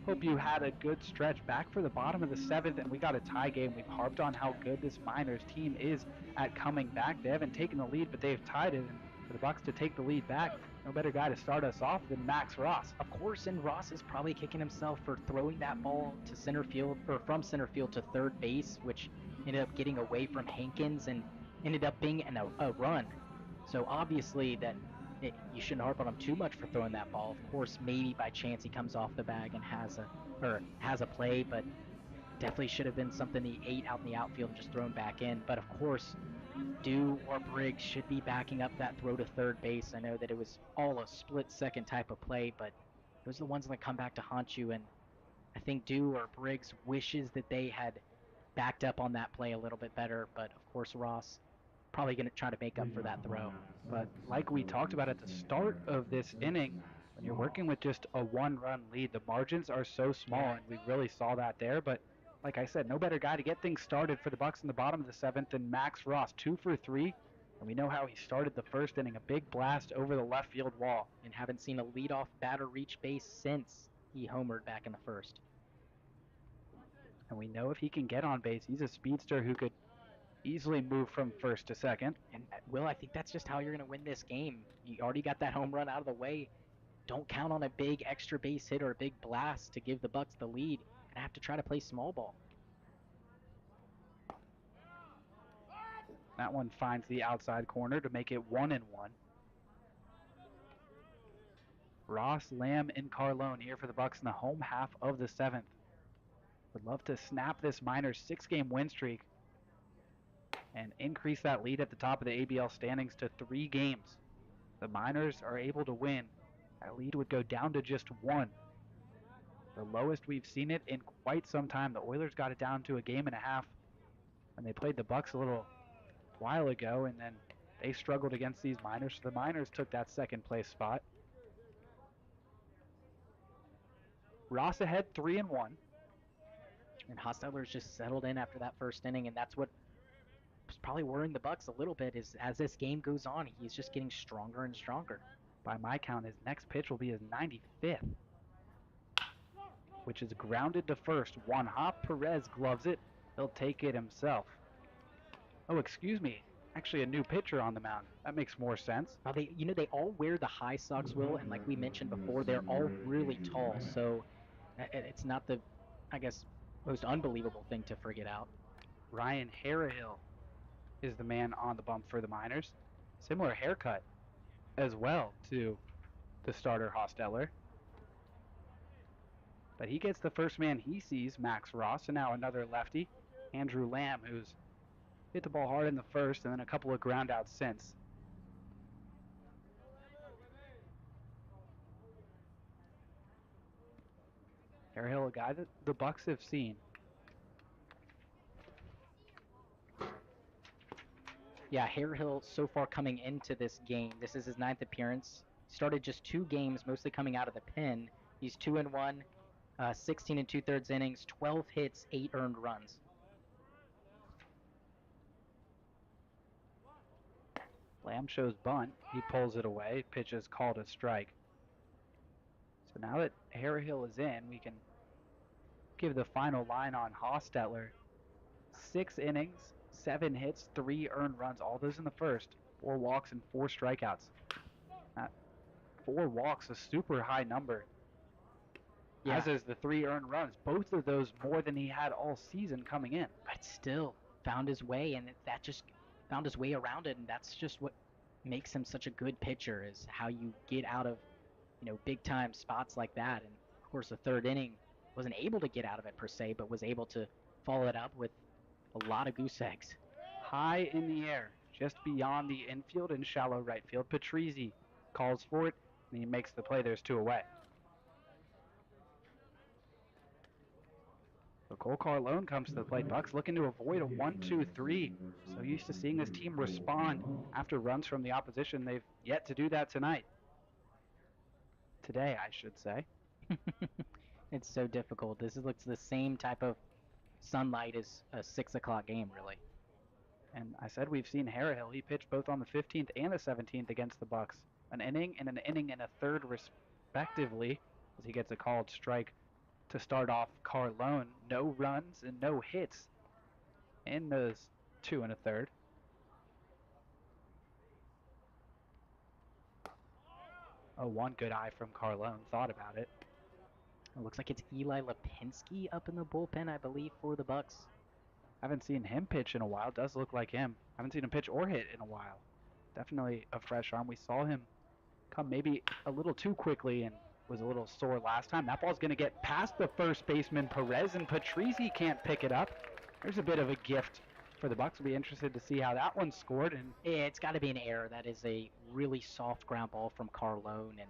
Hope you had a good stretch back for the bottom of the 7th, and we got a tie game. We've harped on how good this Miners team is at coming back. They haven't taken the lead, but they've tied it, and for the Bucs to take the lead back, no better guy to start us off than Max Ross. Of course, and Ross is probably kicking himself for throwing that ball to center field, or from center field to third base, which ended up getting away from Hankins and ended up being a run. So obviously you shouldn't harp on him too much for throwing that ball. Of course, maybe by chance he comes off the bag and has a play, but definitely should have been something he ate out in the outfield and just thrown back in. But of course, Dew or Briggs should be backing up that throw to third base. I know that it was all a split-second type of play, but those are the ones that come back to haunt you. And I think Dew or Briggs wishes that they had backed up on that play a little bit better. But of course, Ross probably going to try to make up for that throw. But like we talked about at the start of this inning, when you're working with just a one-run lead, the margins are so small, and we really saw that there. But like I said, no better guy to get things started for the Bucs in the bottom of the 7th than Max Ross, 2 for 3. And we know how he started the first inning, a big blast over the left field wall. And haven't seen a leadoff batter reach base since he homered back in the first. And we know if he can get on base, he's a speedster who could easily move from first to second. And Will, I think that's just how you're going to win this game. You already got that home run out of the way. Don't count on a big extra base hit or a big blast to give the Bucs the lead. You're going to have to try to play small ball. That one finds the outside corner to make it 1-1. Ross, Lamb, and Carlone here for the Bucs in the home half of the 7th. Would love to snap this Miners 6-game win streak and increase that lead at the top of the ABL standings to 3 games. The Miners are able to win. That lead would go down to just 1. The lowest we've seen it in quite some time. The Oilers got it down to a game and a half when they played the Bucs a little while ago, and then they struggled against these Miners, so the Miners took that second place spot. Ross ahead 3-1. And Hostetler's just settled in after that first inning, and that's what was probably worrying the Bucs a little bit, is as this game goes on, he's just getting stronger and stronger. By my count, his next pitch will be his 95th, which is grounded to first. Juan Hop Perez gloves it. He'll take it himself. Oh, excuse me. Actually, a new pitcher on the mound. That makes more sense. Now they all wear the high socks, Will, and like we mentioned before, they're all really tall, so it's not the, I guess, most unbelievable thing to forget out. Ryan Harrahill is the man on the bump for the Miners. Similar haircut as well to the starter Hostetler. But he gets the first man he sees, Max Ross, and now another lefty, Andrew Lamb, who's hit the ball hard in the first and then a couple of ground outs since. Harrahill, a guy that the Bucs have seen. Yeah, Harrahill so far coming into this game, this is his 9th appearance. Started just 2 games, mostly coming out of the pen. He's 2-1, 16 2/3 innings, 12 hits, 8 earned runs. Lamb shows bunt. He pulls it away. Pitch is called a strike. So now that Harrahill is in, we can give the final line on Hostetler. 6 innings, 7 hits, 3 earned runs, all those in the first. 4 walks and 4 strikeouts. 4 walks, a super high number. Yeah. As is the 3 earned runs. Both of those more than he had all season coming in. But still found his way, and that just found his way around it, and that's just what makes him such a good pitcher, is how you get out of, big time spots like that. And of course, the 3rd inning wasn't able to get out of it per se, but was able to follow it up with a lot of goose eggs. High in the air, just beyond the infield and shallow right field. Patrizzi calls for it, and he makes the play. There's 2 away. So Cole Carlone comes to the plate. Bucs looking to avoid a 1-2-3. So used to seeing this team respond after runs from the opposition. They've yet to do that tonight. Today, I should say. It's so difficult. This looks the same type of sunlight as a 6 o'clock game, really. And I said we've seen Harrahill. He pitched both on the 15th and the 17th against the Bucs. An inning and a third respectively, as he gets a called strike to start off Carlone. No runs and no hits in those 2 1/3. Oh, one good eye from Carlone. Thought about it. It looks like it's Eli Lipinski up in the bullpen, I believe, for the Bucs. Haven't seen him pitch in a while. Does look like him. Haven't seen him pitch or hit in a while. Definitely a fresh arm. We saw him come maybe a little too quickly and was a little sore last time. That ball's going to get past the first baseman Perez, and Patrizi can't pick it up. There's a bit of a gift for the Bucs. We'll be interested to see how that one scored. And it's got to be an error. That is a really soft ground ball from Carlone, and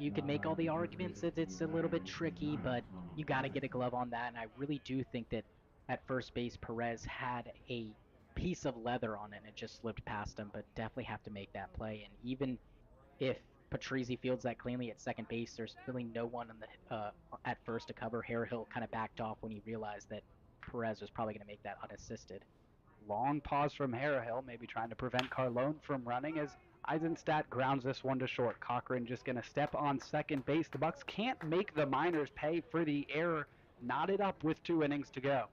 you could make all the arguments that it's a little bit tricky, but you got to get a glove on that. And I really do think that at first base, Perez had a piece of leather on it, and it just slipped past him. But definitely have to make that play. And even if Patrizi fields that cleanly at second base, there's really no one on the at first to cover. Harehill kind of backed off when he realized that Perez was probably going to make that unassisted. Long pause from Harehill, maybe trying to prevent Carlone from running as Eisenstadt grounds this one to short. Cochran just going to step on second base. The Bucs can't make the Miners pay for the error. Knotted up with 2 innings to go.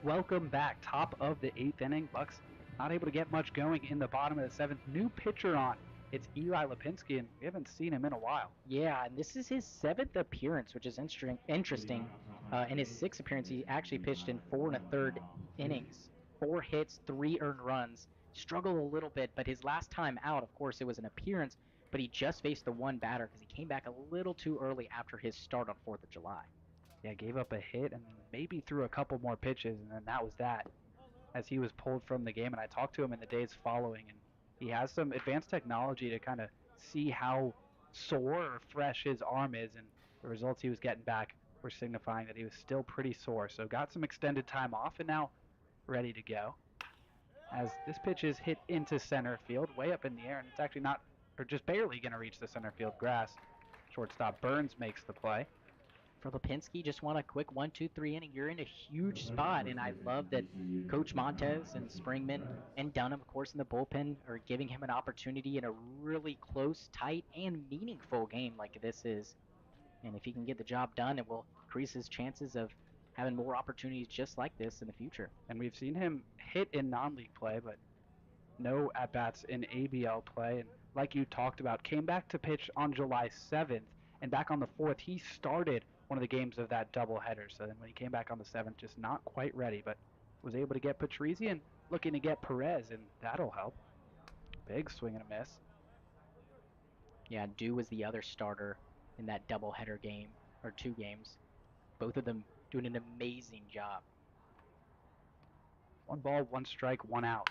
Welcome back. Top of the 8th inning. Bucs not able to get much going in the bottom of the 7th. New pitcher on. It's Eli Lipinski, and we haven't seen him in a while. Yeah, and this is his 7th appearance, which is interesting. In his 6th appearance, he actually pitched in 4 1/3 innings. 4 hits, 3 earned runs. Struggled a little bit, but his last time out, of course, it was an appearance, but he just faced the one batter because he came back a little too early after his start on 4th of July. Yeah, gave up a hit and maybe threw a couple more pitches, and then that was that as he was pulled from the game. And I talked to him in the days following, and he has some advanced technology to kind of see how sore or fresh his arm is, and the results he was getting back were signifying that he was still pretty sore. So got some extended time off and now ready to go. As this pitch is hit into center field, way up in the air, and it's actually not, or just barely going to reach the center field grass. Shortstop Burns makes the play. For Lipinski, just want a quick 1-2-3 inning. You're in a huge spot, and I love that Coach Montez and Springman and Dunham, of course, in the bullpen are giving him an opportunity in a really close, tight, and meaningful game like this is. And if he can get the job done, it will increase his chances of having more opportunities just like this in the future. And we've seen him hit in non-league play, but no at-bats in ABL play. And like you talked about, came back to pitch on July 7th, and back on the 4th, he started one of the games of that doubleheader. So then when he came back on the 7th, just not quite ready, but was able to get Patrizi and looking to get Perez, and that'll help. Big swing and a miss. Yeah, Dew was the other starter in that doubleheader game, or 2 games. Both of them doing an amazing job. 1 ball, 1 strike, 1 out.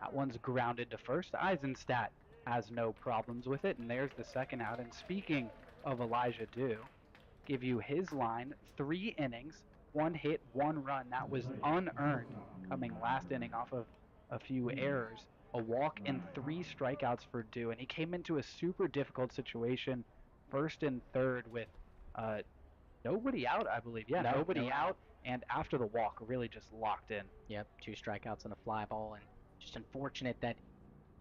That one's grounded to first. Eisenstadt has no problems with it, and there's the second out. And speaking of Elijah Dew. Give you his line, 3 innings, 1 hit, 1 run. That was unearned coming last inning off of a few errors. A walk and 3 strikeouts for Dew. And he came into a super difficult situation, first and third with nobody out, I believe. Yeah, nobody out. And after the walk, really just locked in. Yep, 2 strikeouts and a fly ball. And just unfortunate that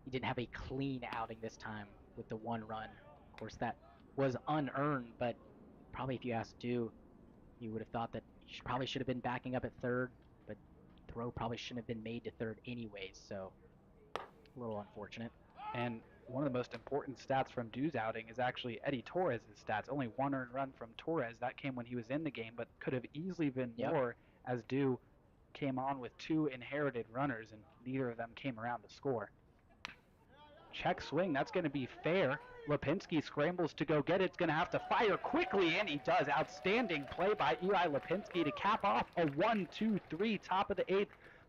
he didn't have a clean outing this time with the 1 run. Of course, that was unearned, but probably if you asked Dew, you would have thought that he probably should have been backing up at third, but throw probably shouldn't have been made to third anyways, so a little unfortunate. And one of the most important stats from Dew's outing is actually Eddie Torres' stats. Only 1 earned run from Torres. That came when he was in the game, but could have easily been more as Dew came on with 2 inherited runners, and neither of them came around to score. Check swing, that's going to be fair. Lipinski scrambles to go get it. It's going to have to fire quickly, and he does. Outstanding play by Eli Lipinski to cap off a 1-2-3 top of the 8th.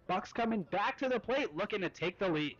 Bucs coming back to the plate, looking to take the lead.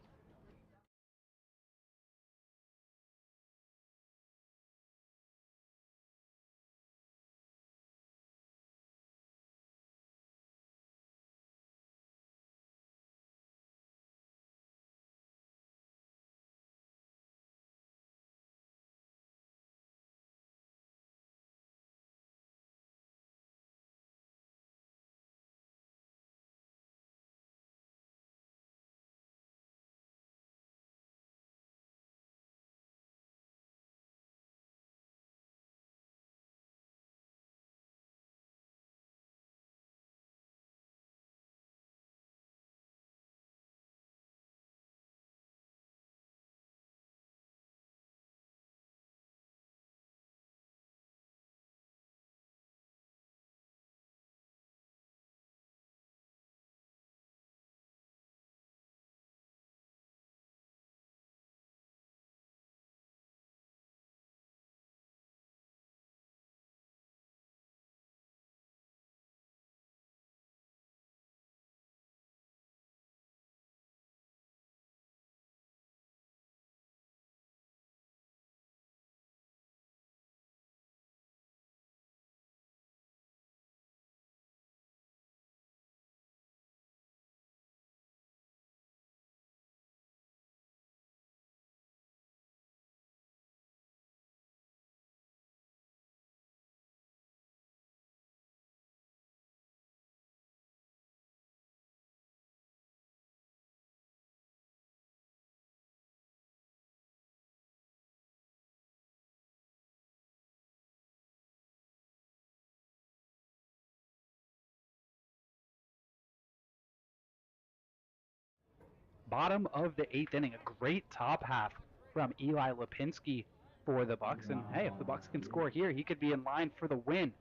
Bottom of the 8th inning, a great top half from Eli Lipinski for the Bucs. And hey, if the Bucs can score here, he could be in line for the win.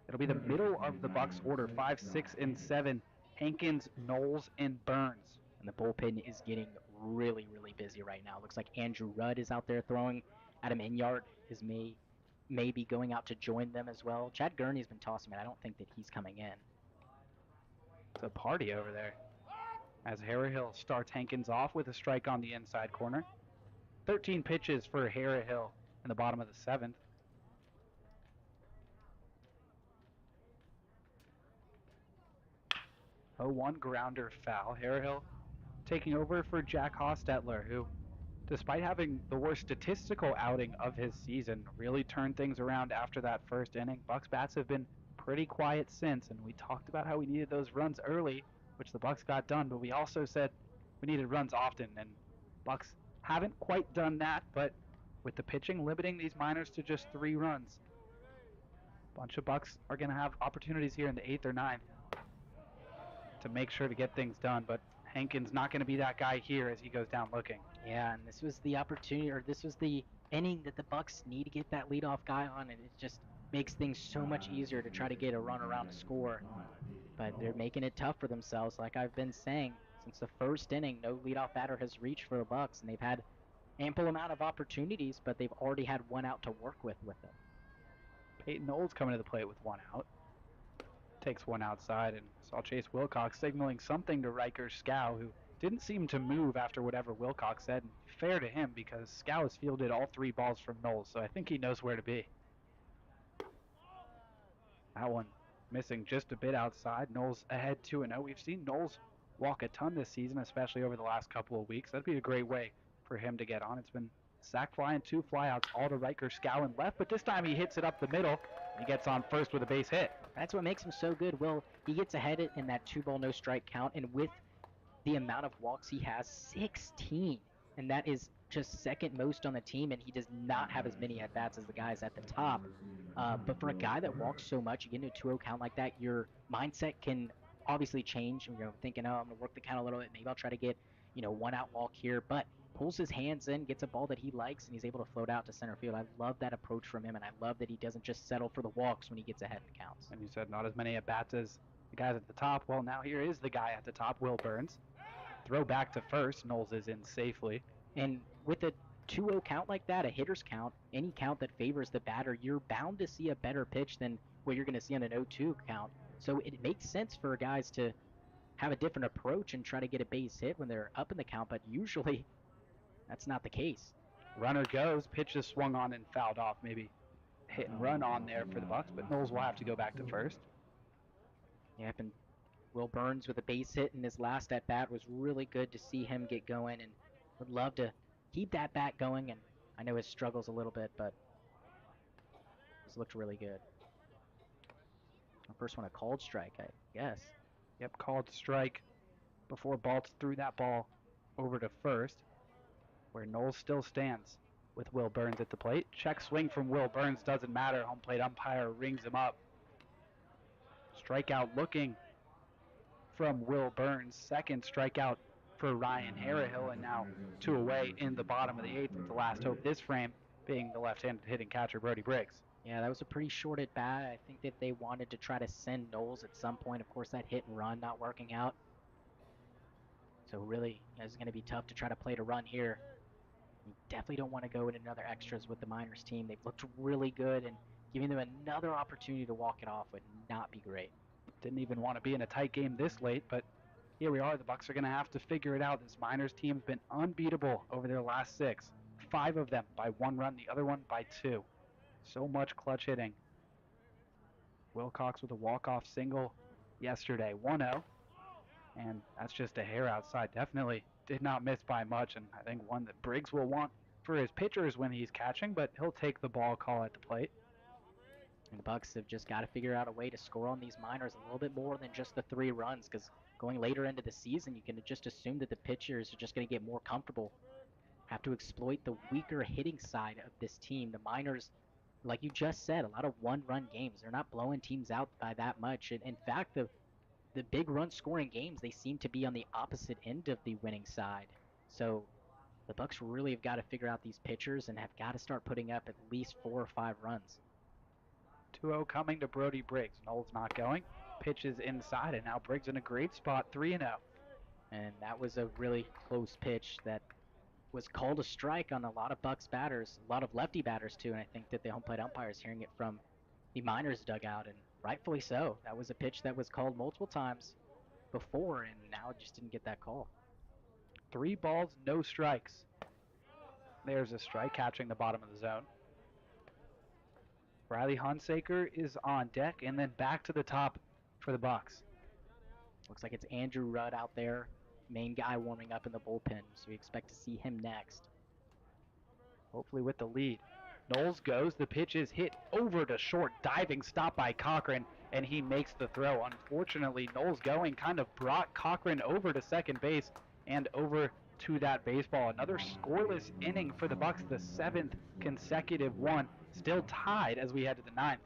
It'll be the middle of the Bucs order, 5, 6, and 7. Hankins, Knowles, and Burns. And the bullpen is getting really, really busy right now. Looks like Andrew Rudd is out there throwing. Adam Inyart is maybe going out to join them as well. Chad Gurney's been tossing it. I don't think that he's coming in. It's a party over there. As Harrahill starts Hankins off with a strike on the inside corner. 13 pitches for Harrahill in the bottom of the 7th. A 1 grounder foul. Harrahill taking over for Jack Hostetler, who, despite having the worst statistical outing of his season, really turned things around after that first inning. Bucs bats have been pretty quiet since, and we talked about how we needed those runs early, which the Bucs got done, but we also said we needed runs often, and Bucs haven't quite done that, but with the pitching limiting these minors to just 3 runs, a bunch of Bucs are going to have opportunities here in the 8th or 9th to make sure to get things done, but Hankins not going to be that guy here as he goes down looking. Yeah, and this was the opportunity, or this was the inning that the Bucs need to get that leadoff guy on, and it just makes things so much easier to try to get a run around to score. But they're making it tough for themselves, like I've been saying. Since the first inning, no leadoff batter has reached for the Bucs, and they've had ample amount of opportunities, but they've already had 1 out to work with them. Peyton Knowles coming to the plate with 1 out. Takes 1 outside, and saw Chase Wilcox signaling something to Riker Scow, who didn't seem to move after whatever Wilcox said. And fair to him, because Scow has fielded all 3 balls from Knowles, so I think he knows where to be. That one missing just a bit outside. Knowles ahead 2-0. We've seen Knowles walk a ton this season, especially over the last couple of weeks. That'd be a great way for him to get on. It's been sack fly and 2 flyouts, all to Riker Scowen left, but this time he hits it up the middle. He gets on first with a base hit. That's what makes him so good. Will, he gets ahead in that 2-ball no strike count, and with the amount of walks he has, 16, and that is just second most on the team, and he does not have as many at bats as the guys at the top. But for a guy that walks so much, you get into a 2-0 count like that, your mindset can obviously change. Thinking, oh, I'm gonna work the count a little bit. Maybe I'll try to get, 1 out walk here. But pulls his hands in, gets a ball that he likes, and he's able to float out to center field. I love that approach from him, and I love that he doesn't just settle for the walks when he gets ahead in counts. And you said not as many at bats as the guys at the top. Well, now here is the guy at the top, Will Burns. Throw back to first. Knowles is in safely. And with a 2-0 count like that, a hitter's count, any count that favors the batter, you're bound to see a better pitch than what you're going to see on an 0-2 count. So it makes sense for guys to have a different approach and try to get a base hit when they're up in the count, but usually that's not the case. Runner goes, pitch is swung on and fouled off. Maybe hit and run on there for the Bucs, but Knowles will have to go back to first. Yeah, and Will Burns with a base hit in his last at bat was really good to see him get going, and would love to keep that bat going. And I know his struggles a little bit, but he's looked really good. The first one a called strike, I guess. Yep, called strike before Baltz threw that ball over to first, where Knowles still stands with Will Burns at the plate. Check swing from Will Burns doesn't matter. Home plate umpire rings him up. Strikeout looking from Will Burns. Second strikeout for Ryan Harrahill, and now 2 away in the bottom of the 8th, with the last hope this frame being the left-handed hitting catcher Brody Briggs. Yeah, that was a pretty short at bat. I think that they wanted to try to send Knowles at some point. Of course, that hit and run not working out. So really, it's going to be tough to try to play to run here. You definitely don't want to go in another extras with the Miners team. They've looked really good, and giving them another opportunity to walk it off would not be great. Didn't even want to be in a tight game this late, but here we are. The Bucs are going to have to figure it out. This Miners team's been unbeatable over their last 6. 5 of them by 1 run, the other one by 2. So much clutch hitting. Wilcox with a walk-off single yesterday, 1-0. And that's just a hair outside. Definitely did not miss by much, and I think one that Briggs will want for his pitchers when he's catching, but he'll take the ball call at the plate. And the Bucs have just got to figure out a way to score on these Miners a little bit more than just the 3 runs, because going later into the season, you can just assume that the pitchers are just going to get more comfortable. Have to exploit the weaker hitting side of this team. The Miners, like you just said, a lot of 1-run games. They're not blowing teams out by that much. And in fact, the big run scoring games, they seem to be on the opposite end of the winning side. So the Bucs really have got to figure out these pitchers and have got to start putting up at least 4 or 5 runs. 2-0 coming to Brody Briggs. Knowles not going. Pitches inside, and now Briggs in a great spot, 3-0. And that was a really close pitch that was called a strike on a lot of Bucs batters, a lot of lefty batters too, and I think that the home plate umpire is hearing it from the Miners dugout, and rightfully so. That was a pitch that was called multiple times before, and now just didn't get that call. 3 balls, no strikes. There's a strike catching the bottom of the zone. Riley Hunsaker is on deck, and then back to the top for the Bucs. Looks like it's Andrew Rudd out there, main guy warming up in the bullpen, so we expect to see him next. Hopefully with the lead. Knowles goes, the pitch is hit over to short, diving stop by Cochran, and he makes the throw. Unfortunately, Knowles going kind of brought Cochran over to second base and over to that baseball. Another scoreless inning for the Bucs, the 7th consecutive one, still tied as we head to the 9th.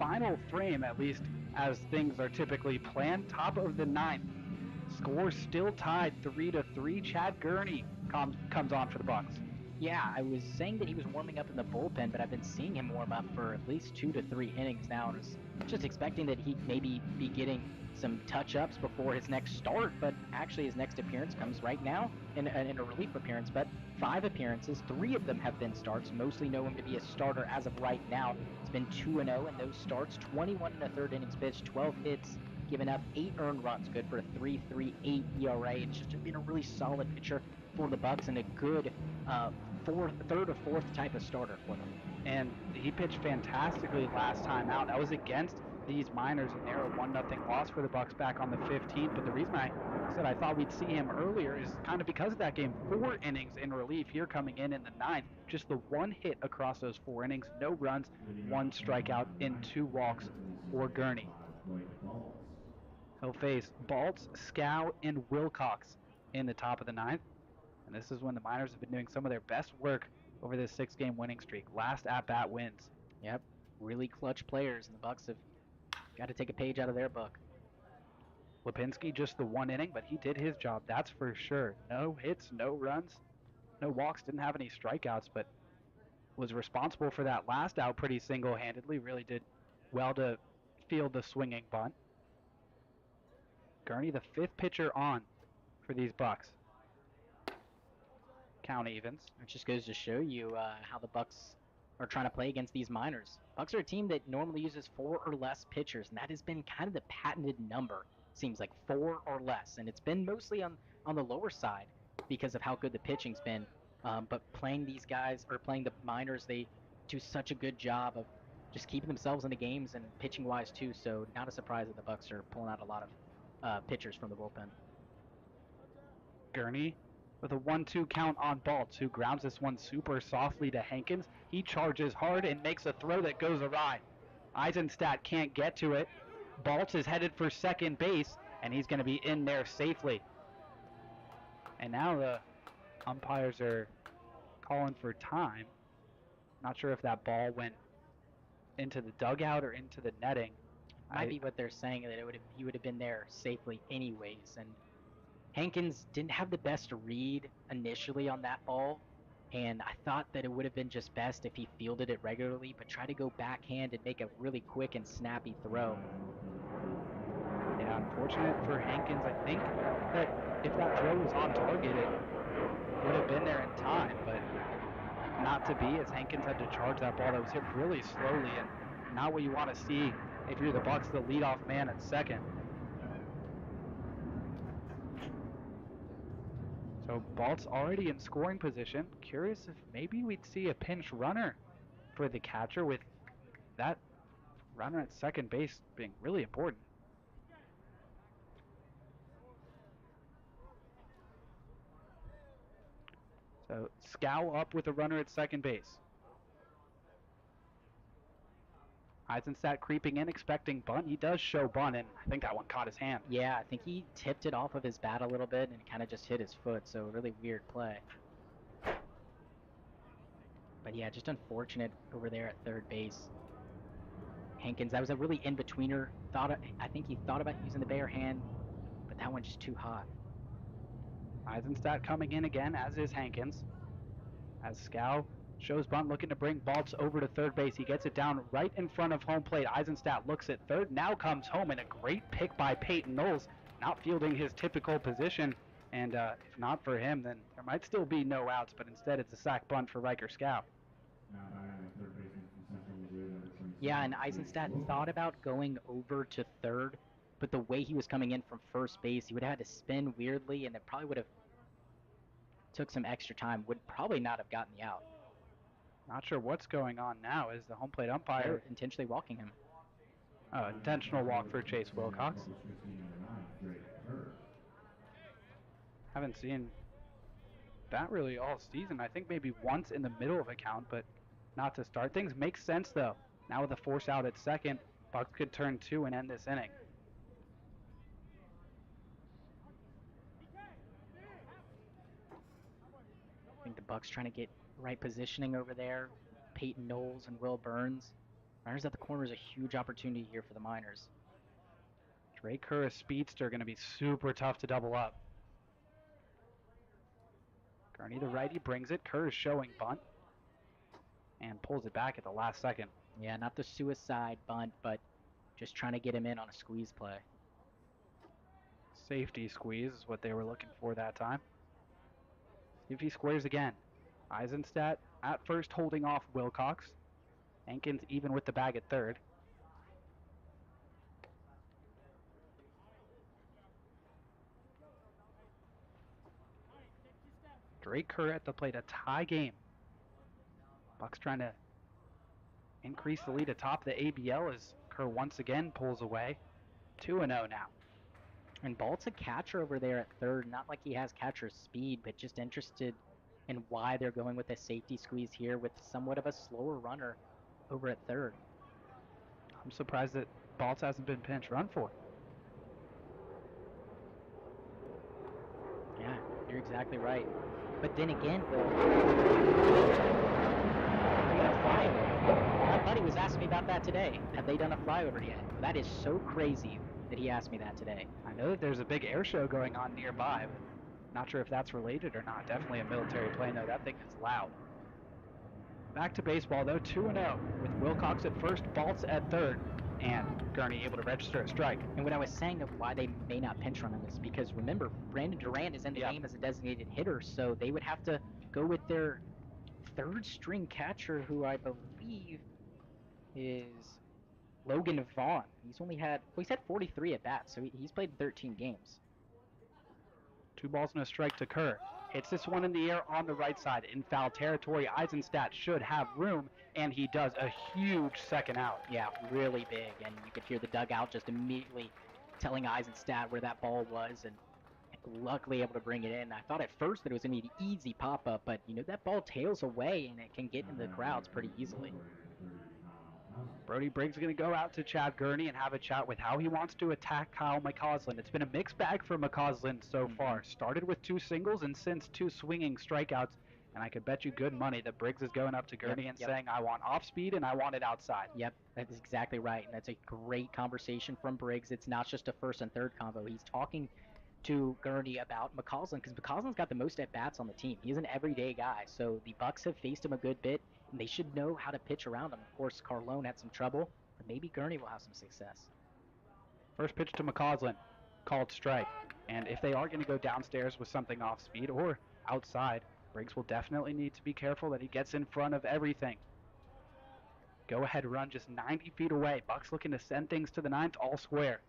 final frame, at least as things are typically planned, top of the ninth. Score still tied 3-3. Chad Gurney comes on for the Bucs. Yeah, I was saying that he was warming up in the bullpen, but I've been seeing him warm up for at least 2 to 3 innings now, and was just expecting that he'd maybe be getting some touch-ups before his next start, but actually his next appearance comes right now in a relief appearance. But 5 appearances, 3 of them have been starts. Mostly know him to be a starter as of right now. It's been 2-0 in those starts, 21 1/3 innings pitched, 12 hits, given up 8 earned runs, good for a 3.38 ERA. It's just been a really solid pitcher for the Bucs and a good third or fourth type of starter for them. And he pitched fantastically last time out. That was against these Miners, and they're a 1-0 loss for the Bucs back on the 15th. But the reason I said I thought we'd see him earlier is kind of because of that game. 4 innings in relief here coming in the 9th. Just the 1 hit across those 4 innings. No runs, 1 strikeout, and 2 walks for Gurney. He'll face Baltz, Scow, and Wilcox in the top of the 9th. And this is when the Miners have been doing some of their best work over this 6-game winning streak. Last at-bat wins. Yep, really clutch players, and the Bucs have got to take a page out of their book. Lipinski, just the 1 inning, but he did his job, that's for sure. No hits, no runs, no walks, didn't have any strikeouts, but was responsible for that last out pretty single-handedly. Really did well to field the swinging bunt. Gurney, the 5th pitcher on for these Bucs. Count evens. It just goes to show you how the Bucs are trying to play against these Miners. Bucs are a team that normally uses 4 or less pitchers, and that has been kind of the patented number. Seems like 4 or less, and it's been mostly on the lower side because of how good the pitching's been. But playing these guys, or playing the Miners, they do such a good job of just keeping themselves in the games and pitching-wise too, so not a surprise that the Bucs are pulling out a lot of pitchers from the bullpen. Gurney with a 1-2 count on Baltz, who grounds this one super softly to Hankins. He charges hard and makes a throw that goes awry. Eisenstadt can't get to it. Baltz is headed for second base, and he's going to be in there safely. And now the umpires are calling for time. Not sure if that ball went into the dugout or into the netting. Might be what they're saying, that he would have been there safely anyways. And Hankins didn't have the best read initially on that ball, and I thought that it would have been just best if he fielded it regularly, but try to go backhand and make a really quick and snappy throw. Yeah, unfortunate for Hankins. I think that if that throw was on target, it would have been there in time, but not to be, as Hankins had to charge that ball that was hit really slowly, and not what you want to see if you're the Bucs, the leadoff man at second. So Balt's already in scoring position. Curious if maybe we'd see a pinch runner for the catcher, with that runner at second base being really important. So Scow up with a runner at second base. Eisenstadt creeping in, expecting bunt. He does show bunt, and I think that one caught his hand. Yeah, I think he tipped it off of his bat a little bit and kind of just hit his foot, so really weird play. But yeah, just unfortunate over there at third base. Hankins, that was a really in-betweener. I think he thought about using the bare hand, but that one's just too hot. Eisenstadt coming in again, as is Hankins. As Scow shows bunt, looking to bring Baltz over to third base. He gets it down right in front of home plate. Eisenstadt looks at third, now comes home, and a great pick by Peyton Knowles, not fielding his typical position. And if not for him, then there might still be no outs, but instead it's a sac bunt for Riker Scow. Yeah, and Eisenstadt thought about going over to third, but the way he was coming in from first base, he would have had to spin weirdly, and it probably would have took some extra time, would probably not have gotten the out. Not sure what's going on now as the home plate umpire. They're intentionally walking him. Oh, intentional walk for Chase Wilcox. Haven't seen that really all season. I think maybe once in the middle of a count, but not to start things. Makes sense though. Now with a force out at second, Bucs could turn 2 and end this inning. I think the Bucs trying to get right positioning over there. Peyton Knowles and Will Burns. Runners at the corner is a huge opportunity here for the Miners. Drake Kerr, a speedster, going to be super tough to double up. Gurney, the righty, brings it. Kerr is showing bunt and pulls it back at the last second. Yeah, not the suicide bunt, but just trying to get him in on a squeeze play. Safety squeeze is what they were looking for that time. See if he squares again. Eisenstadt at first holding off Wilcox. Hankins even with the bag at third. Drake Kerr at the plate, a tie game. Bucs trying to increase the lead atop the ABL as Kerr once again pulls away. 2-0 now. And Balt's a catcher over there at third. Not like he has catcher speed, but just interested in why they're going with a safety squeeze here with somewhat of a slower runner over at third. I'm surprised that Baltz hasn't been pinch run for. Yeah, you're exactly right. But then again, Will, my buddy was asking me about that today. Have they done a flyover yet? That is so crazy that he asked me that today. I know that there's a big air show going on nearby, but not sure if that's related or not. Definitely a military plane, though. That thing is loud. Back to baseball, though, 2-0 with Wilcox at first, Baltz at third, and Gurney able to register a strike. And what I was saying of why they may not pinch run him is because, remember, Brandon Durant is in the game as a designated hitter, so they would have to go with their third-string catcher, who I believe is Logan Vaughn. He's had 43 at bats, so he's played 13 games. 2 balls and a strike to Kerr. Hits this one in the air on the right side in foul territory. Eisenstadt should have room, and he does a huge second out. Yeah, really big, and you could hear the dugout just immediately telling Eisenstadt where that ball was, and luckily able to bring it in. I thought at first that it was going to be an easy pop-up, but, you know, that ball tails away, and it can get into the crowds pretty easily. Brody Briggs is going to go out to Chad Gurney and have a chat with how he wants to attack Kyle McCausland. It's been a mixed bag for McCausland so far. Started with 2 singles and since 2 swinging strikeouts. And I could bet you good money that Briggs is going up to Gurney and saying, I want off speed and I want it outside. Yep, that's exactly right. And that's a great conversation from Briggs. It's not just a first and third combo. He's talking to Gurney about McCausland because McCausland's got the most at-bats on the team. He's an everyday guy. So the Bucs have faced him a good bit, and they should know how to pitch around him. Of course, Carlone had some trouble, but maybe Gurney will have some success. First pitch to McCausland, called strike. And if they are going to go downstairs with something off speed or outside, Briggs will definitely need to be careful that he gets in front of everything. Go ahead run just 90 feet away. Bucs looking to send things to the ninth, all square.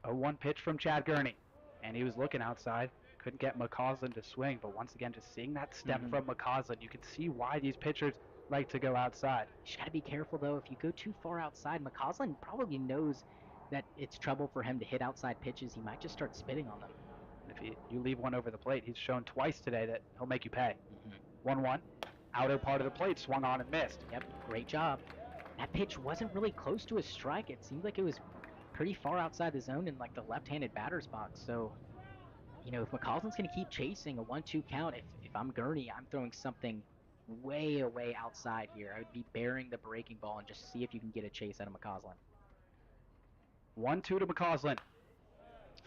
0-1 pitch from Chad Gurney. And he was looking outside. Couldn't get McCausland to swing, but once again, just seeing that step from McCausland, you can see why these pitchers like to go outside. You just got to be careful, though. If you go too far outside, McCausland probably knows that it's trouble for him to hit outside pitches. He might just start spitting on them. If you leave one over the plate, he's shown twice today that he'll make you pay. 1-1. Outer part of the plate, swung on and missed. Yep, great job. That pitch wasn't really close to a strike. It seemed like it was pretty far outside the zone in like the left-handed batter's box. So, you know, if McCausland's going to keep chasing a 1-2 count, if I'm Gurney, I'm throwing something way away outside here. I would be burying the breaking ball and just see if you can get a chase out of McCausland. 1-2 to McCausland.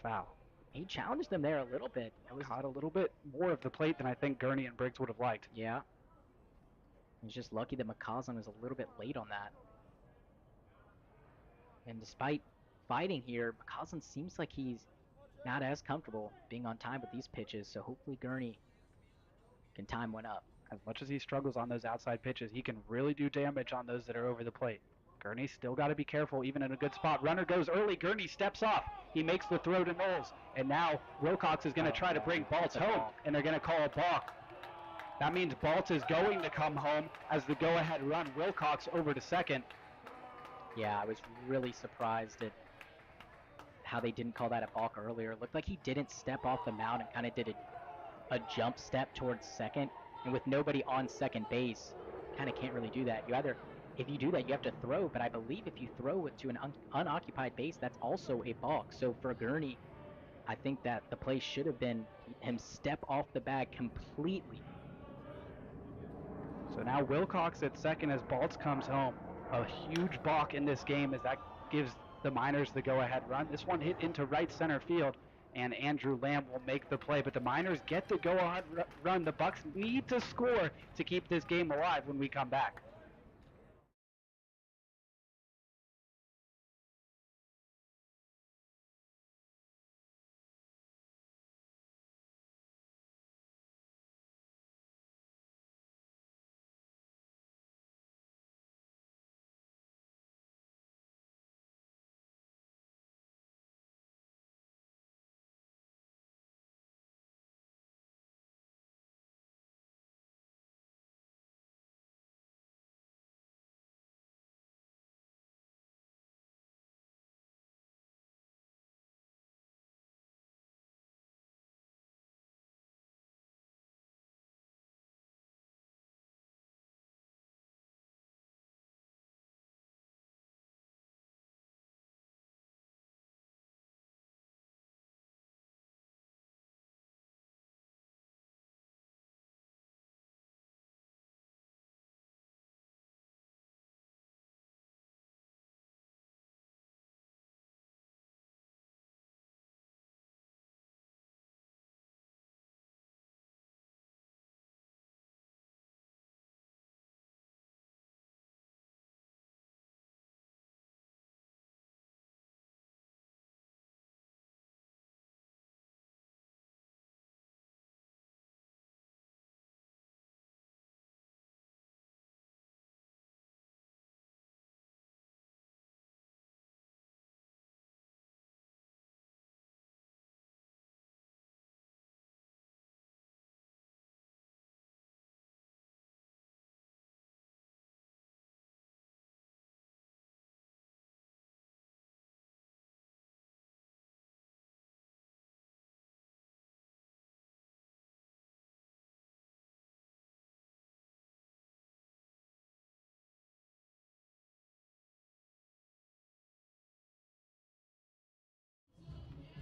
Foul. He challenged them there a little bit. Caught a little bit more of the plate than I think Gurney and Briggs would have liked. Yeah. He's just lucky that McCausland was a little bit late on that. And despite fighting here, McCausland seems like he's not as comfortable being on time with these pitches, so hopefully Gurney can time one up. As much as he struggles on those outside pitches, he can really do damage on those that are over the plate. Gurney still got to be careful, even in a good spot. Runner goes early. Gurney steps off. He makes the throw to Knowles. And now Wilcox is going to try to bring Baltz home, and they're going to call a balk. That means Baltz is going to come home as the go-ahead run. Wilcox over to second. Yeah, I was really surprised at how they didn't call that a balk earlier. It looked like he didn't step off the mound and kind of did a jump step towards second. And with nobody on second base, kind of can't really do that. If you do that, you have to throw, but I believe if you throw it to an unoccupied base, that's also a balk. So for Gurney, I think that the play should have been him step off the bag completely. So So now Wilcox at second as Baltz comes home. A huge balk in this game as that gives the Miners the go-ahead run. This one hit into right center field, and Andrew Lamb will make the play. But the Miners get the go-ahead run. The Bucs need to score to keep this game alive when we come back.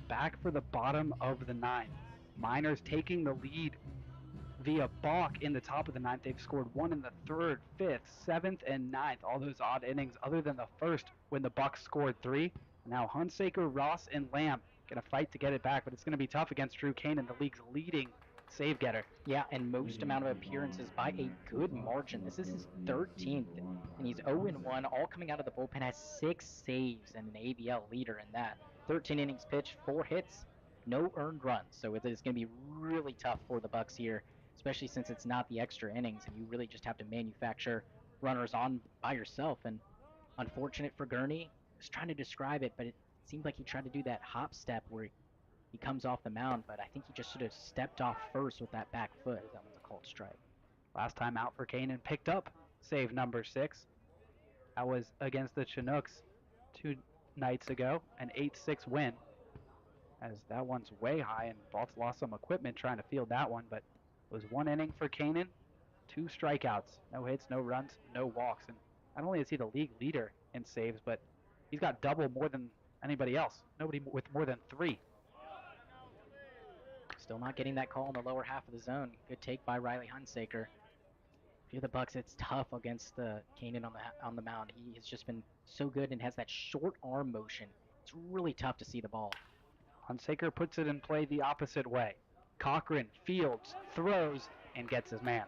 Back for the bottom of the ninth. Miners taking the lead via balk in the top of the ninth. They've scored one in the third, fifth, seventh, and ninth. All those odd innings other than the first when the Bucs scored three. Now Hunsaker, Ross, and Lamb going to fight to get it back, but it's going to be tough against Drew Kanan, the league's leading save getter. Yeah, and most amount of appearances by a good margin. This is his 13th, and he's 0-1, all coming out of the bullpen. Has 6 saves and an ABL leader in that. 13 innings pitched, 4 hits, no earned runs. So it is going to be really tough for the Bucs here, especially since it's not the extra innings, and you really just have to manufacture runners on by yourself. And unfortunate for Gurney, I was trying to describe it, but it seemed like he tried to do that hop step where he comes off the mound, but I think he just should have stepped off first with that back foot. That was a called strike. Last time out for Kanan, picked up save number 6. That was against the Chinooks 2 nights ago, an 8-6 win. As that one's way high, and Baltz lost some equipment trying to field that one, but it was 1 inning for Kanan, 2 strikeouts, no hits, no runs, no walks. And not only is he the league leader in saves, but he's got double more than anybody else. Nobody with more than 3. Still not getting that call in the lower half of the zone. Good take by Riley Hunsaker. If you're the Bucs, it's tough against Kanan on the mound. He has just been so good and has that short arm motion. It's really tough to see the ball. Hunsaker puts it in play the opposite way. Cochran fields, throws, and gets his man.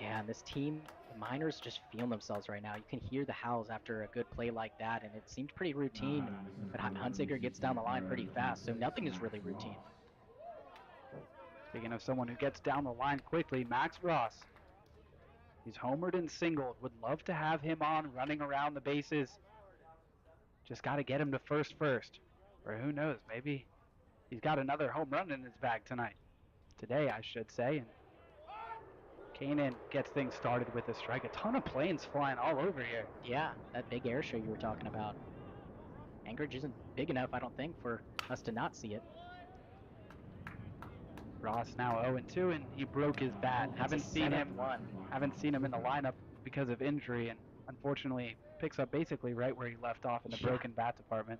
Yeah, and this team, the Miners, just feeling themselves right now. You can hear the howls after a good play like that, and it seemed pretty routine. But Hunsaker gets down the line pretty fast, so nothing is really routine. Speaking of someone who gets down the line quickly, Max Ross. He's homered and singled. Would love to have him on running around the bases. Just got to get him to first. Or who knows, maybe he's got another home run in his bag tonight. Today, I should say. And Kanan gets things started with a strike. A ton of planes flying all over here. Yeah, that big air show you were talking about. Anchorage isn't big enough, I don't think, for us to not see it. Ross now 0-2, and he broke his bat. Haven't seen him in the lineup because of injury, and unfortunately picks up basically right where he left off in the broken bat department.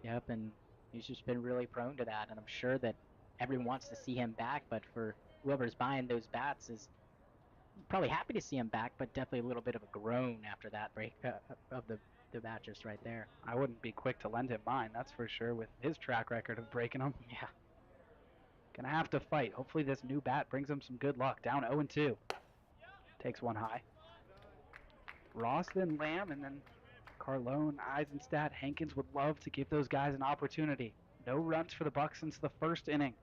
Yep, and he's just been really prone to that, and I'm sure that everyone wants to see him back, but for whoever's buying those bats is Probably happy to see him back, but definitely a little bit of a groan after that break of the mattress right there. I wouldn't be quick to lend him mine, that's for sure, with his track record of breaking them. Yeah. Gonna have to fight. Hopefully this new bat brings him some good luck. Down 0-2. Takes one high. Ross, then Lamb, and then Carlone, Eisenstadt, Hankins would love to give those guys an opportunity. No runs for the Bucs since the first inning.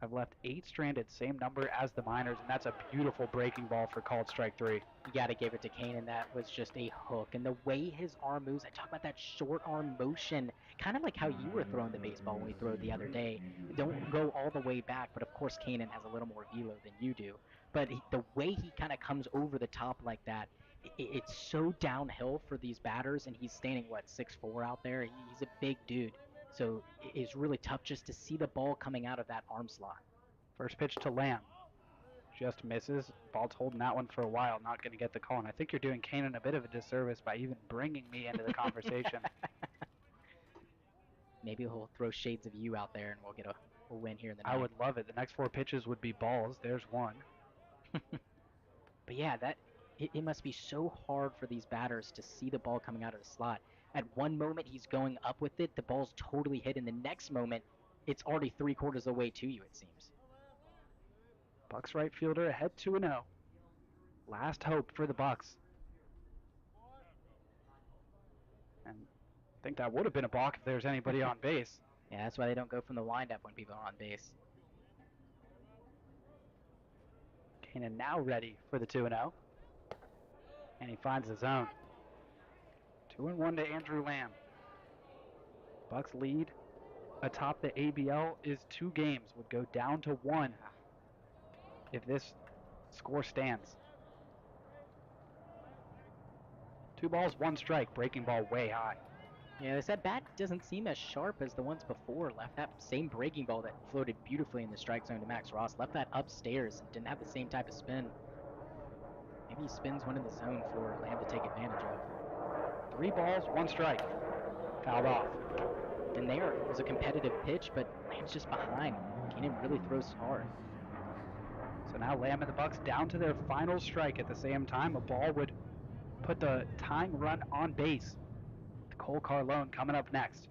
I've left 8 stranded, same number as the Miners, and that's a beautiful breaking ball for called strike 3. You got to give it to Kanan. That was just a hook. And the way his arm moves, I talk about that short arm motion, kind of like how you were throwing the baseball when we threw it the other day. Don't go all the way back, but of course Kanan has a little more velo than you do. But the way he kind of comes over the top like that, it's so downhill for these batters, and he's standing, 6'4" out there? He's a big dude. So it's really tough just to see the ball coming out of that arm slot. First pitch to Lamb. Just misses. Ball's holding that one for a while, not going to get the call. And I think you're doing Kanan a bit of a disservice by even bringing me into the conversation. Maybe he'll throw shades of you out there and we'll get a win here in the ninth. I would love it. The next 4 pitches would be balls. There's one. But yeah, it must be so hard for these batters to see the ball coming out of the slot. At one moment, he's going up with it. The ball's totally hit. And the next moment, it's already 3/4 of the way to you, it seems. Bucs right fielder ahead 2-0. Last hope for the Bucs. And I think that would have been a balk if there's anybody on base. Yeah, that's why they don't go from the windup when people are on base. Kanan now ready for the 2-0. And he finds the zone. 2-1 to Andrew Lamb. Bucs lead atop the ABL is 2 games. Would go down to 1 if this score stands. 2 balls, 1 strike. Breaking ball way high. Yeah, this at bat doesn't seem as sharp as the ones before. Left that same breaking ball that floated beautifully in the strike zone to Max Ross. Left that upstairs and didn't have the same type of spin. Maybe he spins one in the zone for Lamb to take advantage of. 3 balls, 1 strike. Fouled off. And there was a competitive pitch, but Lamb's just behind. Kanan really throws hard. So now Lamb and the Bucs down to their final strike at the same time. A ball would put the tying run on base. Cole Carlone coming up next.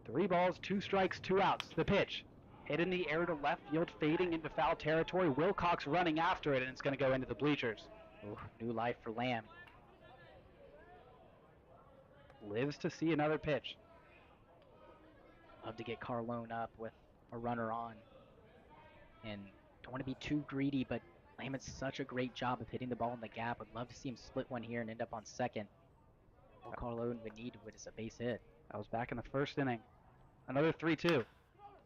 3 balls, 2 strikes, 2 outs. The pitch. Hit in the air to left field, fading into foul territory. Wilcox running after it, and it's going to go into the bleachers. Ooh, new life for Lamb. Lives to see another pitch. Love to get Carlone up with a runner on. And don't want to be too greedy, but Lamb has such a great job of hitting the ball in the gap. Would love to see him split one here and end up on second. All Carlone would need is a base hit. That was back in the first inning. Another 3-2.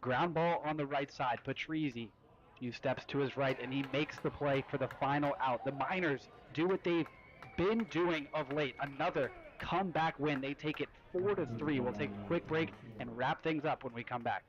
Ground ball on the right side. Patrizi, few steps to his right, and he makes the play for the final out. The Miners do what they've been doing of late. Another comeback win. They take it 4-3. We'll take a quick break and wrap things up when we come back.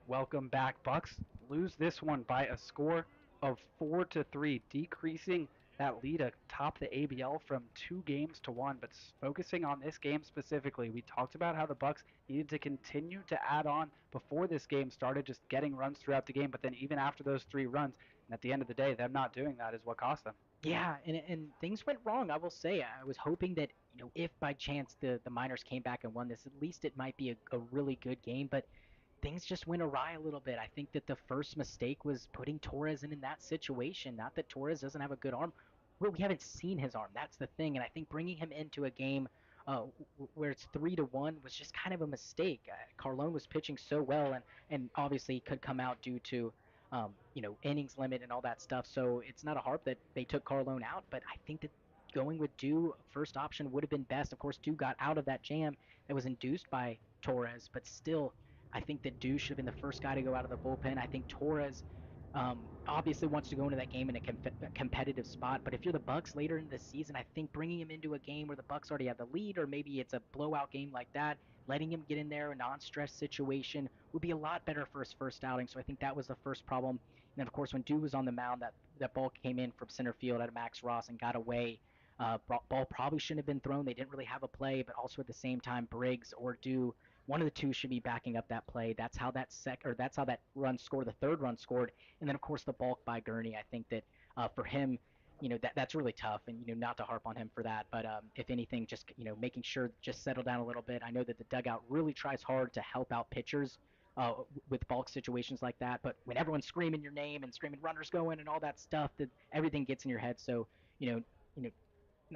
Welcome back, Bucs. Lose this one by a score of 4-3, decreasing that lead atop the ABL from 2 games to 1. But focusing on this game specifically, we talked about how the Bucs needed to continue to add on before this game started, just getting runs throughout the game. But then even after those 3 runs, and at the end of the day, them not doing that is what cost them. Yeah, and things went wrong, I will say. I was hoping that, if by chance the Miners came back and won this, at least it might be a really good game. But things just went awry a little bit. I think that the first mistake was putting Torres in that situation. Not that Torres doesn't have a good arm. Well, we haven't seen his arm. That's the thing. And I think bringing him into a game where it's 3-1 was just kind of a mistake. Carlone was pitching so well, and obviously could come out due to innings limit and all that stuff. So it's not a harp that they took Carlone out, but I think that going with Dew first option would have been best. Of course, Dew got out of that jam that was induced by Torres, but still, I think that Dew should have been the first guy to go out of the bullpen. I think Torres obviously wants to go into that game in a competitive spot. But if you're the Bucks later in the season, I think bringing him into a game where the Bucks already have the lead, or maybe it's a blowout game like that, letting him get in there, a non-stress situation, would be a lot better for his first outing. So I think that was the first problem. And then of course when Dew was on the mound, that ball came in from center field at Max Ross and got away. Ball probably shouldn't have been thrown. They didn't really have a play, but also at the same time, Briggs or Dew, one of the two should be backing up that play. That's how that run scored, the third run scored, and then of course the balk by Gurney. I think that for him, that's really tough, and not to harp on him for that, but if anything, just making sure just settle down a little bit. I know that the dugout really tries hard to help out pitchers with balk situations like that, but when everyone's screaming your name and screaming runners going and all that stuff, that everything gets in your head. So you know, you know,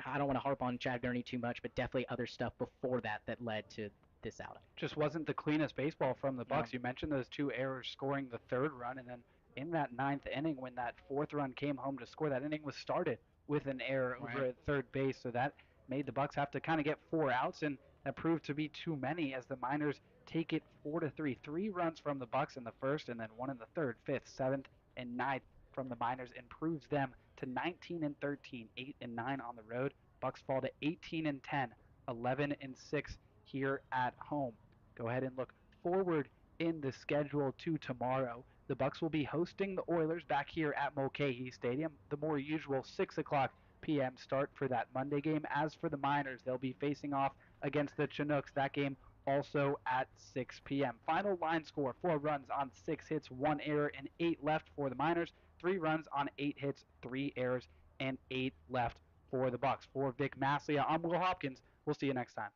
I don't want to harp on Chad Gurney too much, but definitely other stuff before that led to this outing. Just wasn't the cleanest baseball from the No. Bucks. You mentioned those two errors scoring the third run, and then in that ninth inning, when that fourth run came home to score, that inning was started with an error over Right. at third base. So that made the Bucks have to kind of get 4 outs, and that proved to be too many as the Miners take it 4-3. 3 runs from the Bucks in the first, and then one in the third, fifth, seventh, and ninth from the Miners improves them to 19-13, 8-9 on the road. Bucks fall to 18-10, 11-6 here at home. Go ahead and look forward in the schedule to tomorrow. The Bucks will be hosting the Oilers back here at Mulcahy Stadium, the more usual 6 o'clock p.m. start for that Monday game. As for the Miners, they'll be facing off against the Chinooks. That game also at 6 p.m. Final line score: 4 runs on 6 hits, 1 error, and 8 left for the Miners. 3 runs on 8 hits, 3 errors, and 8 left for the Bucks. For Vic Maslia, I'm Will Hopkins. We'll see you next time.